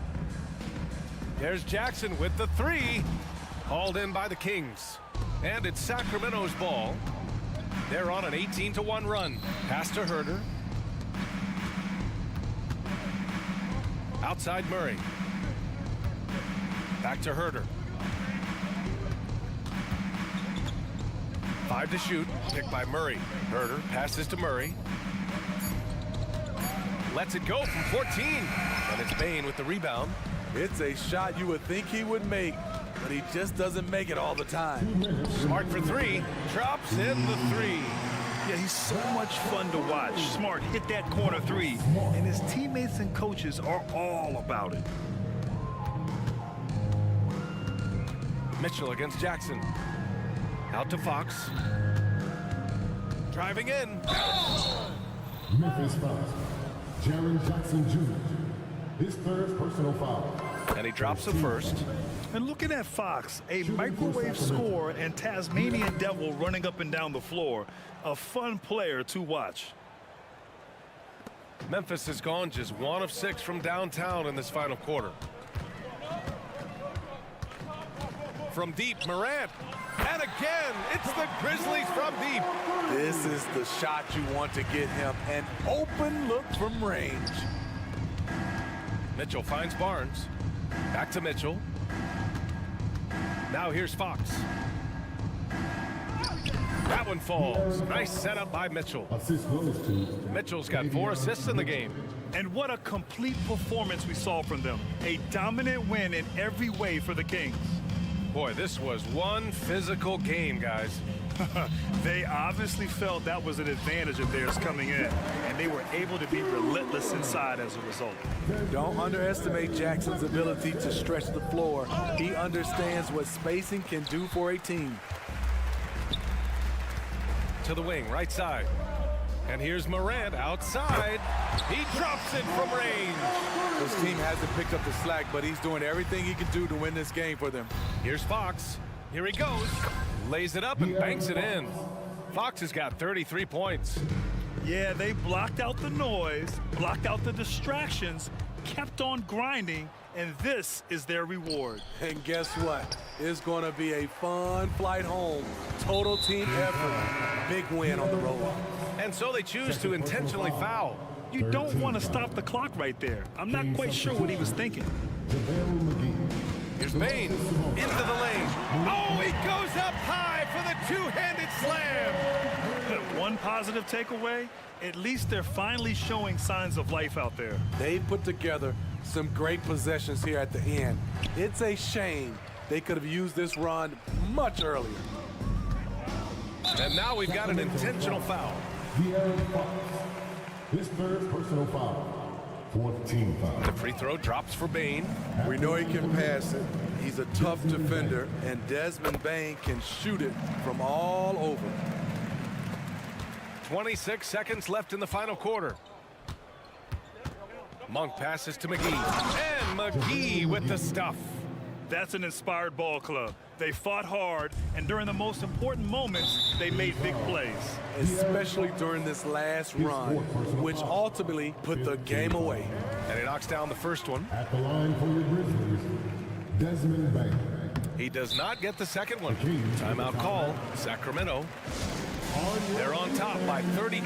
There's Jackson with the three. Hauled in by the Kings. And it's Sacramento's ball. They're on an 18-1 run. Pass to Huerter. Outside Murray. Back to Huerter. 5 to shoot. Picked by Murray. Huerter passes to Murray. Lets it go from 14. And it's Bane with the rebound. It's a shot you would think he would make, but he just doesn't make it all the time. Smart for three. Drops in the three. Yeah, he's so much fun to watch. Smart hit that corner three, and his teammates and coaches are all about it. Mitchell against Jackson. Out to Fox. Driving in. Memphis fouls. Jaren Jackson Jr. His third personal foul. And he drops the first. And looking at Fox, a microwave scorer and Tasmanian Devil running up and down the floor. A fun player to watch. Memphis has gone just 1 of 6 from downtown in this final quarter. From deep, Morant. And again, it's the Grizzlies from deep. This is the shot you want to get him. An open look from range. Mitchell finds Barnes. Back to Mitchell. Now here's Fox. That one falls. Nice setup by Mitchell. Mitchell's got 4 assists in the game. And what a complete performance we saw from them. A dominant win in every way for the Kings. Boy, this was one physical game, guys. They obviously felt that was an advantage of theirs coming in, and they were able to be relentless inside as a result. Don't underestimate Jackson's ability to stretch the floor. He understands what spacing can do for a team. To the wing, right side. And here's Morant outside. He drops it from range. This team hasn't picked up the slack, but he's doing everything he can do to win this game for them. Here's Fox. Here he goes. Lays it up and banks it in. Fox has got 33 points. Yeah, they blocked out the noise, blocked out the distractions, kept on grinding, and this is their reward. And guess what? It's going to be a fun flight home. Total team effort. Big win on the road. And so they choose to intentionally foul. You don't want to stop the clock right there. I'm not quite sure what he was thinking. Here's Bane into the lane. Oh, he goes up high for the two-handed slam. One positive takeaway, at least they're finally showing signs of life out there. They put together some great possessions here at the end. It's a shame they could have used this run much earlier. And now we've got an intentional foul. His third personal foul. 14 foul. The free throw drops for Bane. We know he can pass it. He's a tough defender, and Desmond Bane can shoot it from all over. 26 seconds left in the final quarter. Monk passes to McGee. And McGee with the stuff. That's an inspired ball club. They fought hard, and during the most important moments, they made big plays. Especially during this last run, which ultimately put the game away. And he knocks down the first one. At the line for your Grizzlies, Desmond Bane. He does not get the second one. Timeout call, Sacramento. They're on top by 32.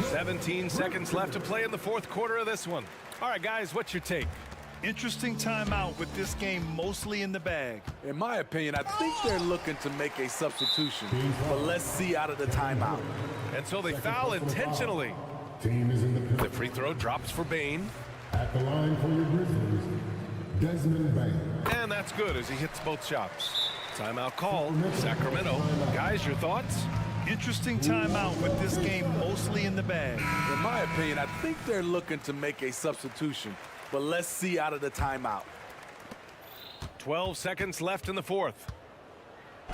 17 seconds left to play in the fourth quarter of this one. All right, guys, what's your take? Interesting timeout with this game mostly in the bag. In my opinion, I think they're looking to make a substitution, but let's see out of the timeout. And so they foul intentionally. Team is in the The free throw drops for Bane. At the line for your Grizzlies, Desmond Bane. And that's good as he hits both shots. Timeout call, Sacramento. Guys, your thoughts? Interesting timeout with this game mostly in the bag. In my opinion, I think they're looking to make a substitution, but let's see out of the timeout. 12 seconds left in the fourth.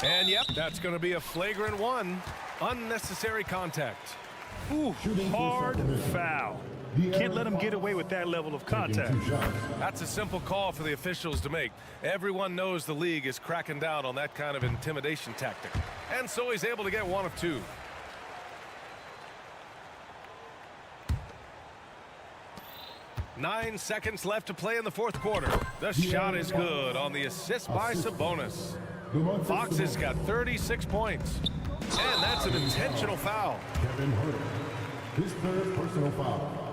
And yep, that's going to be a flagrant one. Unnecessary contact. Ooh, hard foul. Can't let him get away with that level of contact. That's a simple call for the officials to make. Everyone knows the league is cracking down on that kind of intimidation tactic. And so he's able to get one of two. Nine seconds left to play in the fourth quarter. The shot is good on the assist by Sabonis. Fox has got 36 points. And that's an intentional foul. Kevin Huerter, his third personal foul.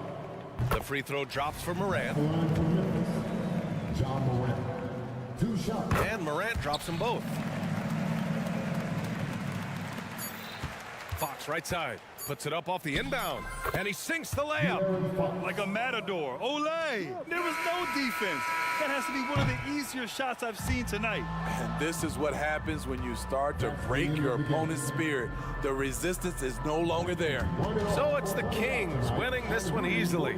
The free throw drops for Morant. Line from Memphis, John Morant. 2 shots. And Morant drops them both. Fox right side. Puts it up off the inbound. And he sinks the layup. Like a matador. Olay! There was no defense. That has to be one of the easier shots I've seen tonight. And this is what happens when you start to break your opponent's spirit. The resistance is no longer there. So it's the Kings winning this one easily.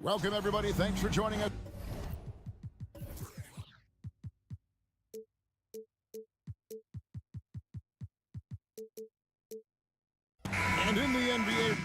Welcome, everybody. Thanks for joining us. And in the NBA...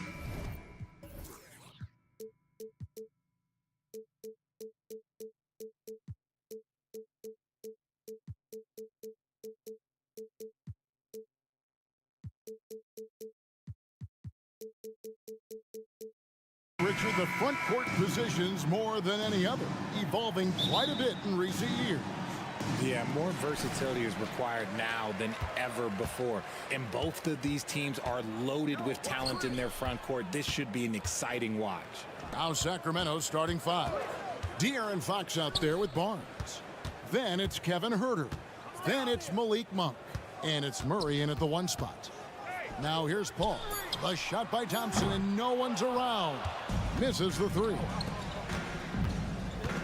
Richard, the front court positions more than any other, evolving quite a bit in recent years. Yeah, more versatility is required now than ever before. And both of these teams are loaded with talent in their front court. This should be an exciting watch. Now Sacramento starting 5. De'Aaron Fox out there with Barnes. Then it's Kevin Huerter. Then it's Malik Monk. And it's Murray in at the 1 spot. Now here's Paul. The shot by Thompson, and no one's around. Misses the 3.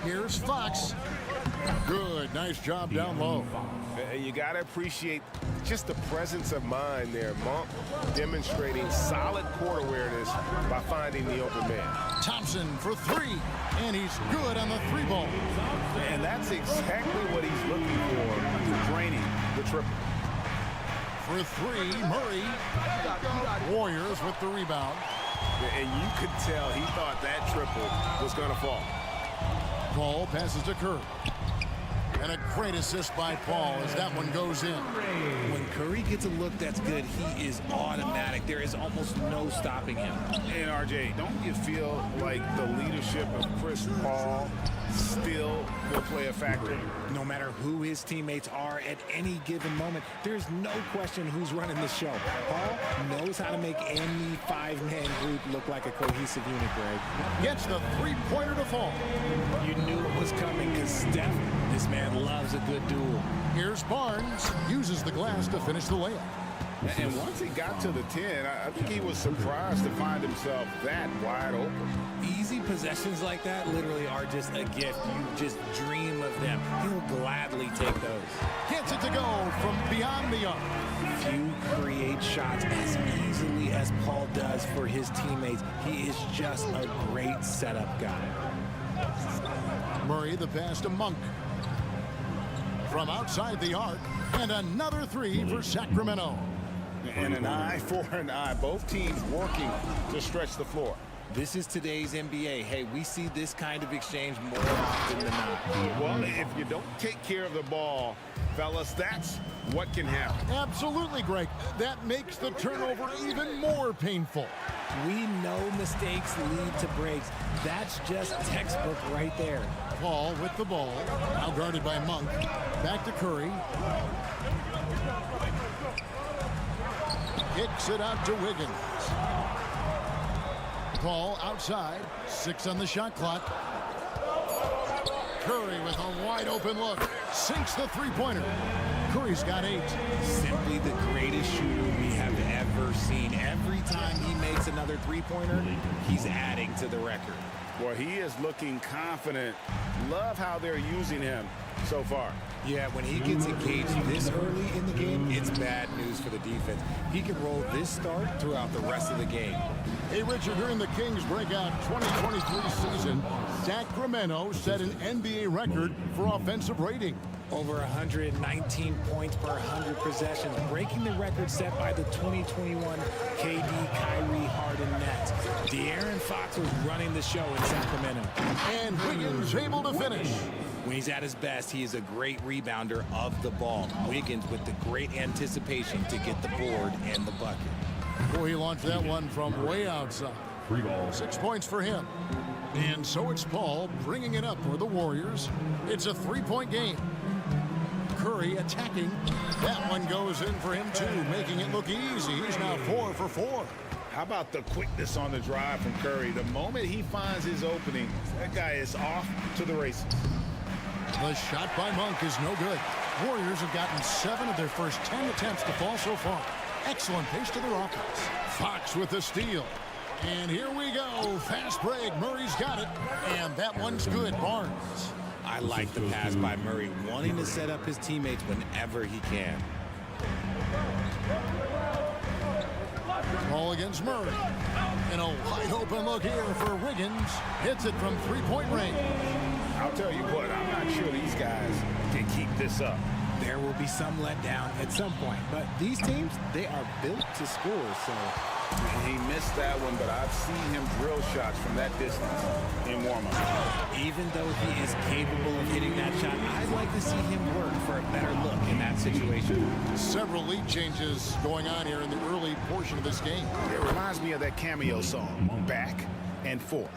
Here's Fox. Good, nice job down low. You got to appreciate just the presence of mind there. Monk demonstrating solid court awareness by finding the open man. Thompson for 3, and he's good on the 3 ball. And that's exactly what he's looking for, draining the triple. For 3, Murray. Warriors with the rebound. And you could tell he thought that triple was going to fall. Paul passes to Curry. And a great assist by Paul as that one goes in. When Curry gets a look that's good, he is automatic. There is almost no stopping him. And RJ, don't you feel like the leadership of Chris Paul still will play a factor? No matter who his teammates are at any given moment, there's no question who's running the show. Paul knows how to make any 5-man group look like a cohesive unit, Greg. Gets the 3-pointer to fall. You knew it was coming because Steph, this man loves a good duel. Here's Barnes. Uses the glass to finish the layup. And once he got to the 10, I think he was surprised to find himself that wide open. Easy possessions like that literally are just a gift. You just dream of them. He'll gladly take those. Gets it to go from beyond the arc. Few create shots as easily as Paul does for his teammates. He is just a great setup guy. Murray the pass to Monk. From outside the arc, and another 3 for Sacramento. And an eye for an eye. Both teams working to stretch the floor. This is today's NBA. Hey, we see this kind of exchange more often than not. Well, if you don't take care of the ball, fellas, that's what can happen. Absolutely, Greg. That makes the turnover even more painful. We know mistakes lead to breaks. That's just textbook right there. Paul with the ball. Now guarded by Monk. Back to Curry. Kicks it out to Wiggins. Paul outside. 6 on the shot clock. Curry with a wide open look. Sinks the 3-pointer. Curry's got 8. Simply the greatest shooter we have ever seen. Every time he makes another 3-pointer, he's adding to the record. Well, he is looking confident. Love how they're using him so far. Yeah, when he gets engaged this early in the game, it's bad news for the defense. He can roll this start throughout the rest of the game. Hey, Richard, during the Kings' breakout 2023 season, Sacramento set an NBA record for offensive rating. Over 119 points per 100 possessions, breaking the record set by the 2021 KD Kyrie Harden Nets. De'Aaron Fox was running the show in Sacramento. And Wiggins able to finish. When he's at his best, he is a great rebounder of the ball. Wiggins with the great anticipation to get the board and the bucket. Boy, he launched that one from way outside. 6 points for him. And so it's Paul bringing it up for the Warriors. It's a 3-point game. Curry attacking. That one goes in for him too, making it look easy. He's now 4 for 4. How about the quickness on the drive from Curry? The moment he finds his opening, that guy is off to the races. The shot by Monk is no good. Warriors have gotten 7 of their first 10 attempts to fall so far. Excellent pace to their offense. Fox with the steal. And here we go. Fast break. Murray's got it. And that one's good. Barnes. I like the pass by Murray, wanting to set up his teammates whenever he can. Ball against Murray. An Ohio Wide open look here for Wiggins. Hits it from three-point range. I'll tell you what, I'm not sure these guys can keep this up. There will be some letdown at some point, but these teams, they are built to score, so. And he missed that one, but I've seen him drill shots from that distance in warm-up. Even though he is capable of hitting that shot, I'd like to see him work for a better look in that situation. Several lead changes going on here in the early portion of this game. It reminds me of that cameo song, Back and Forth.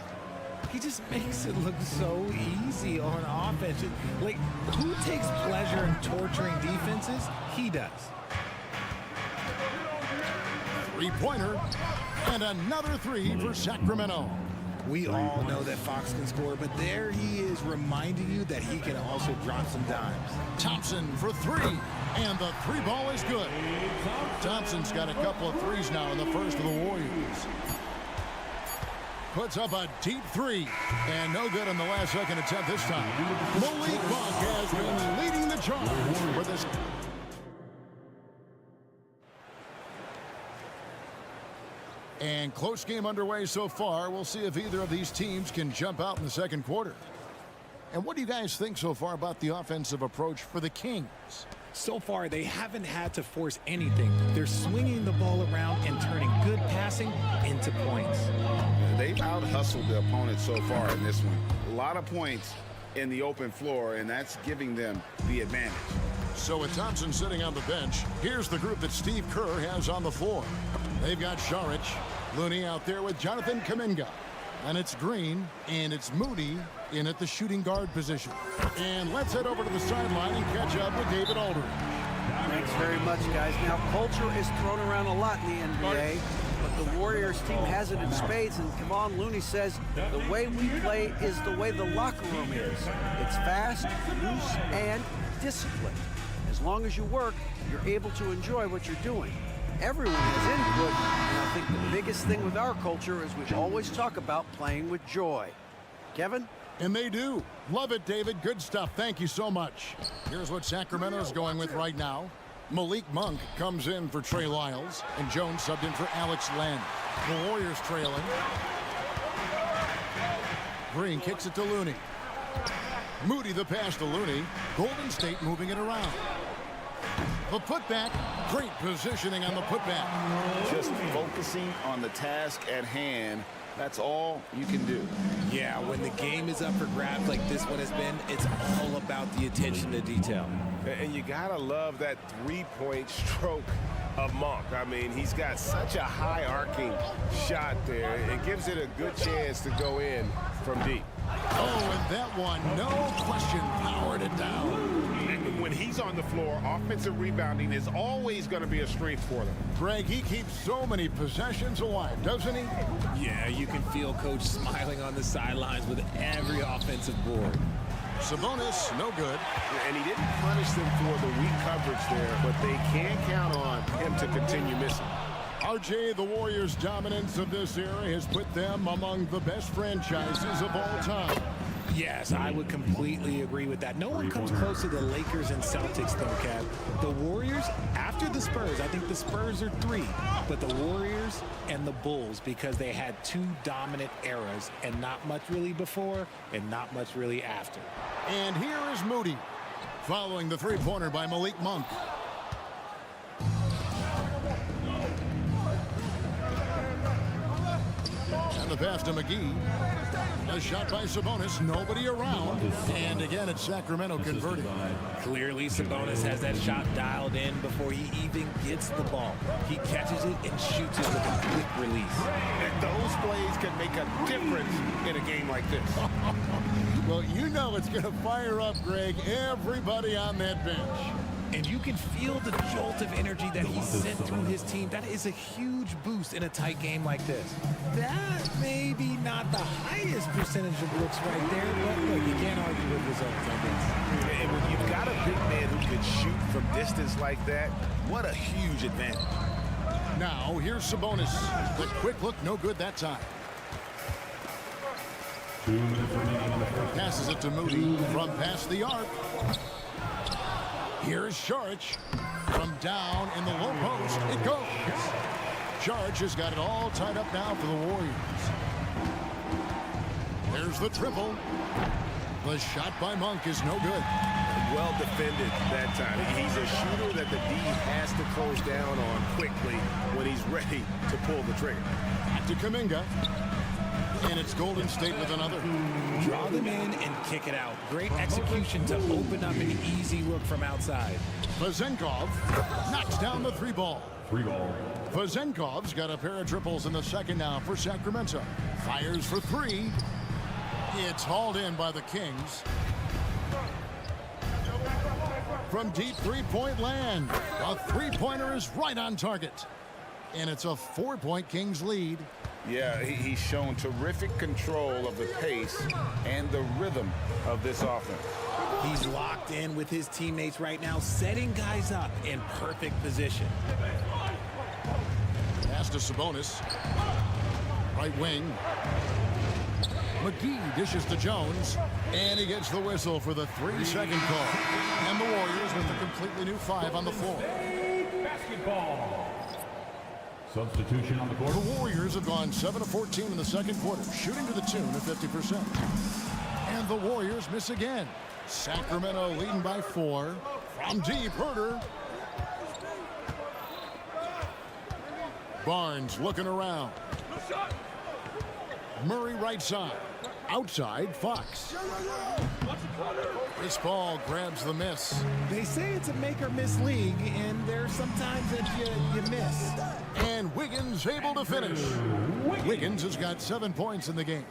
He just makes it look so easy on offense. Like, who takes pleasure in torturing defenses? He does. Three-pointer, and another three for Sacramento. We all know that Fox can score, but there he is reminding you that he can also drop some dimes. Thompson for three, and the three ball is good. Thompson's got a couple of threes now in the first of the Warriors. Puts up a deep three, and no good on the last second attempt this time. Malik Monk has been leading the charge for this. And close game underway so far. We'll see if either of these teams can jump out in the second quarter. And what do you guys think so far about the offensive approach for the Kings? So far, they haven't had to force anything. They're swinging the ball around and turning good passing into points. They've out-hustled the opponent so far in this one. A lot of points in the open floor, and that's giving them the advantage. So with Thompson sitting on the bench, here's the group that Steve Kerr has on the floor. They've got Saric, Looney out there with Jonathan Kuminga. And it's Green, and it's Moody in at the shooting guard position. And let's head over to the sideline and catch up with David Aldridge. Thanks very much, guys. Now, culture is thrown around a lot in the NBA, but the Warriors team has it in spades, and Kevon Looney says the way we play is the way the locker room is. It's fast, loose, and disciplined. As long as you work, you're able to enjoy what you're doing. Everyone has input, and I think the biggest thing with our culture is we always talk about playing with joy. Kevin? And they do. Love it, David. Good stuff. Thank you so much. Here's what Sacramento's going with right now. Malik Monk comes in for Trey Lyles, and Jones subbed in for Alex Len. The Warriors trailing. Green kicks it to Looney. Moody the pass to Looney. Golden State moving it around. The putback, great positioning on the putback. Just focusing on the task at hand, that's all you can do. Yeah, when the game is up for grabs like this one has been, it's all about the attention to detail. And you gotta love that three-point stroke of Monk. I mean, he's got such a high arcing shot there. It gives it a good chance to go in from deep. Oh, and that one, no question, powered it down. And when he's on the floor, offensive rebounding is always going to be a strength for them. Greg, he keeps so many possessions alive, doesn't he? Yeah, you can feel Coach smiling on the sidelines with every offensive board. Sabonis, no good. And he didn't punish them for the weak coverage there, but they can count on him to continue missing. RJ, the Warriors' dominance of this era has put them among the best franchises of all time. Yes, I would completely agree with that. No one comes close to the Lakers and Celtics, though, Kev. The Warriors, after the Spurs, I think the Spurs are 3, but the Warriors and the Bulls, because they had 2 dominant eras, and not much really before and not much really after. And here is Moody, following the three-pointer by Malik Monk. And the pass to McGee. A shot by Sabonis, nobody around. And again, it's Sacramento converting. Clearly, Sabonis has that shot dialed in before he even gets the ball. He catches it and shoots it with a quick release. And those plays can make a difference in a game like this. Well, you know it's going to fire up, Greg, everybody on that bench. And you can feel the jolt of energy that he sent through his team. That is a huge boost in a tight game like this. That may be not the highest percentage of looks right there, but look, you can't argue with results, I guess. And when you've got a big man who can shoot from distance like that, what a huge advantage. Now, here's Sabonis. The quick look, no good that time. Passes it to Moody from past the arc. Here's Saric from down in the low post. It goes. Saric has got it all tied up now for the Warriors. Here's the triple. The shot by Monk is no good. Well defended that time. He's a shooter that the D has to close down on quickly when he's ready to pull the trigger. Back to Kuminga. And it's Golden State with another. Draw them in and kick it out. Great execution to open up an easy look from outside. Vezenkov knocks down the three ball. Vezenkov's got a pair of triples in the second now for Sacramento. Fires for three. It's hauled in by the Kings. From deep three-point land, a three-pointer is right on target. And it's a 4-point Kings lead. Yeah, he's shown terrific control of the pace and the rhythm of this offense. He's locked in with his teammates right now, setting guys up in perfect position. Pass to Sabonis. Right wing. McGee dishes to Jones, and he gets the whistle for the 3-second call. And the Warriors with a completely new 5 on the floor. Basketball. Substitution on the court. The Warriors have gone 7 of 14 in the second quarter, shooting to the tune of 50%. And the Warriors miss again. Sacramento leading by 4. From deep, Herter. Barnes looking around. Murray right side. Outside, Fox. Chris Paul grabs the miss. They say it's a make-or-miss league, and there's sometimes that you miss. And Wiggins able to finish. Wiggins has got 7 points in the game.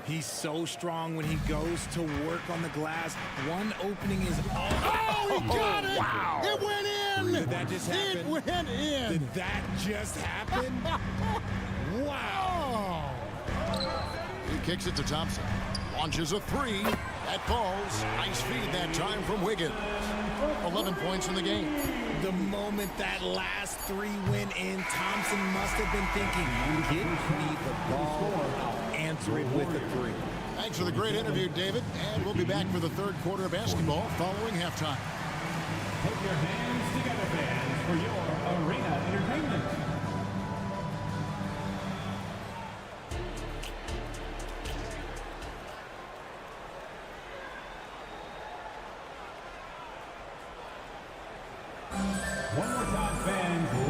He's so strong when he goes to work on the glass. One opening is all. Oh, he got it! Wow! It went in! Did that just happen? It went in! Did that just happen? Wow! He kicks it to Thompson. Launches a 3. That falls. Nice feed that time from Wiggins. 11 points in the game. The moment that last 3 went in, Thompson must have been thinking, give me the ball, I'll answer it with a 3. Thanks for the great interview, David. And we'll be back for the third quarter of basketball following halftime. Put your hands together, fans, for your arena entertainment.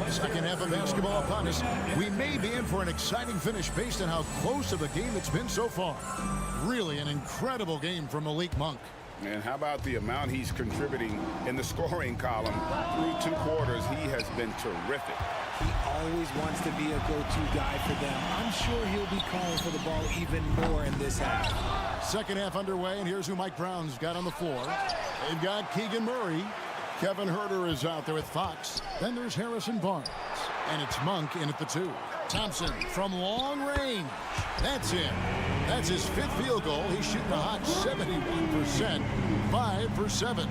Second half of basketball upon us. We may be in for an exciting finish based on how close of a game it's been so far. Really an incredible game from Malik Monk. And how about the amount he's contributing in the scoring column? Through 2 quarters, he has been terrific. He always wants to be a go-to guy for them. I'm sure he'll be calling for the ball even more in this half. Second half underway, and here's who Mike Brown's got on the floor. They've got Keegan Murray. Kevin Herter is out there with Fox. Then there's Harrison Barnes. And it's Monk in at the 2. Thompson from long range. That's in. That's his 5th field goal. He's shooting a hot 71%. 5 for 7.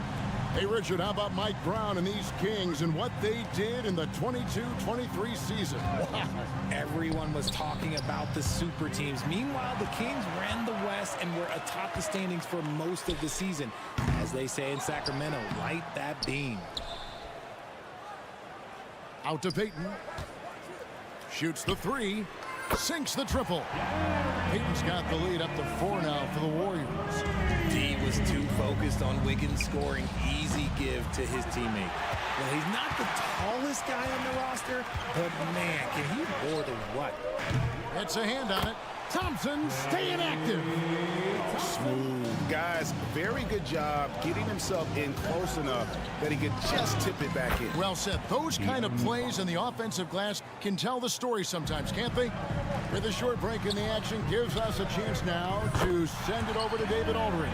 Hey, Richard, how about Mike Brown and these Kings and what they did in the 22-23 season? Wow. Everyone was talking about the super teams. Meanwhile, the Kings ran the West and were atop the standings for most of the season. As they say in Sacramento, light that beam. Out to Payton. Shoots the 3. Sinks the triple. Payton's got the lead up to 4 now for the Warriors. D was too focused on Wiggins scoring. Easy give to his teammate. Well, he's not the tallest guy on the roster, but man, can he board or what? It's a hand on it. Thompson staying active. Smooth. Guys, very good job getting himself in close enough that he could just tip it back in. Well said. Those kind of plays in the offensive glass can tell the story sometimes, can't they? With a short break in the action, gives us a chance now to send it over to David Aldridge.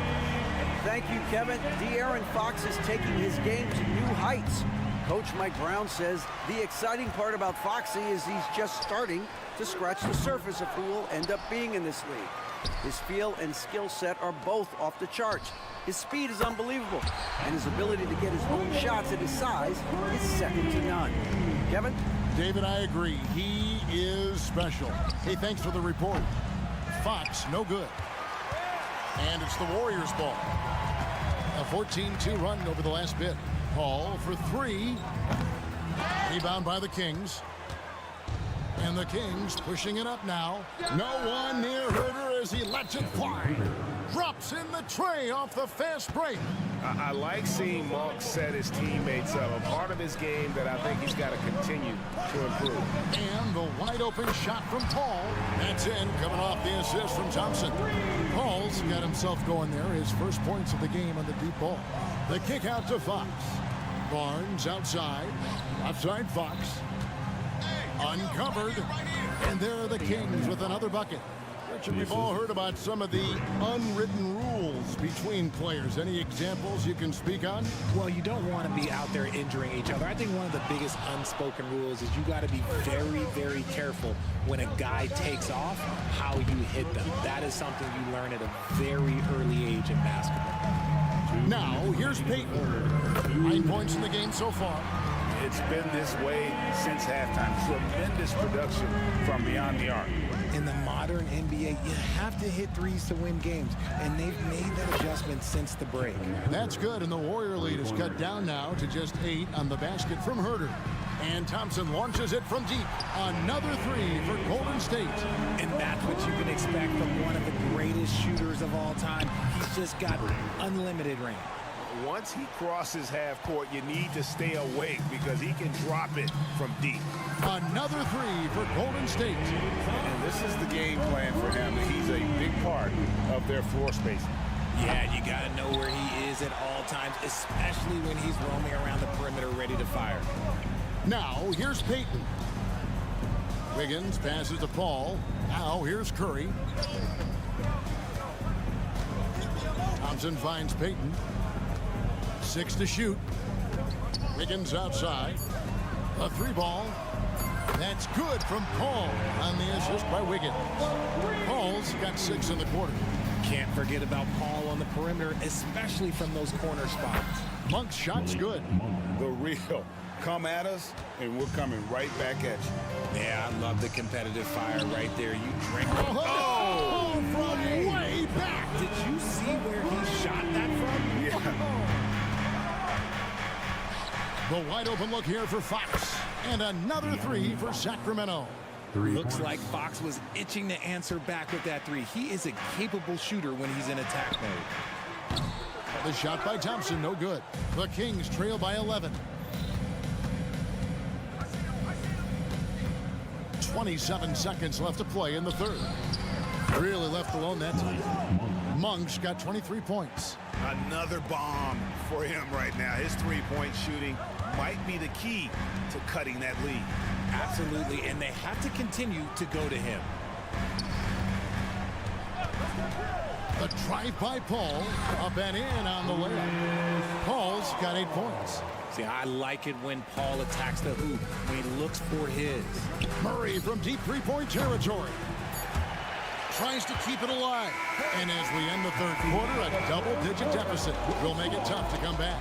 Thank you, Kevin. De'Aaron Fox is taking his game to new heights. Coach Mike Brown says the exciting part about Foxy is he's just starting to scratch the surface of who will end up being in this league. His feel and skill set are both off the charts. His speed is unbelievable, and his ability to get his own shots at his size is second to none. Kevin? David, I agree. He is special. Hey, thanks for the report. Fox, no good. And it's the Warriors' ball. A 14-2 run over the last bit. Paul for 3. Rebound by the Kings. And the Kings pushing it up now. No one near Herter as he lets it fly. Drops in the tray off the fast break. I like seeing Monk set his teammates up. A part of his game that I think he's got to continue to improve. And the wide open shot from Paul. That's in, coming off the assist from Thompson. Paul's got himself going there. His first points of the game on the deep ball. The kick out to Fox. Barnes outside. Outside Fox. Uncovered. And there are the Kings with another bucket. Richard, we've all heard about some of the unwritten rules between players. Any examples you can speak on? Well, you don't want to be out there injuring each other. I think one of the biggest unspoken rules is you got to be very, very careful when a guy takes off, how you hit them. That is something you learn at a very early age in basketball. Now, here's Peyton. 9 points in the game so far. It's been this way since halftime. Tremendous production from beyond the arc. In the modern NBA, you have to hit threes to win games, and they've made that adjustment since the break. That's good, and the Warrior lead is cut down now to just 8 on the basket from Herter. And Thompson launches it from deep. Another 3 for Golden State. And that's what you can expect from one of the greatest shooters of all time. He's just got unlimited range. Once he crosses half court, you need to stay awake because he can drop it from deep. Another 3 for Golden State. And this is the game plan for him. He's a big part of their floor spacing. Yeah, you got to know where he is at all times, especially when he's roaming around the perimeter ready to fire. Now, here's Peyton. Wiggins passes to Paul. Now, here's Curry. Thompson finds Peyton. 6 to shoot. Wiggins outside. A 3-ball. That's good from Paul on the assist by Wiggins. Paul's got 6 in the quarter. Can't forget about Paul on the perimeter, especially from those corner spots. Monk's shot's good. The real. Come at us, and we're coming right back at you. Yeah, I love the competitive fire right there. You drink. Oh, from way back. Did you see where he shot that from? Yeah. The wide open look here for Fox. And another 3 for Sacramento. Looks like Fox was itching to answer back with that 3. He is a capable shooter when he's in attack mode. The shot by Thompson, no good. The Kings trail by 11. 27 seconds left to play in the third. Really left alone that time. Monk's got 23 points. Another bomb for him right now. His three-point shooting might be the key to cutting that lead. Absolutely, and they have to continue to go to him. The drive by Paul, up and in on the layup. Paul's got 8 points. See, I like it when Paul attacks the hoop, when he looks for his. Murray from deep three-point territory. Tries to keep it alive. And as we end the third quarter, a double-digit deficit will make it tough to come back.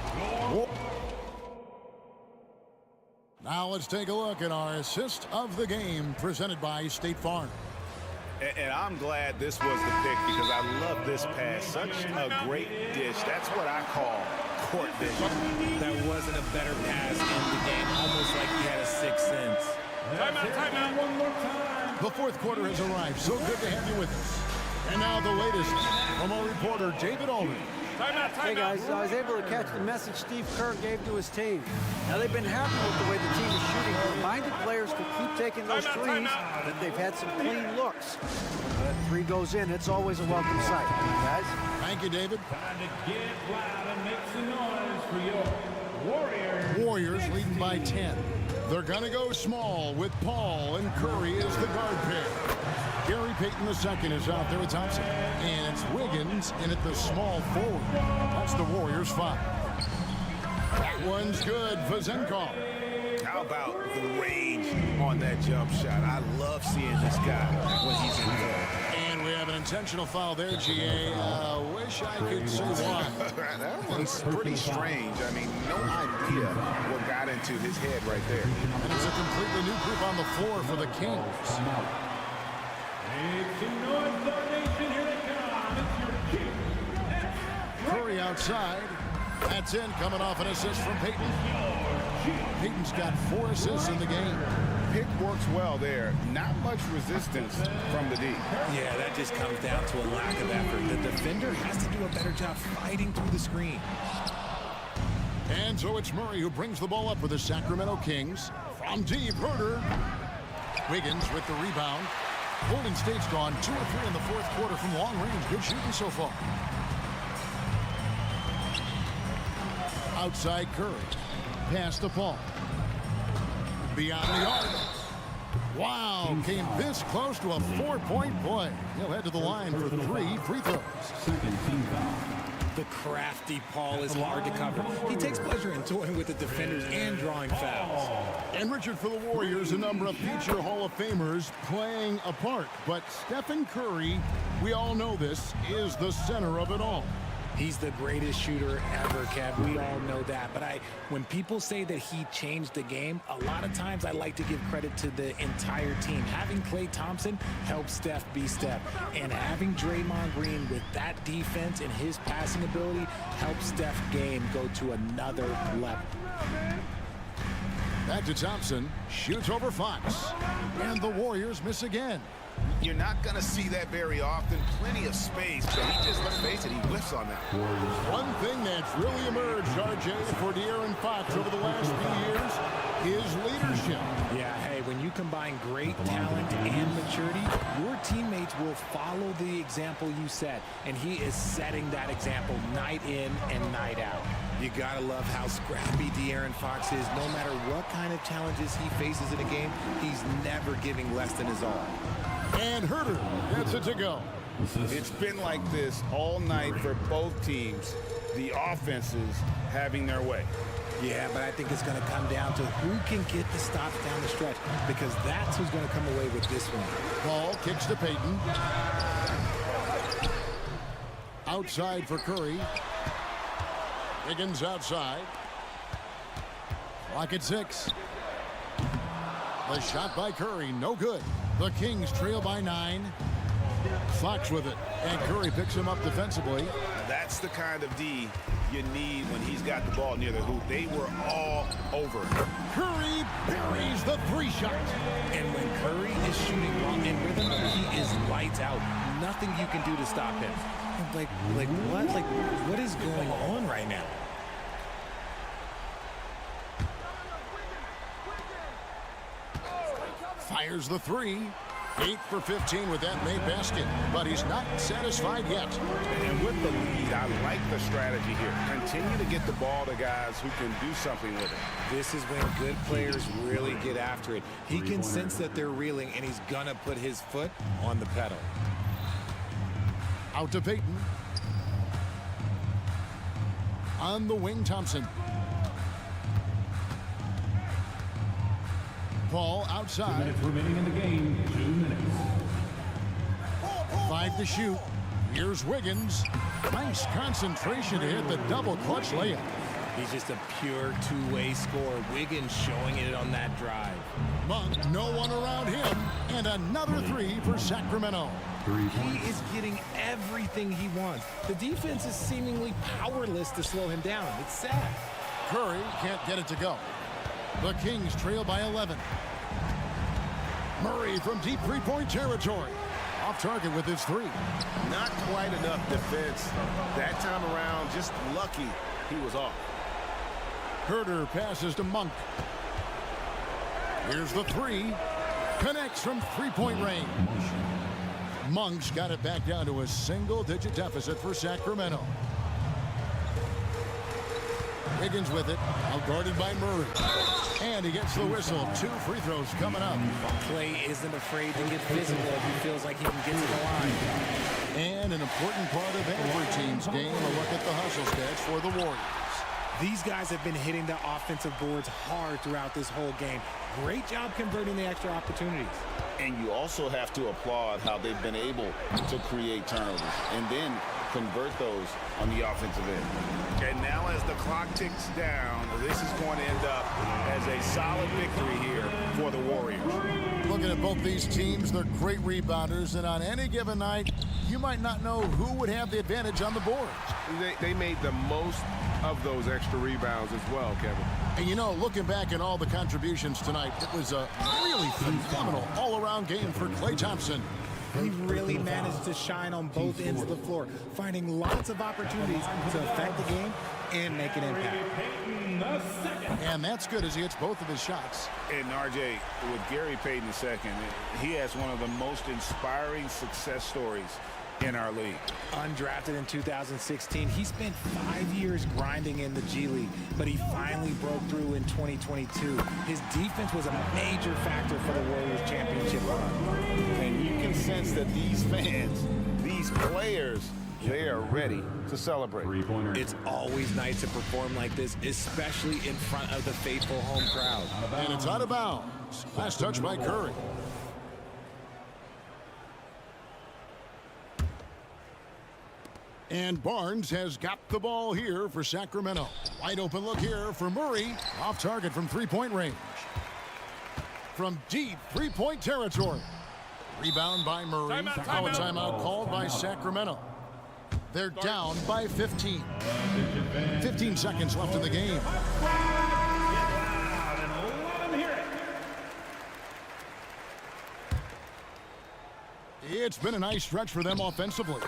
Now let's take a look at our assist of the game presented by State Farm. And I'm glad this was the pick because I love this pass. Such a great dish. That's what I call court vision. There wasn't a better pass in the game, almost like he had a sixth sense. Timeout. One more time. The fourth quarter has arrived. So good to have you with us. And now the latest from our reporter, David Allman. Hey guys, I was able to catch the message Steve Kerr gave to his team. Now they've been happy with the way the team is shooting. He reminded players to keep taking those threes, that they've had some clean looks. That 3 goes in, it's always a welcome sight. Guys? Thank you, David. Time to get loud and make some noise for your Warriors. Warriors leading by 10. They're going to go small with Paul and Curry as the guard pair. Gary Payton II is out there with Thompson. And it's Wiggins in at the small forward. That's the Warriors 5. That one's good for Zenkov. How about the range on that jump shot? I love seeing this guy when he's in there. And we have an intentional foul there, GA. Wish I could see why. That one's pretty strange. I mean, no idea what got into his head right there. And it's a completely new group on the floor for the Kings. Make some noise, our nation. Here they come. It's your King. Curry outside. That's in, coming off an assist from Payton. Payton's got 4 assists in the game. pick works well there. Not much resistance from the D. Yeah, that just comes down to a lack of effort. The defender has to do a better job fighting through the screen. And so it's Murray who brings the ball up for the Sacramento Kings. From deep, Herder. Wiggins with the rebound. Golden State's gone 2 or 3 in the fourth quarter from long range. Good shooting so far. Outside Curry. Pass to Paul. Beyond the arc. Wow, came this close to a 4-point play. He'll head to the line for 3 free throws. Second team foul. The crafty Paul is hard to cover. He takes pleasure in toying with the defenders and drawing fouls. And Richard, for the Warriors, a number of future Hall of Famers playing a part. But Stephen Curry, we all know this, is the center of it all. He's the greatest shooter ever, Kev. We all know that. But when people say that he changed the game, a lot of times I like to give credit to the entire team. Having Klay Thompson helps Steph be Steph. And having Draymond Green with that defense and his passing ability helps Steph's game go to another level. Back to Thompson. Shoots over Fox. And the Warriors miss again. You're not going to see that very often. Plenty of space, but he just, let's face it, he whiffs on that. One thing that's really emerged, RJ, for De'Aaron Fox over the last few years is leadership. Yeah, hey, when you combine great talent and maturity, your teammates will follow the example you set, and he is setting that example night in and night out. You gotta love how scrappy De'Aaron Fox is. No matter what kind of challenges he faces in a game, he's never giving less than his all. And Herder gets it to go. It's been like this all night for both teams. The offenses having their way. Yeah, but I think it's going to come down to who can get the stops down the stretch, because that's who's going to come away with this one. Ball kicks to Payton. Outside for Curry. Wiggins outside. Clock at 6. The shot by Curry, no good. The Kings trail by 9. Fox with it, and Curry picks him up defensively. That's the kind of D you need when he's got the ball near the hoop. They were all over. Curry buries the 3-shot. And when Curry is shooting wrong in rhythm, he is lights out. Nothing you can do to stop him. Like what? Like, what is going on right now? Fires the 3. 8 for 15 with that made basket, but he's not satisfied yet. And with the lead, I like the strategy here. Continue to get the ball to guys who can do something with it. This is when good players really get after it. He can sense that they're reeling, and he's gonna put his foot on the pedal. Out to Payton. On the wing, Thompson. Paul outside. 2 minutes remaining in the game. 2 minutes. 5 to shoot. Here's Wiggins. Nice concentration to hit the double clutch layup. He's just a pure two-way scorer. Wiggins showing it on that drive. Monk, no one around him. And another 3 for Sacramento. He is getting everything he wants. The defense is seemingly powerless to slow him down. It's sad. Curry can't get it to go. The Kings trail by 11. Murray from deep three-point territory. Off target with his 3. Not quite enough defense. That time around, just lucky he was off. Herder passes to Monk. Here's the 3. Connects from three-point range. Monk's got it back down to a single-digit deficit for Sacramento. Wiggins with it, outguarded by Murray. And he gets the whistle. 2 free throws coming up. Klay isn't afraid to get physical if he feels like he can get to the line. And an important part of every team's game, a look at the hustle stats for the Warriors. These guys have been hitting the offensive boards hard throughout this whole game. Great job converting the extra opportunities. And you also have to applaud how they've been able to create turnovers and then convert those on the offensive end. And now as the clock ticks down, this is going to end up as a solid victory here for the Warriors. Looking at both these teams, they're great rebounders, and on any given night, you might not know who would have the advantage on the boards. They made the most of those extra rebounds as well, Kevin. And you know, looking back at all the contributions tonight, it was a really phenomenal all-around game for Klay Thompson. He really managed to shine on both ends of the floor, finding lots of opportunities to affect the game and make an impact. And that's good as he hits both of his shots. And RJ, with Gary Payton II, he has one of the most inspiring success stories in our league. Undrafted in 2016, he spent 5 years grinding in the G League, but he finally broke through in 2022. His defense was a major factor for the Warriors championship run. And you can sense that these fans, these players, they are ready to celebrate. It's always nice to perform like this, especially in front of the faithful home crowd. And it's out of bounds. Last touch by Curry. And Barnes has got the ball here for Sacramento. Wide open look here for Murray. Off target from three-point range. From deep three-point territory. Rebound by Murray. Now a timeout called by Sacramento. They're down by 15. 15 seconds left in the game. It's been a nice stretch for them offensively.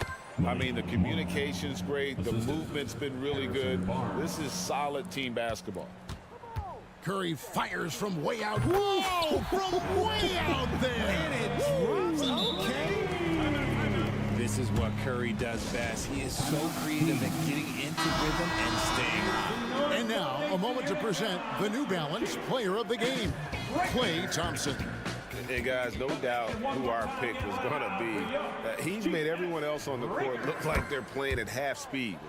I mean, the communication's great. The movement's been really good. This is solid team basketball. Curry fires from way out. Whoa! From way out there! And it drops. Okay. This is what Curry does best. He is so creative at getting into rhythm and staying on. And now, a moment to present the New Balance Player of the Game, Klay Thompson. And guys, no doubt who our pick was going to be. He's made everyone else on the court look like they're playing at half speed.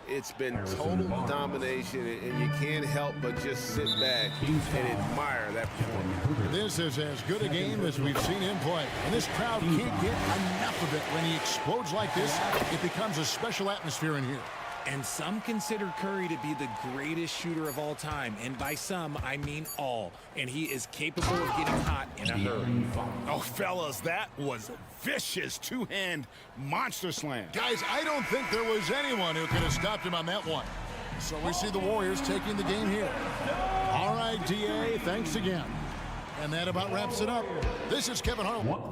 It's been total domination, and you can't help but just sit back and admire that performance. This is as good a game as we've seen him play. And this crowd can't get enough of it. When he explodes like this, it becomes a special atmosphere in here. And some consider Curry to be the greatest shooter of all time. And by some, I mean all. And he is capable of getting hot in a hurry. Oh, fellas, that was a vicious two-hand monster slam. Guys, I don't think there was anyone who could have stopped him on that one. So we see the Warriors taking the game here. All right, DA, thanks again. And that about wraps it up. This is Kevin Harlan.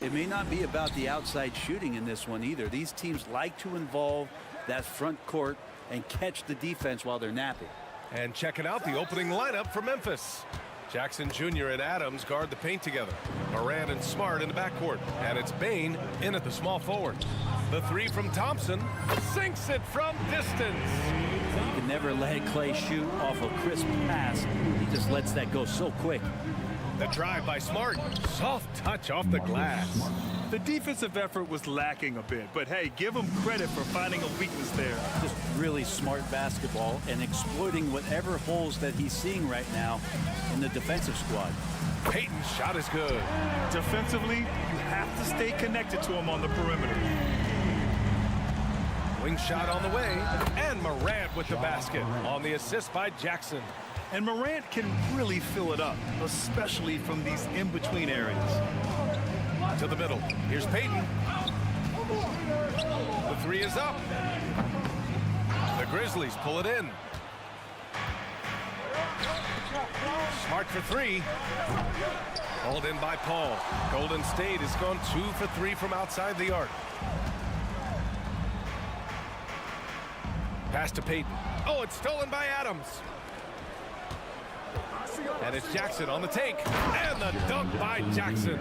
It may not be about the outside shooting in this one either. These teams like to involve that front court and catch the defense while they're napping. And checking out the opening lineup for Memphis. Jackson Jr. and Adams guard the paint together. Morant and Smart in the backcourt. And it's Bane in at the small forward. The three from Thompson sinks it from distance. You can never let Clay shoot off a crisp pass. He just lets that go so quick. The drive by Smart. Soft touch off the glass. The defensive effort was lacking a bit, but hey, give him credit for finding a weakness there. Just really smart basketball and exploiting whatever holes that he's seeing right now in the defensive squad. Payton's shot is good. Defensively, you have to stay connected to him on the perimeter. Wing shot on the way, and Morant with the basket on the assist by Jackson. And Morant can really fill it up, especially from these in-between areas. To the middle. Here's Payton. The three is up. The Grizzlies pull it in. Smart for three. Hauled in by Paul. Golden State has gone 2 for 3 from outside the arc. Pass to Payton. Oh, it's stolen by Adams. And it's Jackson on the take. And the dunk by Jackson.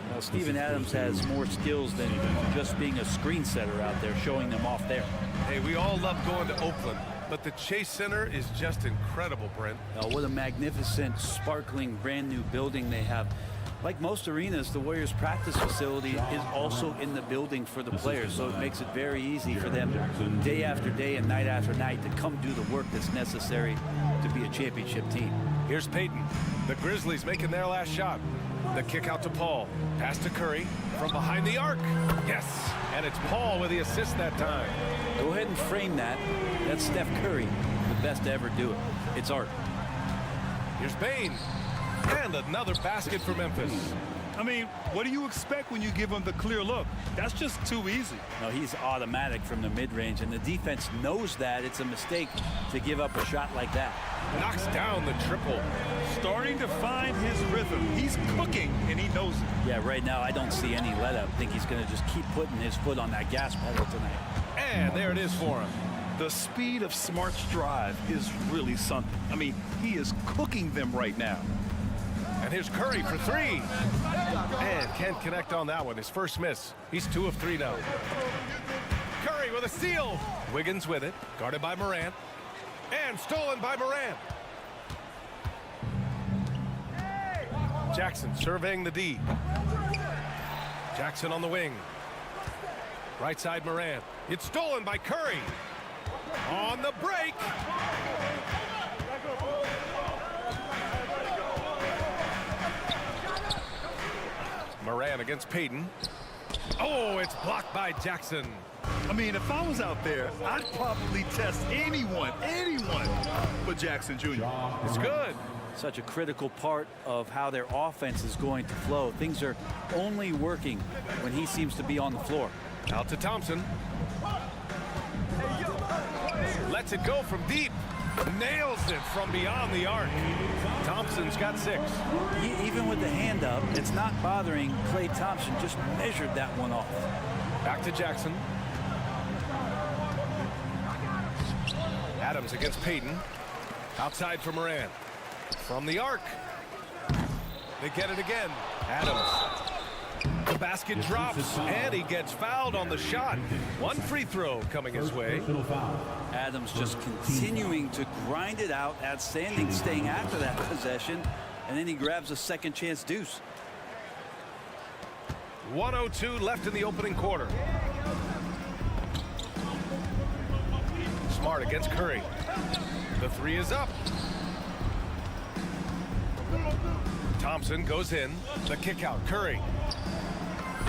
Well, Steven Adams has more skills than just being a screen setter out there, showing them off there. Hey, we all love going to Oakland, but the Chase Center is just incredible, Brent. What a magnificent, sparkling, brand new building they have. Like most arenas, the Warriors practice facility is also in the building for the players, so it makes it very easy for them day after day and night after night to come do the work that's necessary to be a championship team. Here's Payton. The Grizzlies making their last shot. The kick out to Paul. Pass to Curry from behind the arc. Yes, and it's Paul with the assist that time. Go ahead and frame that. That's Steph Curry, the best to ever do it. It's art. Here's Bane. And another basket for Memphis. I mean, what do you expect when you give him the clear look? That's just too easy. No, he's automatic from the mid-range, and the defense knows that it's a mistake to give up a shot like that. Knocks down the triple. Starting to find his rhythm. He's cooking, and he knows it. Yeah, right now I don't see any let-up. I think he's going to just keep putting his foot on that gas pedal tonight. And there it is for him. The speed of Smart's drive is really something. I mean, he is cooking them right now. And here's Curry for three. And can't connect on that one. His first miss. He's 2 of 3 now. Curry with a steal. Wiggins with it. Guarded by Morant. And stolen by Morant. Jackson surveying the D. Jackson on the wing. Right side Morant. It's stolen by Curry. On the break. Morant against Payton. Oh, it's blocked by Jackson. I mean, if I was out there, I'd probably test anyone but Jackson Jr. It's good. Such a critical part of how their offense is going to flow. Things are only working when he seems to be on the floor. Out to Thompson. Lets it go from deep. Nails it from beyond the arc. Thompson's got 6. Even with the hand up, it's not bothering Klay Thompson. Just measured that one off. Back to Jackson. Adams against Payton. Outside for Morant. From the arc. They get it again. Adams. The basket drops, and he gets fouled on the shot. 1 free throw coming his way. Adams just continuing to grind it out, outstanding staying after that possession, and then he grabs a second chance deuce. 1:02 left in the opening quarter. Smart against Curry. The 3 is up. Thompson goes in. The kick out. Curry.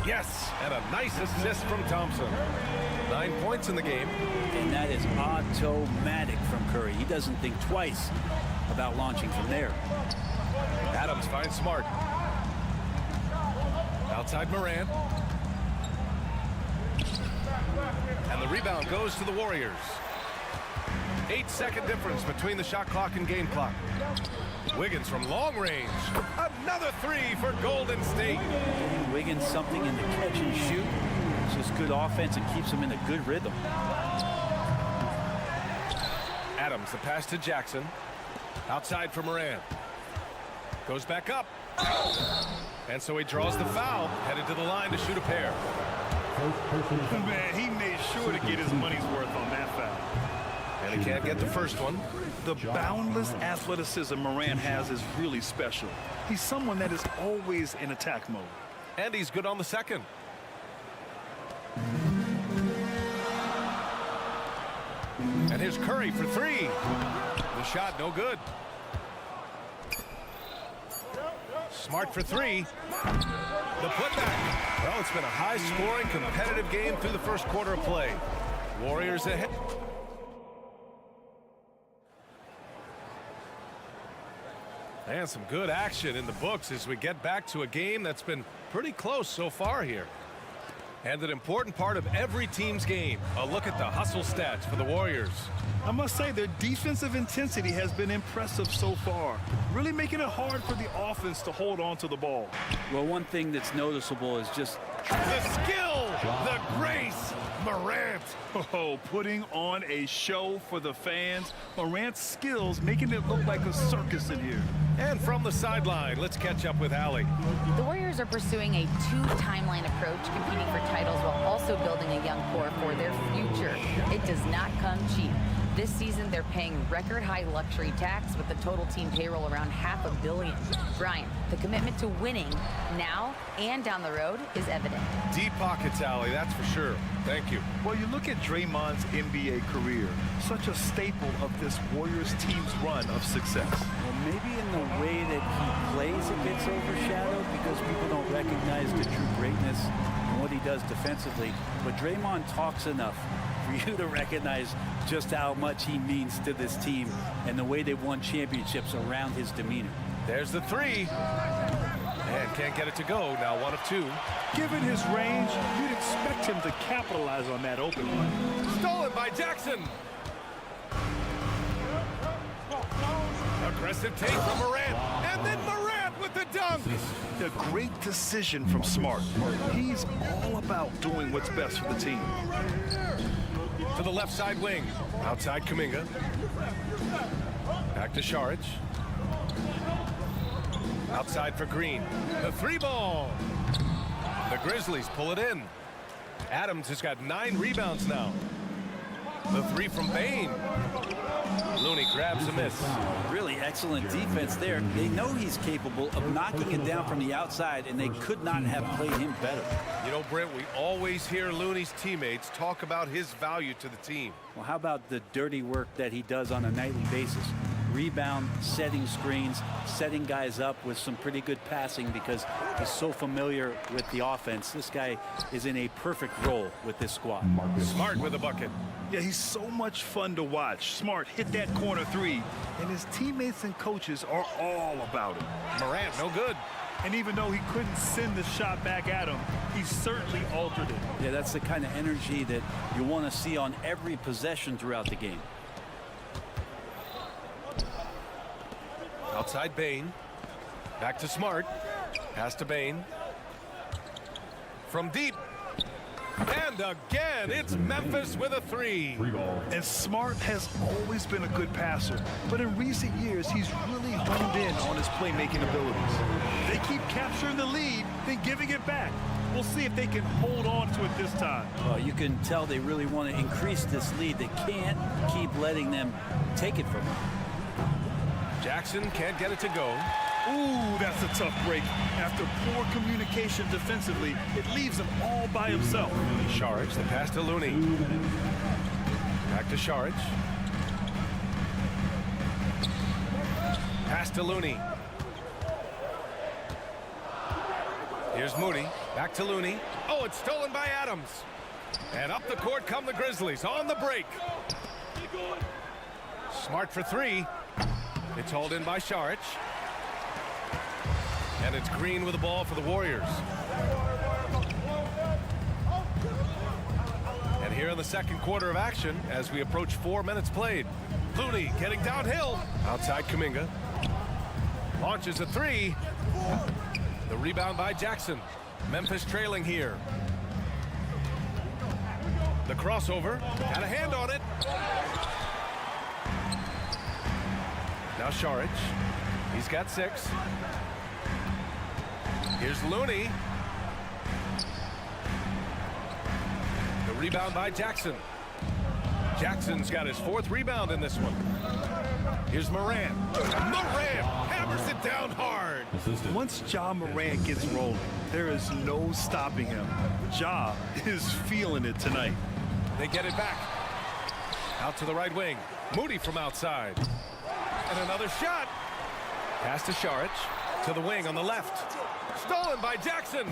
Yes, and a nice assist from Thompson. 9 points in the game. And that is automatic from Curry. He doesn't think twice about launching from there. Adams finds Smart. Outside Morant. And the rebound goes to the Warriors. 8-second difference between the shot clock and game clock. Wiggins from long range. Another three for Golden State. Wiggins something in the catch and shoot. It's just good offense and keeps him in a good rhythm. Adams, the pass to Jackson. Outside for Moran. Goes back up. And so he draws the foul. Headed to the line to shoot a pair. Man, he made sure to get his money's worth on that foul. And he can't get the first one. The boundless athleticism Moran has is really special. He's someone that is always in attack mode. And he's good on the second. And here's Curry for three. The shot no good. Smart for three. The putback. Well, it's been a high-scoring, competitive game through the first quarter of play. Warriors ahead. And some good action in the books as we get back to a game that's been pretty close so far here. And an important part of every team's game, a look at the hustle stats for the Warriors. I must say their defensive intensity has been impressive so far, really making it hard for the offense to hold on to the ball. Well, one thing that's noticeable is just the skill, the grace, Morant. Oh, putting on a show for the fans. Morant's skills making it look like a circus in here. And from the sideline, let's catch up with Allie. The Warriors are pursuing a two-timeline approach, competing for titles while also building a young core for their future. It does not come cheap. This season, they're paying record-high luxury tax with the total team payroll around $500 million. Brian, the commitment to winning now and down the road is evident. Deep pockets, Allie, that's for sure. Thank you. Well, you look at Draymond's NBA career, such a staple of this Warriors team's run of success. Well, maybe in the way that he plays it gets overshadowed because people don't recognize the true greatness and what he does defensively. But Draymond talks enough for you to recognize just how much he means to this team and the way they've won championships around his demeanor. There's the three. And can't get it to go. Now 1 of 2. Given his range, you'd expect him to capitalize on that open one. Stolen by Jackson. Aggressive take from Morant. And then Morant with the dunk. A great decision from Smart. He's all about doing what's best for the team. To the left side wing. Outside Kuminga. Back to Saric. Outside for Green. The three ball. The Grizzlies pull it in. Adams has got 9 rebounds now. The three from Bain. Looney grabs a miss. Really excellent defense there. They know he's capable of knocking it down from the outside, and they could not have played him better. You know, Brent, we always hear Looney's teammates talk about his value to the team. Well, how about the dirty work that he does on a nightly basis? Rebound, setting screens, setting guys up with some pretty good passing because he's so familiar with the offense. This guy is in a perfect role with this squad. Smart with a bucket. Yeah, he's so much fun to watch. Smart hit that corner three, and his teammates and coaches are all about it. Morant, no good. And even though he couldn't send the shot back at him, he certainly altered it. Yeah, that's the kind of energy that you want to see on every possession throughout the game. Outside Bain. Back to Smart. Pass to Bain. From deep. And again, it's Memphis with a three. And Smart has always been a good passer, but in recent years, he's really honed in on his playmaking abilities. They keep capturing the lead, then giving it back. We'll see if they can hold on to it this time. Well, you can tell they really want to increase this lead. They can't keep letting them take it from them. Jackson can't get it to go. Ooh, that's a tough break. After poor communication defensively, it leaves him all by himself. Saric, the pass to Looney. Back to Saric. Pass to Looney. Here's Moody. Back to Looney. Oh, it's stolen by Adams. And up the court come the Grizzlies on the break. Smart for three. It's hauled in by Saric. And it's Green with the ball for the Warriors. And here in the second quarter of action, as we approach 4 minutes played. Looney getting downhill. Outside Kuminga. Launches a three. The rebound by Jackson. Memphis trailing here. The crossover. Got a hand on it. Now Saric. He's got 6. Here's Looney. The rebound by Jackson. Jackson's got his 4th rebound in this one. Here's Morant. Morant hammers it down hard. Once Ja Morant gets rolling, there is no stopping him. Ja is feeling it tonight. They get it back. Out to the right wing. Moody from outside. And another shot. Pass to Saric. To the wing on the left. Stolen by Jackson.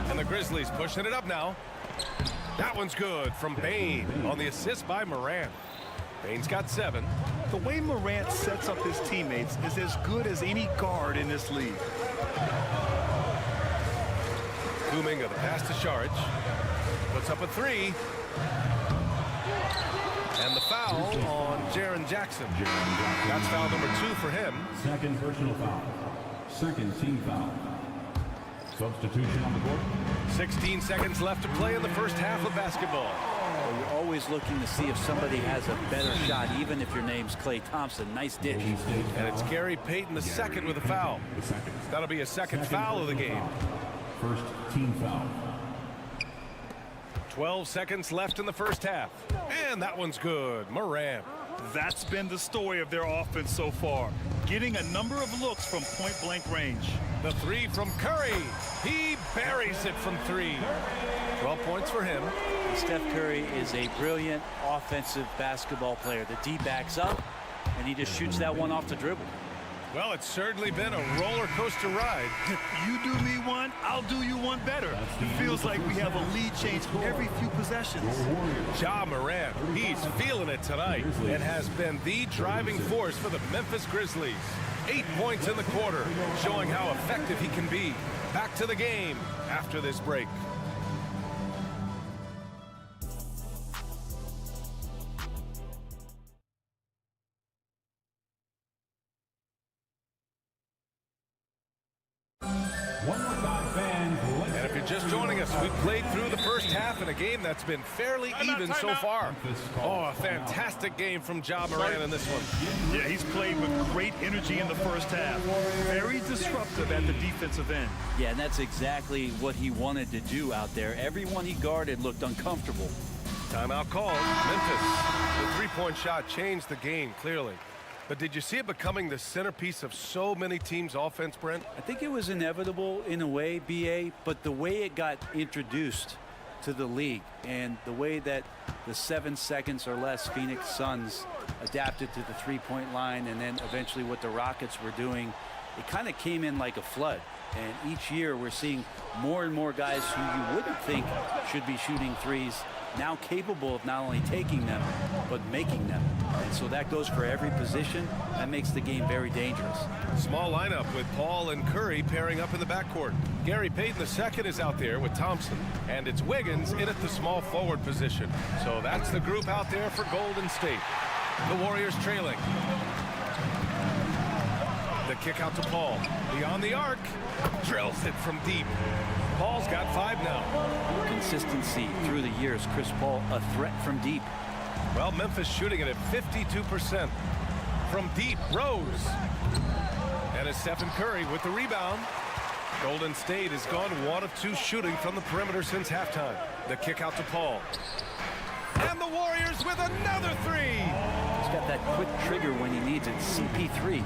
And the Grizzlies pushing it up now. That one's good from Bane on the assist by Morant. Bane's got 7. The way Morant sets up his teammates is as good as any guard in this league. Kuminga, the pass to Saric. Puts up a 3. And the foul on Jaren Jackson. That's foul number 2 for him. Second personal foul. Second team foul. Substitution on the court. 16 seconds left to play in the first half of basketball. Well, you're always looking to see if somebody has a better shot, even if your name's Klay Thompson. Nice dish. And it's Gary Payton the second with a foul. That'll be a second foul of the game. First team foul. 12 seconds left in the first half. And that one's good. Morant. That's been the story of their offense so far. Getting a number of looks from point-blank range. The 3 from Curry. He buries it from 3. 12 points for him. Steph Curry is a brilliant offensive basketball player. The D backs up, and he just shoots that one off the dribble. Well, it's certainly been a roller coaster ride. You do me one, I'll do you one better. It feels like we have a lead change every few possessions. Ja Morant, he's feeling it tonight and has been the driving force for the Memphis Grizzlies. 8 points in the quarter, showing how effective he can be. Back to the game after this break. And if you're just joining us, we've played through the first half in a game that's been fairly even so far. Oh, a fantastic game from Ja Morant in this one. Yeah, he's played with great energy in the first half. Very disruptive at the defensive end. Yeah, and that's exactly what he wanted to do out there. Everyone he guarded looked uncomfortable. Timeout called. Memphis. The three-point shot changed the game, clearly. But did you see it becoming the centerpiece of so many teams' offense, Brent? I think it was inevitable in a way, BA, but the way it got introduced to the league and the way that the 7 seconds or less Phoenix Suns adapted to the three-point line and then eventually what the Rockets were doing, it kind of came in like a flood. And each year we're seeing more and more guys who you wouldn't think should be shooting threes now capable of not only taking them, but making them. And so that goes for every position. That makes the game very dangerous. Small lineup with Paul and Curry pairing up in the backcourt. Gary Payton II is out there with Thompson, and it's Wiggins in at the small forward position. So that's the group out there for Golden State. The Warriors trailing. The kick out to Paul. Beyond the arc. Drills it from deep. Paul's got 5 now. Consistency through the years. Chris Paul, a threat from deep. Well, Memphis shooting it at 52%. From deep, Rose. And it's Stephen Curry with the rebound. Golden State has gone 1 of 2 shooting from the perimeter since halftime. The kick out to Paul. And the Warriors with another 3. He's got that quick trigger when he needs it. CP3.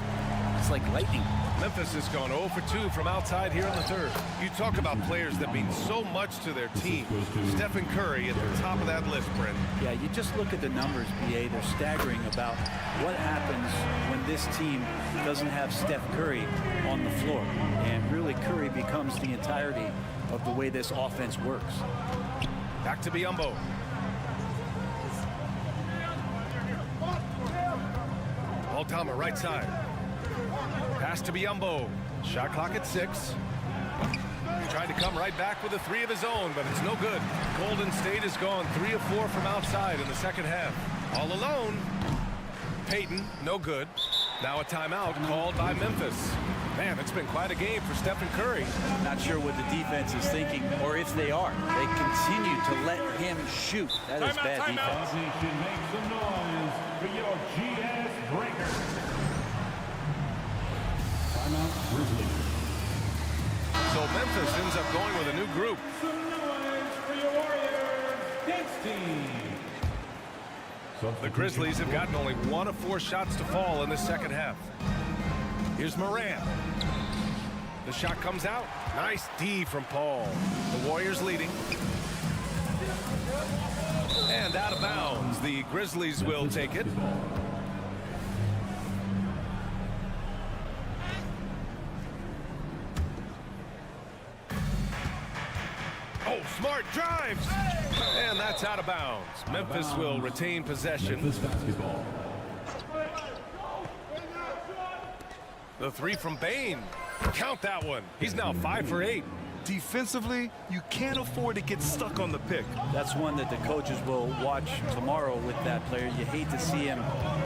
It's like lightning. Memphis has gone 0 for 2 from outside here in the third. You talk about players that mean so much to their team. Stephen Curry at the top of that list, Brent. Yeah, you just look at the numbers, BA. They're staggering about what happens when this team doesn't have Steph Curry on the floor. And really, Curry becomes the entirety of the way this offense works. Back to Biyombo. Altama, right side. Pass to Biyombo. Shot clock at 6. He tried to come right back with a 3 of his own, but it's no good. Golden State has gone 3 of 4 from outside in the second half. All alone. Payton, no good. Now a timeout called by Memphis. Man, it's been quite a game for Stephen Curry. Not sure what the defense is thinking, or if they are. They continue to let him shoot. That is bad defense. Make some noise for your GS Breakers. Timeout, Grizzlies. So Memphis ends up going with a new group. Some noise for your Warriors dance team. The Grizzlies have gotten only 1 of 4 shots to fall in the second half. Here's Morant. The shot comes out. Nice D from Paul. The Warriors leading. And out of bounds. The Grizzlies will take it. Oh, Smart drives. And that's out of bounds. Memphis will retain possession. Memphis basketball. The three from Bane. Count that one. He's now 5 for 8. Defensively, you can't afford to get stuck on the pick. That's one that the coaches will watch tomorrow with that player. You hate to see him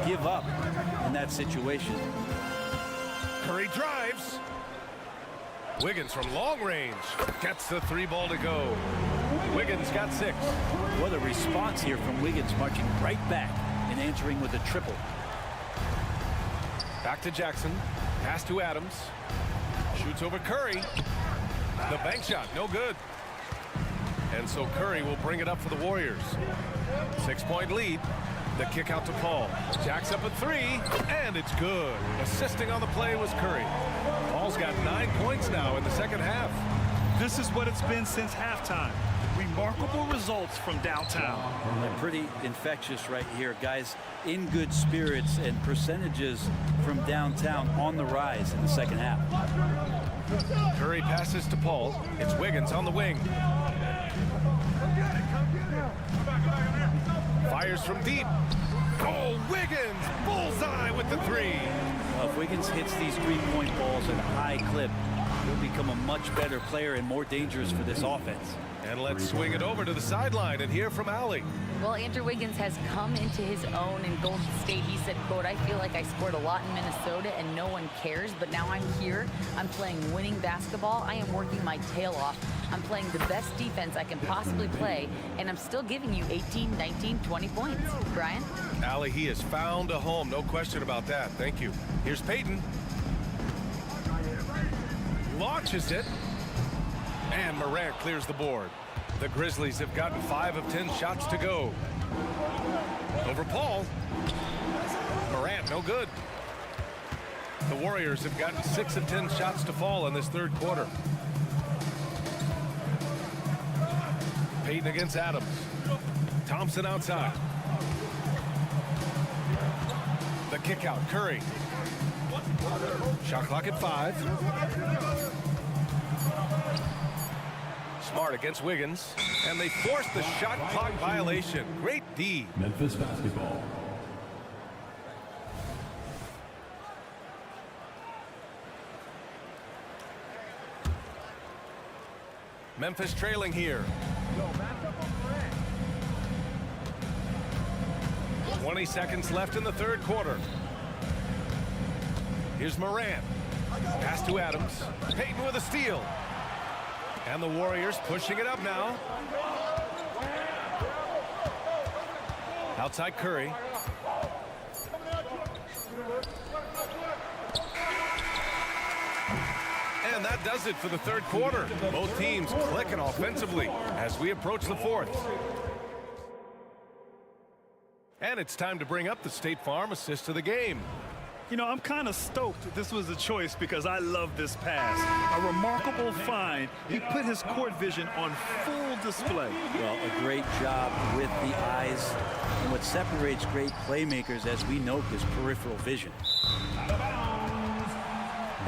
give up in that situation. Curry drives. Wiggins from long range gets the 3-ball to go. Wiggins got 6. What a response here from Wiggins, marching right back and answering with a triple. Back to Jackson. Pass to Adams. Shoots over Curry. The bank shot, no good. And so Curry will bring it up for the Warriors. 6-point lead. The kick out to Paul. Jacks up a 3, and it's good. Assisting on the play was Curry. Paul's got 9 points now in the second half. This is what it's been since halftime. Remarkable results from downtown. And pretty infectious right here, guys. In good spirits and percentages from downtown on the rise in the second half. Curry passes to Paul. It's Wiggins on the wing. Fires from deep. Oh, Wiggins! Bullseye with the 3. If Wiggins hits these 3-point balls at a high clip, he'll become a much better player and more dangerous for this offense. And let's swing it over to the sideline and hear from Allie. Well, Andrew Wiggins has come into his own in Golden State. He said, quote, "I feel like I scored a lot in Minnesota and no one cares, but now I'm here. I'm playing winning basketball. I am working my tail off. I'm playing the best defense I can possibly play, and I'm still giving you 18, 19, 20 points." Brian? Allie, he has found a home. No question about that. Thank you. Here's Peyton. Launches it. And Morant clears the board. The Grizzlies have gotten 5 of 10 shots to go. Over Paul. Morant, no good. The Warriors have gotten 6 of 10 shots to fall in this third quarter. Peyton against Adams. Thompson outside. The kick out, Curry. Shot clock at 5. Smart against Wiggins, and they force the shot clock violation. Great D. Memphis basketball. Memphis trailing here. 20 seconds left in the third quarter. Here's Morant. Pass to Adams. Peyton with a steal. And the Warriors pushing it up now. Outside Curry. And that does it for the third quarter. Both teams clicking offensively as we approach the fourth. And it's time to bring up the State Farm assist of the game. You know, I'm kind of stoked that this was a choice because I love this pass. A remarkable find. He put his court vision on full display. Well, a great job with the eyes. And what separates great playmakers, as we note, is peripheral vision.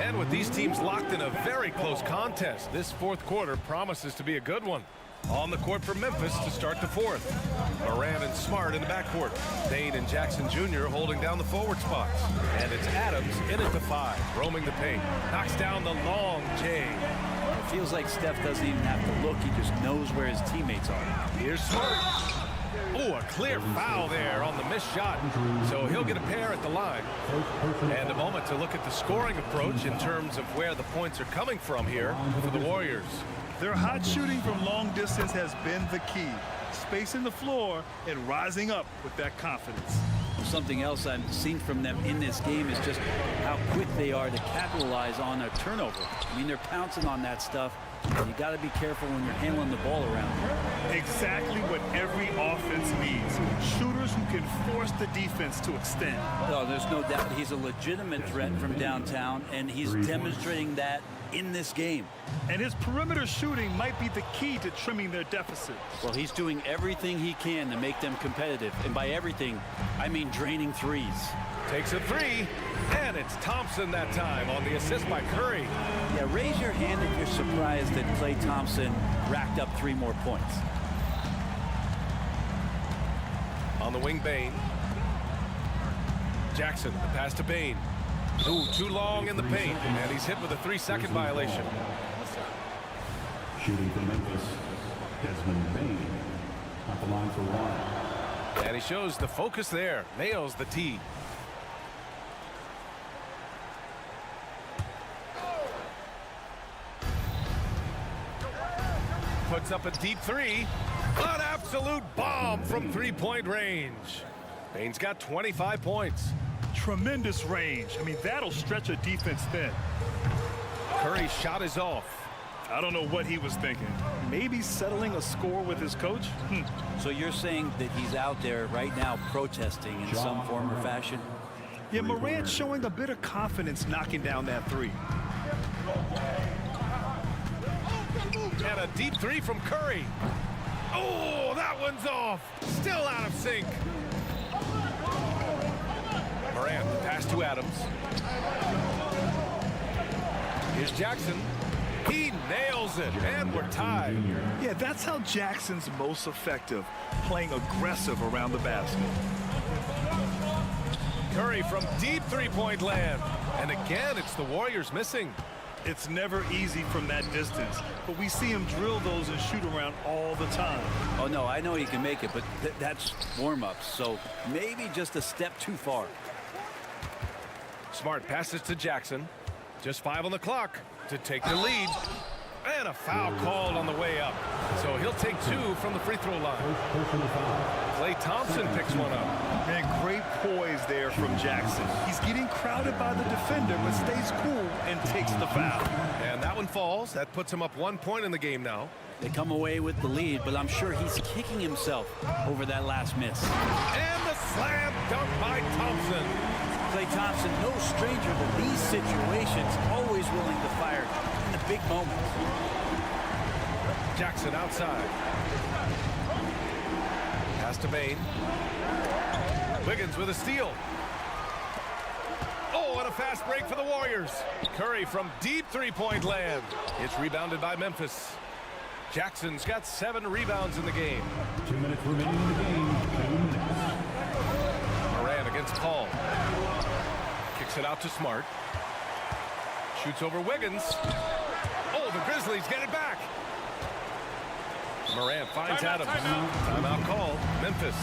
And with these teams locked in a very close contest, this fourth quarter promises to be a good one. On the court for Memphis to start the fourth. Morant and Smart in the backcourt. Dane and Jackson Jr. holding down the forward spots. And it's Adams in at the 5, roaming the paint. Knocks down the long J. It feels like Steph doesn't even have to look. He just knows where his teammates are. Here's Smart. Oh, a clear foul there on the missed shot. So he'll get a pair at the line. And a moment to look at the scoring approach in terms of where the points are coming from here for the Warriors. Their hot shooting from long distance has been the key. Spacing the floor and rising up with that confidence. Something else I've seen from them in this game is just how quick they are to capitalize on a turnover. I mean, they're pouncing on that stuff. You got to be careful when you're handling the ball around. Exactly what every offense needs. Shooters who can force the defense to extend. No, there's no doubt he's a legitimate threat from downtown, and he's demonstrating that in this game. And his perimeter shooting might be the key to trimming their deficit. Well, he's doing everything he can to make them competitive. And by everything, I mean draining threes. Takes a three, and it's Thompson that time on the assist by Curry. Yeah, raise your hand if you're surprised that Klay Thompson racked up 3 more points. On the wing, Bane. Jackson, the pass to Bane. Ooh, too long in the paint, and he's hit with a 3-second violation. Shooting for Memphis, Desmond Bane at the line for 1. And he shows the focus there. Nails the tee. Puts up a deep 3. An absolute bomb from 3-point range. Bane's got 25 points. Tremendous range. I mean, that'll stretch a defense thin. Curry's shot is off. I don't know what he was thinking. Maybe settling a score with his coach? So you're saying that he's out there right now protesting in some form or fashion? Yeah, Morant's showing a bit of confidence knocking down that 3. And a deep 3 from Curry. Oh, that one's off. Still out of sync. Morant, pass to Adams. Here's Jackson. He nails it, and we're tied. Yeah, that's how Jackson's most effective, playing aggressive around the basket. Curry from deep 3-point land. And again, it's the Warriors missing. It's never easy from that distance, but we see him drill those and shoot around all the time. Oh, no, I know he can make it, but that's warm-ups, so maybe just a step too far. Smart passes to Jackson. Just 5 on the clock to take the lead. And a foul called on the way up. So he'll take 2 from the free throw line. Klay Thompson picks one up. And great poise there from Jackson. He's getting crowded by the defender, but stays cool and takes the foul. And that one falls. That puts him up 1 point in the game now. They come away with the lead, but I'm sure he's kicking himself over that last miss. And the slam dunk by Thompson. Klay Thompson, no stranger to these situations, always willing to fire in the big moments. Jackson outside. Pass to Bane. Wiggins with a steal. Oh, and a fast break for the Warriors. Curry from deep 3-point land. It's rebounded by Memphis. Jackson's got 7 rebounds in the game. 2 minutes remaining in the game. 2 minutes. Morant against Paul. Kicks it out to Smart. Shoots over Wiggins. Oh, the Grizzlies get it back. Morant finds Adams. Timeout called. Memphis.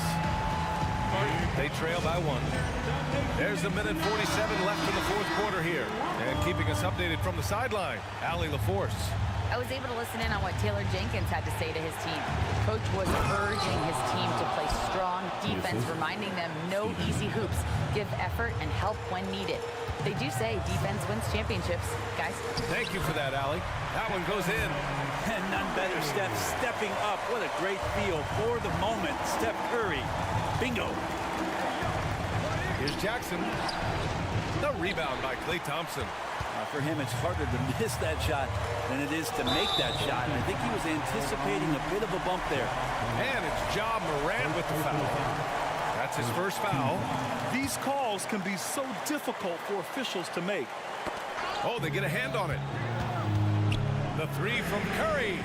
They trail by 1. There's a minute 47 left in the 4th quarter here. And keeping us updated from the sideline, Allie LaForce. I was able to listen in on what Taylor Jenkins had to say to his team. Coach was urging his team to play strong defense, reminding them no easy hoops, give effort and help when needed. They do say defense wins championships, guys. Thank you for that, Allie. That one goes in. And none better, Steph stepping up. What a great feel for the moment. Steph Curry. Bingo. Here's Jackson. The rebound by Klay Thompson. For him, it's harder to miss that shot than it is to make that shot. And I think he was anticipating a bit of a bump there. And it's Ja Morant with the foul. That's his first foul. These calls can be so difficult for officials to make. Oh, they get a hand on it. The 3 from Curry.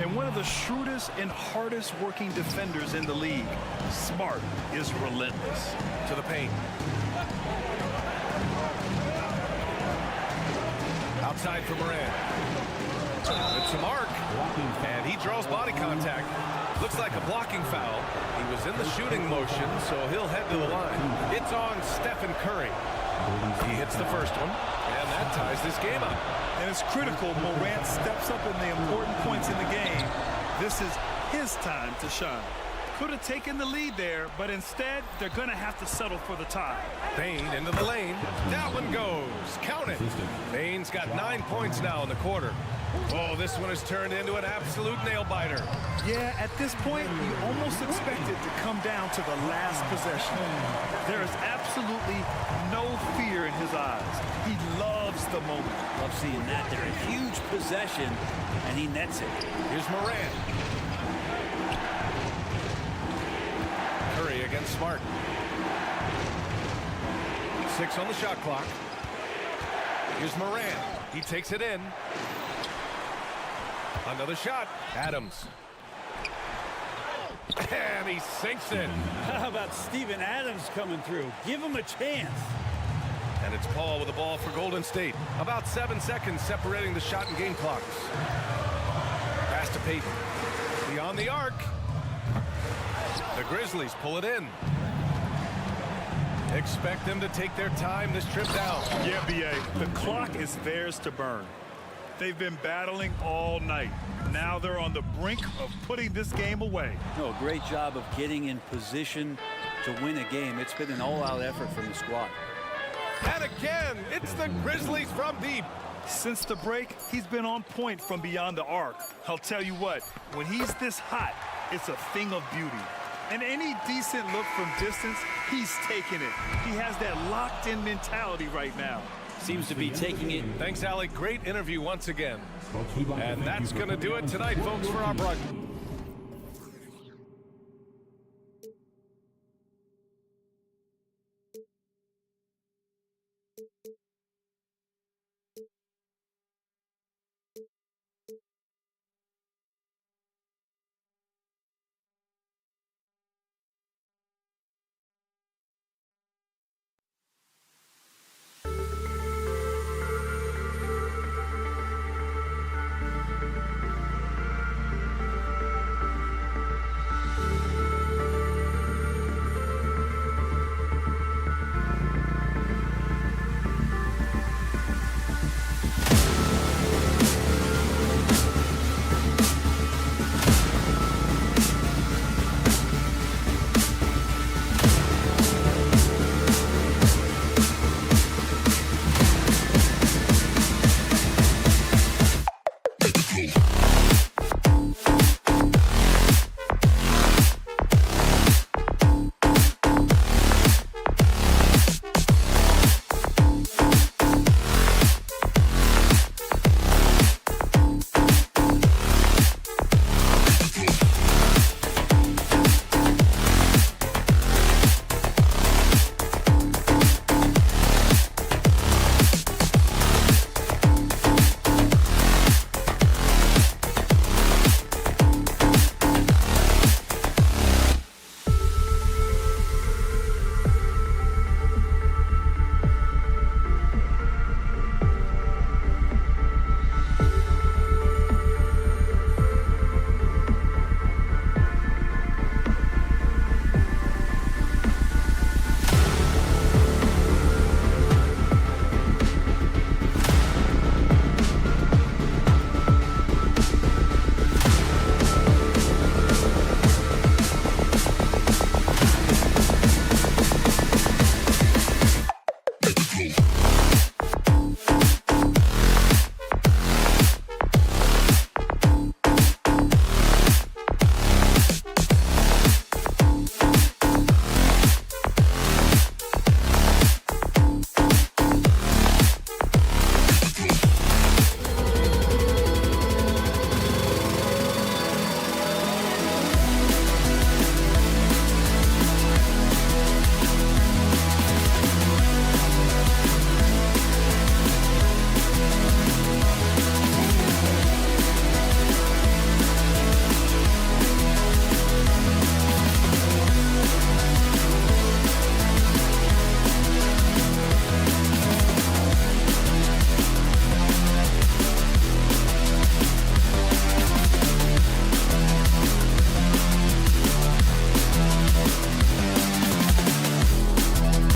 And one of the shrewdest and hardest working defenders in the league. Smart is relentless. To the paint. Outside for Morant. It's a mark. And he draws body contact. Looks like a blocking foul. He was in the shooting motion, so he'll head to the line. It's on Stephen Curry. He hits the first one, and that ties this game up. And it's critical Morant steps up in the important points in the game. This is his time to shine. Could have taken the lead there, but instead, they're going to have to settle for the tie. Bain into the lane. That one goes. Count it. Bain's got 9 points now in the quarter. Oh, this one has turned into an absolute nail-biter. Yeah, at this point, you almost expect it to come down to the last possession. There is absolutely no fear in his eyes. He loves the moment. Love seeing that. They're a huge possession, and he nets it. Here's Morant. Curry against Smart. 6 on the shot clock. Here's Morant. He takes it in. Another shot. Adams. And he sinks it. How about Steven Adams coming through? Give him a chance. And it's Paul with the ball for Golden State. About 7 seconds separating the shot and game clocks. Pass to Payton. Beyond the arc. The Grizzlies pull it in. Expect them to take their time this trip down. Yeah, B.A., the clock is theirs to burn. They've been battling all night. Now they're on the brink of putting this game away. No, great job of getting in position to win a game. It's been an all-out effort from the squad. And again, it's the Grizzlies from deep. Since the break, he's been on point from beyond the arc. I'll tell you what, when he's this hot, it's a thing of beauty. And any decent look from distance, he's taking it. He has that locked-in mentality right now. Seems to be taking it. Thanks, Alec. Great interview once again. And that's going to do it tonight, folks, for our broadcast.